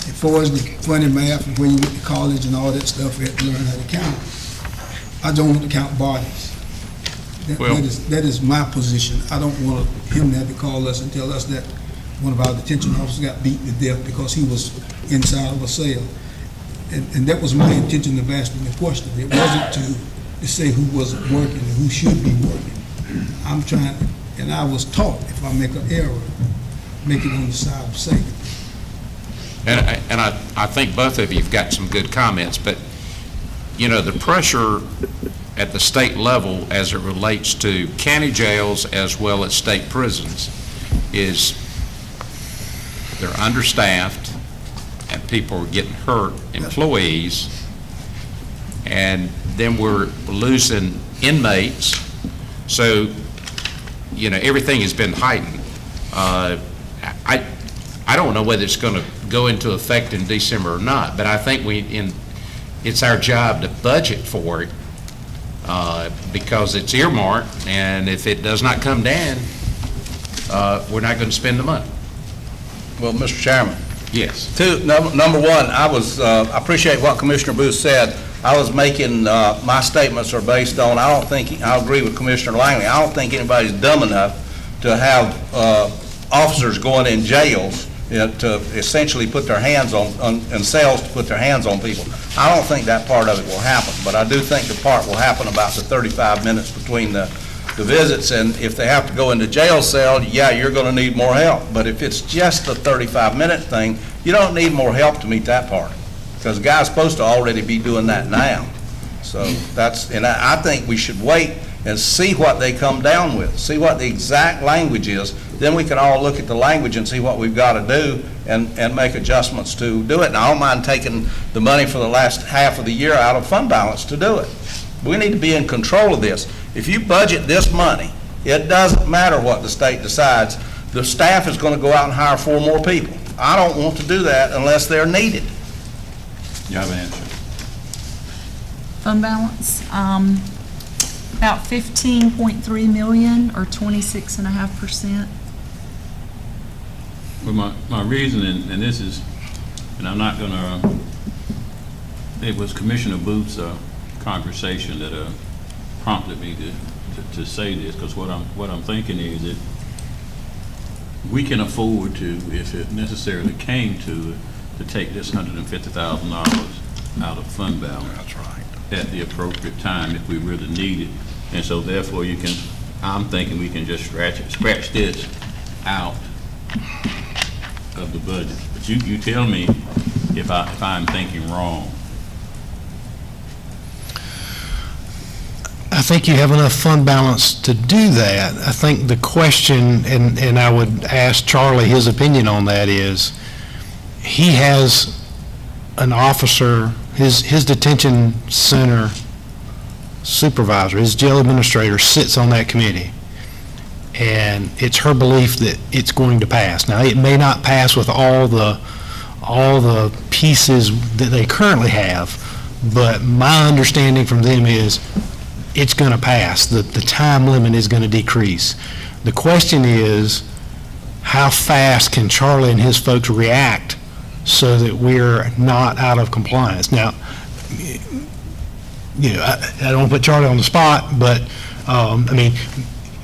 As far as the funny math and when you went to college and all that stuff, we had to learn how to count. I don't want to count bodies. That is my position. I don't want him to have to call us and tell us that one of our detention officers got beaten to death because he was inside of a cell. And that was my intention of asking the question. It wasn't to say who wasn't working and who should be working. I'm trying, and I was taught if I make an error, make it on the side of safety. And I think both of you have got some good comments, but, you know, the pressure at the state level as it relates to county jails as well as state prisons is they're understaffed and people are getting hurt, employees, and then we're losing inmates. So, you know, everything has been heightened. I don't know whether it's going to go into effect in December or not, but I think it's our job to budget for it because it's earmarked, and if it does not come down, we're not going to spend the money. Well, Mr. Chairman. Yes. Number one, I appreciate what Commissioner Booth said. I was making, my statements are based on, I agree with Commissioner Langley, I don't think anybody's dumb enough to have officers going in jails to essentially put their hands on, and cells to put their hands on people. I don't think that part of it will happen, but I do think the part will happen about the 35 minutes between the visits, and if they have to go into jail cell, yeah, you're going to need more help. But if it's just the 35-minute thing, you don't need more help to meet that part, because the guy's supposed to already be doing that now. So and I think we should wait and see what they come down with, see what the exact language is. Then we can all look at the language and see what we've got to do and make adjustments to do it. And I don't mind taking the money for the last half of the year out of fund balance to do it. We need to be in control of this. If you budget this money, it doesn't matter what the state decides. The staff is going to go out and hire 4 more people. I don't want to do that unless they're needed. You have an answer? Fund balance, about 15.3 million or 26.5%. Well, my reason, and this is, and I'm not going to, it was Commissioner Booth's conversation that prompted me to say this, because what I'm thinking is that we can afford to, if it necessarily came to take this $150,000 out of fund balance. That's right. At the appropriate time if we really need it. And so therefore I'm thinking we can just scratch this out of the budget. But you tell me if I'm thinking wrong. I think you have enough fund balance to do that. I think the question, and I would ask Charlie his opinion on that, is he has an officer, his detention center supervisor, his jail administrator sits on that committee. And it's her belief that it's going to pass. Now, it may not pass with all the pieces that they currently have, but my understanding from them is it's going to pass. The time limit is going to decrease. The question is, how fast can Charlie and his folks react so that we're not out of compliance? Now, you know, I don't want to put Charlie on the spot, but I mean,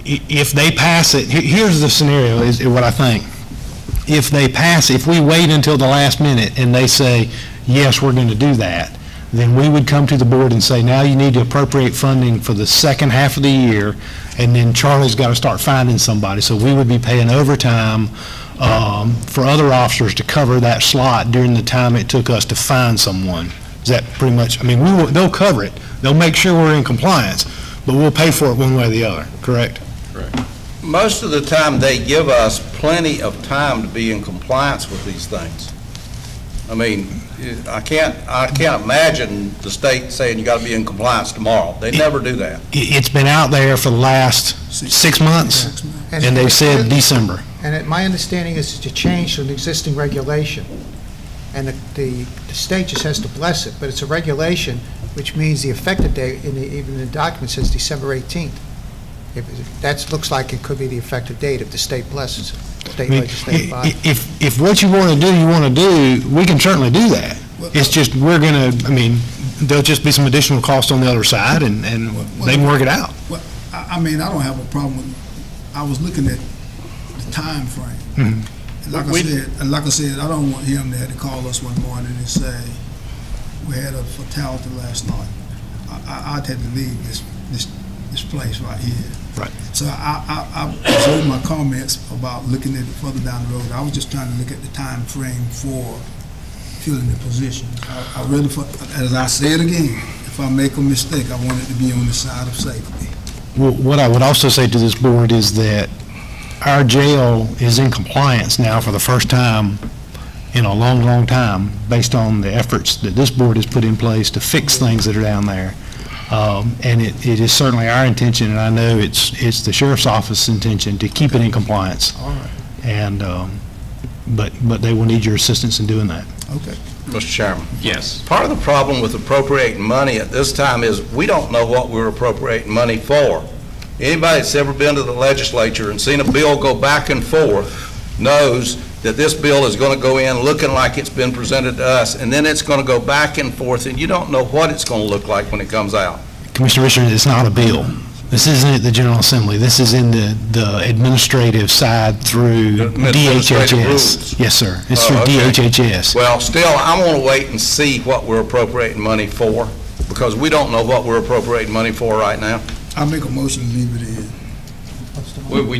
if they pass it, here's the scenario is what I think. If they pass, if we wait until the last minute and they say, yes, we're going to do that, then we would come to the board and say, now you need to appropriate funding for the second half of the year, and then Charlie's got to start finding somebody. So we would be paying overtime for other officers to cover that slot during the time it took us to find someone. Is that pretty much, I mean, they'll cover it. They'll make sure we're in compliance, but we'll pay for it one way or the other, correct? Correct. Most of the time, they give us plenty of time to be in compliance with these things. I mean, I can't imagine the state saying you got to be in compliance tomorrow. They never do that. It's been out there for the last 6 months, and they said December. And my understanding is it's a change to an existing regulation, and the state just has to bless it, but it's a regulation, which means the effective date, even in the document says December 18th. That looks like it could be the effective date if the state blesses it. State legislative body. If what you want to do, we can certainly do that. It's just we're going to, I mean, there'll just be some additional cost on the other side, and they can work it out. Well, I mean, I don't have a problem with, I was looking at the time frame. Mm-hmm. Like I said, I don't want him to have to call us one morning and say, we had a fatality last night. I'd have to leave this this place right here. Right. So I reserved my comments about looking at it further down the road. I was just trying to look at the time frame for filling the position. I really, as I said again, if I make a mistake, I want it to be on the side of safety. Well, what I would also say to this board is that our jail is in compliance now for the first time in a long, long time, based on the efforts that this board has put in place to fix things that are down there. And it is certainly our intention, and I know it's the sheriff's office's intention, to keep it in compliance. All right. And, but they will need your assistance in doing that. Okay. Mr. Chairman. Yes. Part of the problem with appropriating money at this time is we don't know what we're appropriating money for. Anybody that's ever been to the legislature and seen a bill go back and forth knows that this bill is going to go in looking like it's been presented to us, and then it's going to go back and forth, and you don't know what it's going to look like when it comes out. Commissioner Richards, it's not a bill. This isn't at the General Assembly. This is in the administrative side through Administrative DHHS. rules. Yes, sir. It's through okay. DHHS. Well, still, I want to wait and see what we're appropriating money for, because we don't know what we're appropriating money for right now. I'll make a motion to leave it in. We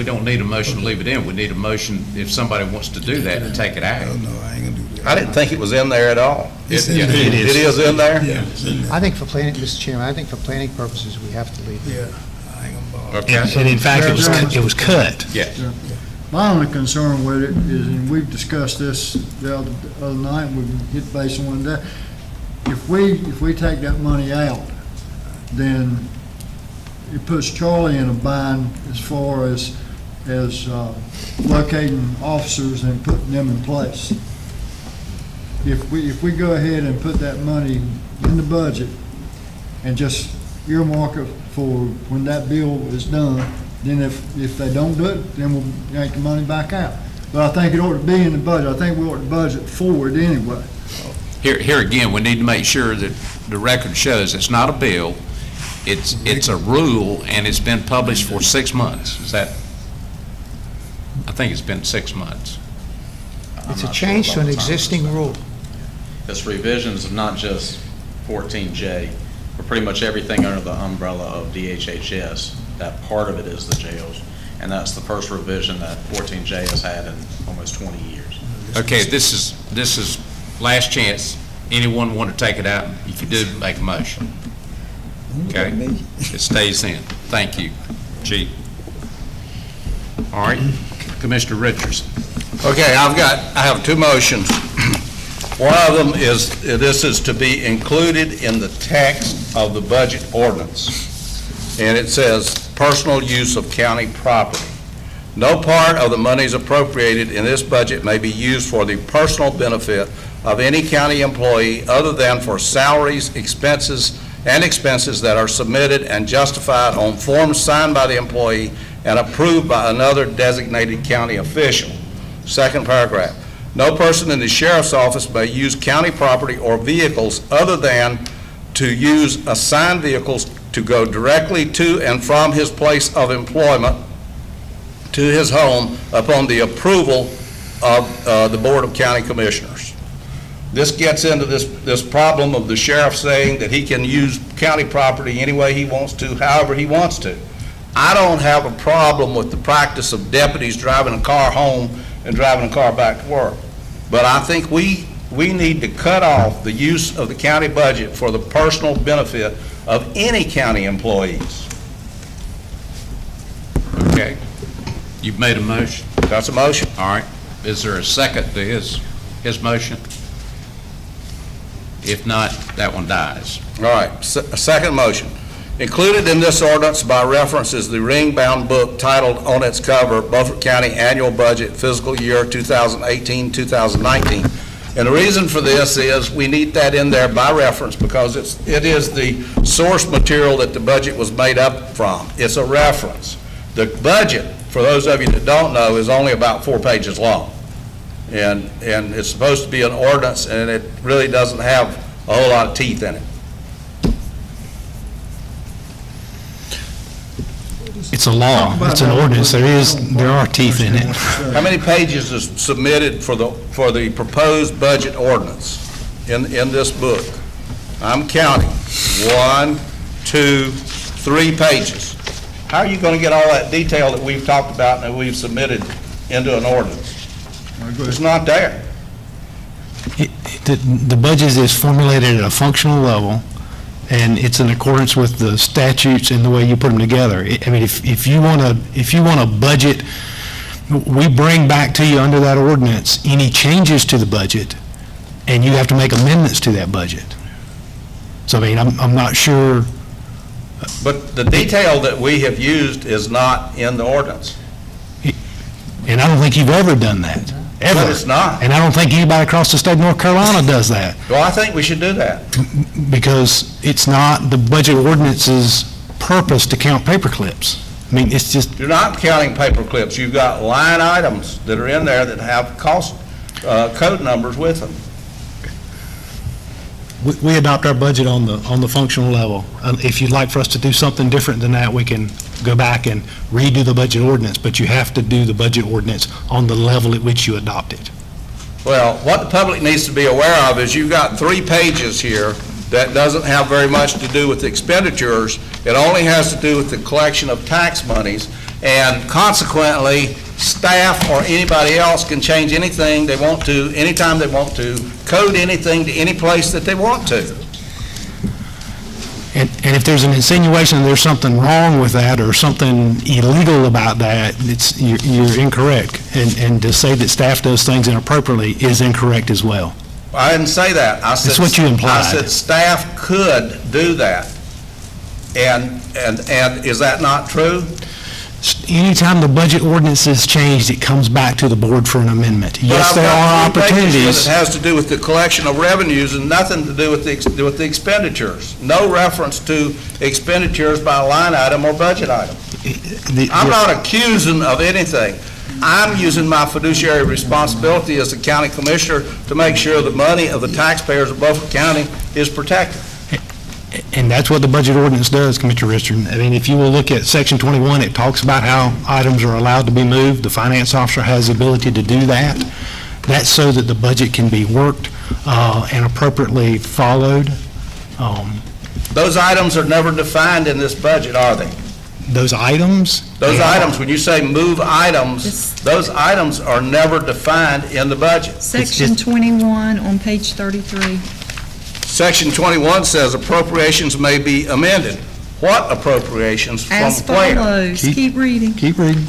don't need a motion to leave it in. We need a motion, if somebody wants to do that, to take it out. Oh, no, I ain't gonna do that. I didn't think it was in there at all. It's It- in there. it It is in there? Yeah, it's in there. I think for planning, Mr. Chairman, I think for planning purposes, we have to leave it. Yeah, I ain't gonna bother. Okay. And in fact, it was cut. Yes. My only concern with it is, and we've discussed this the other night, we hit base on one day, if we take that money out, then it puts Charlie in a bind as far as locating officers and putting them in place. If we go ahead and put that money in the budget and just earmark it for when that bill is done, then if they don't do it, then we'll yank the money back out. But I think it ought to be in the budget. I think we ought to budget for it anyway. Here again, we need to make sure that the record shows it's not a bill, it's a rule, and it's been published for 6 months. Is that, I think it's been 6 months. It's a change to an existing rule. It's revisions of not just 14J, but pretty much everything under the umbrella of DHHS. That part of it is the jails, and that's the first revision that 14J has had in almost 20 years. Okay, this is last chance. Anyone want to take it out? If you do, make a motion. Okay? It stays in. Thank you, Chief. All right, Commissioner Richards. Okay, I have two motions. One of them is, this is to be included in the text of the budget ordinance. And it says, personal use of county property. No part of the monies appropriated in this budget may be used for the personal benefit of any county employee other than for salaries, expenses that are submitted and justified on forms signed by the employee and approved by another designated county official. Second paragraph. No person in the sheriff's office may use county property or vehicles other than to use assigned vehicles to go directly to and from his place of employment to his home upon the approval of the Board of County Commissioners. This gets into this problem of the sheriff saying that he can use county property any way he wants to, however he wants to. I don't have a problem with the practice of deputies driving a car home and driving a car back to work. But I think we need to cut off the use of the county budget for the personal benefit of any county employees. Okay. You've made a motion. That's a motion. All right. Is there a second to his motion? If not, that one dies. All right, a second motion. Included in this ordinance by reference is the ring-bound book titled on its cover, Beaufort County Annual Budget Fiscal Year 2018-2019. And the reason for this is we need that in there by reference because it is the source material that the budget was made up from. It's a reference. The budget, for those of you that don't know, is only about 4 pages long. And it's supposed to be an ordinance, and it really doesn't have a whole lot of teeth in it. It's a law. It's an ordinance. There are teeth in it. How many pages is submitted for the proposed budget ordinance in this book? I'm counting. 1, 2, 3 pages. How are you going to get all that detail that we've talked about and that we've submitted into an ordinance? It's not there. The budget is formulated at a functional level, and it's in accordance with the statutes and the way you put them together. I mean, if you want a budget, we bring back to you under that ordinance any changes to the budget, and you have to make amendments to that budget. So, I mean, I'm not sure. But the detail that we have used is not in the ordinance. And I don't think you've ever done that, ever. But it's not. And I don't think anybody across the state of North Carolina does that. Well, I think we should do that. Because it's not the budget ordinance's purpose to count paper clips. I mean, it's just... You're not counting paper clips. You've got line items that are in there that have cost code numbers with them. We adopt our budget on the functional level. If you'd like for us to do something different than that, we can go back and redo the budget ordinance, but you have to do the budget ordinance on the level at which you adopt it. Well, what the public needs to be aware of is you've got 3 pages here that doesn't have very much to do with expenditures. It only has to do with the collection of tax monies, and consequently, staff or anybody else can change anything they want to, anytime they want to, code anything to any place that they want to. And if there's an insinuation there's something wrong with that or something illegal about that, you're incorrect. And to say that staff does things inappropriately is incorrect as well. I didn't say that. I said, that's what you implied. I said staff could do that. And is that not true? Anytime the budget ordinance is changed, it comes back to the board for an amendment. Yes, there are opportunities. It has to do with the collection of revenues and nothing to do with the expenditures. No reference to expenditures by line item or budget item. I'm not accusing of anything. I'm using my fiduciary responsibility as the county commissioner to make sure the money of the taxpayers of Beaufort County is protected. And that's what the budget ordinance does, Commissioner Richardson. I mean, if you will look at Section 21, it talks about how items are allowed to be moved. The finance officer has the ability to do that. That's so that the budget can be worked and appropriately followed. Those items are never defined in this budget, are they? Those items? Those items, when you say move items, those items are never defined in the budget. Section 21 on page 33. Section 21 says appropriations may be amended. What appropriations? From As where? follows. Keep reading. Keep reading.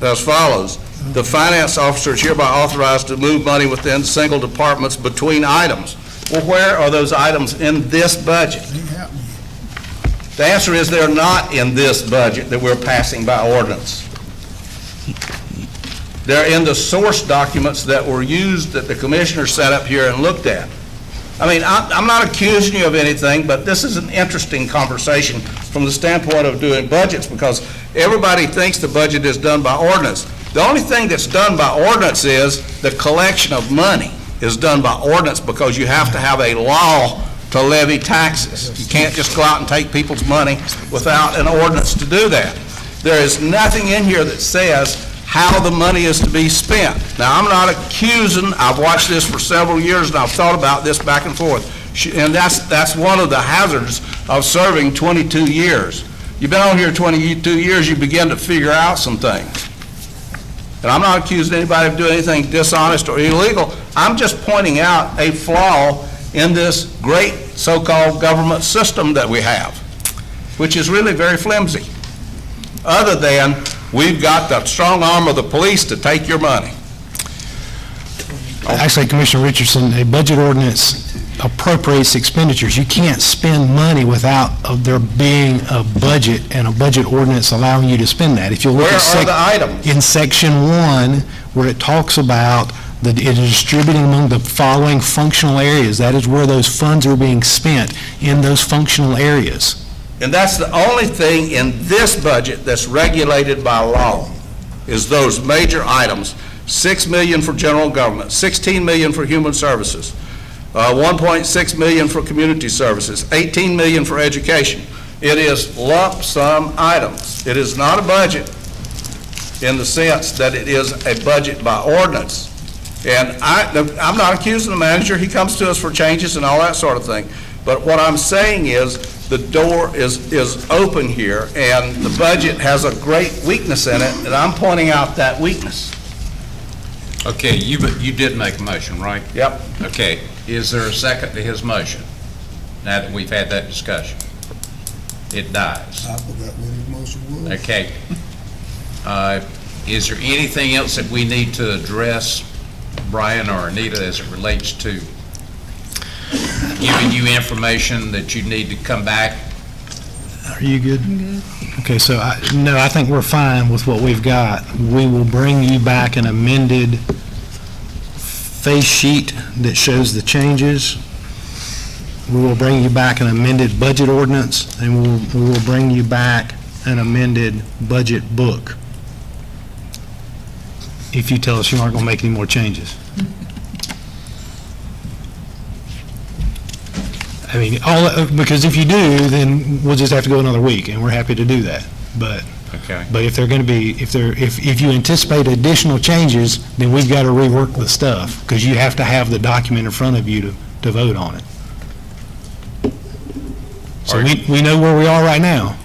As follows. The finance officer is hereby authorized to move money within single departments between items. Well, where are those items in this budget? The answer is they're not in this budget that we're passing by ordinance. They're in the source documents that were used that the commissioner sat up here and looked at. I mean, I'm not accusing you of anything, but this is an interesting conversation from the standpoint of doing budgets because everybody thinks the budget is done by ordinance. The only thing that's done by ordinance is the collection of money is done by ordinance because you have to have a law to levy taxes. You can't just go out and take people's money without an ordinance to do that. There is nothing in here that says how the money is to be spent. Now, I'm not accusing, I've watched this for several years and I've thought about this back and forth. And that's one of the hazards of serving 22 years. You've been on here 22 years, you begin to figure out some things. And I'm not accusing anybody of doing anything dishonest or illegal. I'm just pointing out a flaw in this great so-called government system that we have, which is really very flimsy, other than we've got the strong arm of the police to take your money. Actually, Commissioner Richardson, a budget ordinance appropriates expenditures. You can't spend money without there being a budget and a budget ordinance allowing you to spend that. If you look Where at are the items? in Section 1, where it talks about that it is distributed among the following functional areas, that is where those funds are being spent, in those functional areas. And that's the only thing in this budget that's regulated by law, is those major items. $6 million for general government, $16 million for human services, $1.6 million for community services, $18 million for education. It is lump sum items. It is not a budget in the sense that it is a budget by ordinance. And I'm not accusing the manager. He comes to us for changes and all that sort of thing. But what I'm saying is, the door is open here, and the budget has a great weakness in it, and I'm pointing out that weakness. Okay, you did make a motion, right? Yep. Okay, is there a second to his motion, now that we've had that discussion? It dies. I forgot what his motion was. Okay. Is there anything else that we need to address, Brian or Anita, as it relates to giving you information that you need to come back? Are you good? Okay, so no, I think we're fine with what we've got. We will bring you back an amended face sheet that shows the changes. We will bring you back an amended budget ordinance, and we will bring you back an amended budget book, if you tell us you aren't going to make any more changes. I mean, because if you do, then we'll just have to go another week, and we're happy to do that. But Okay. But if they're going to be, if you anticipate additional changes, then we've got to rework the stuff, because you have to have the document in front of you to vote on it. So we know where we are right now.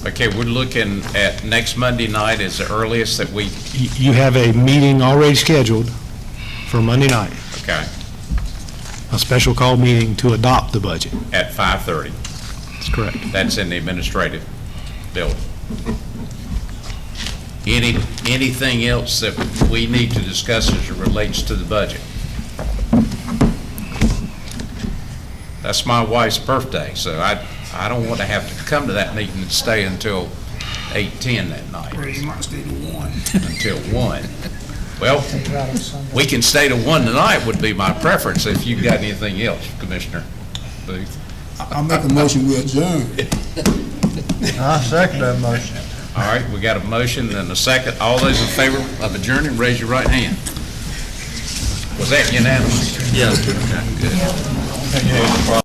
Okay, we're looking at next Monday night as the earliest that we, You have a meeting already scheduled for Monday night, okay, a special call meeting to adopt the budget. at 5:30. That's correct. That's in the administrative building. Anything else that we need to discuss as it relates to the budget? That's my wife's birthday, so I don't want to have to come to that meeting and stay until 8:10 that night. You might stay to 1. Until 1. Well, we can stay to 1 tonight would be my preference if you've got anything else, Commissioner Booth. I'll make a motion, we adjourn. I second that motion. All right, we got a motion and a second. All those in favor of adjourning, raise your right hand. Was that unanimous? Yes. Okay, good.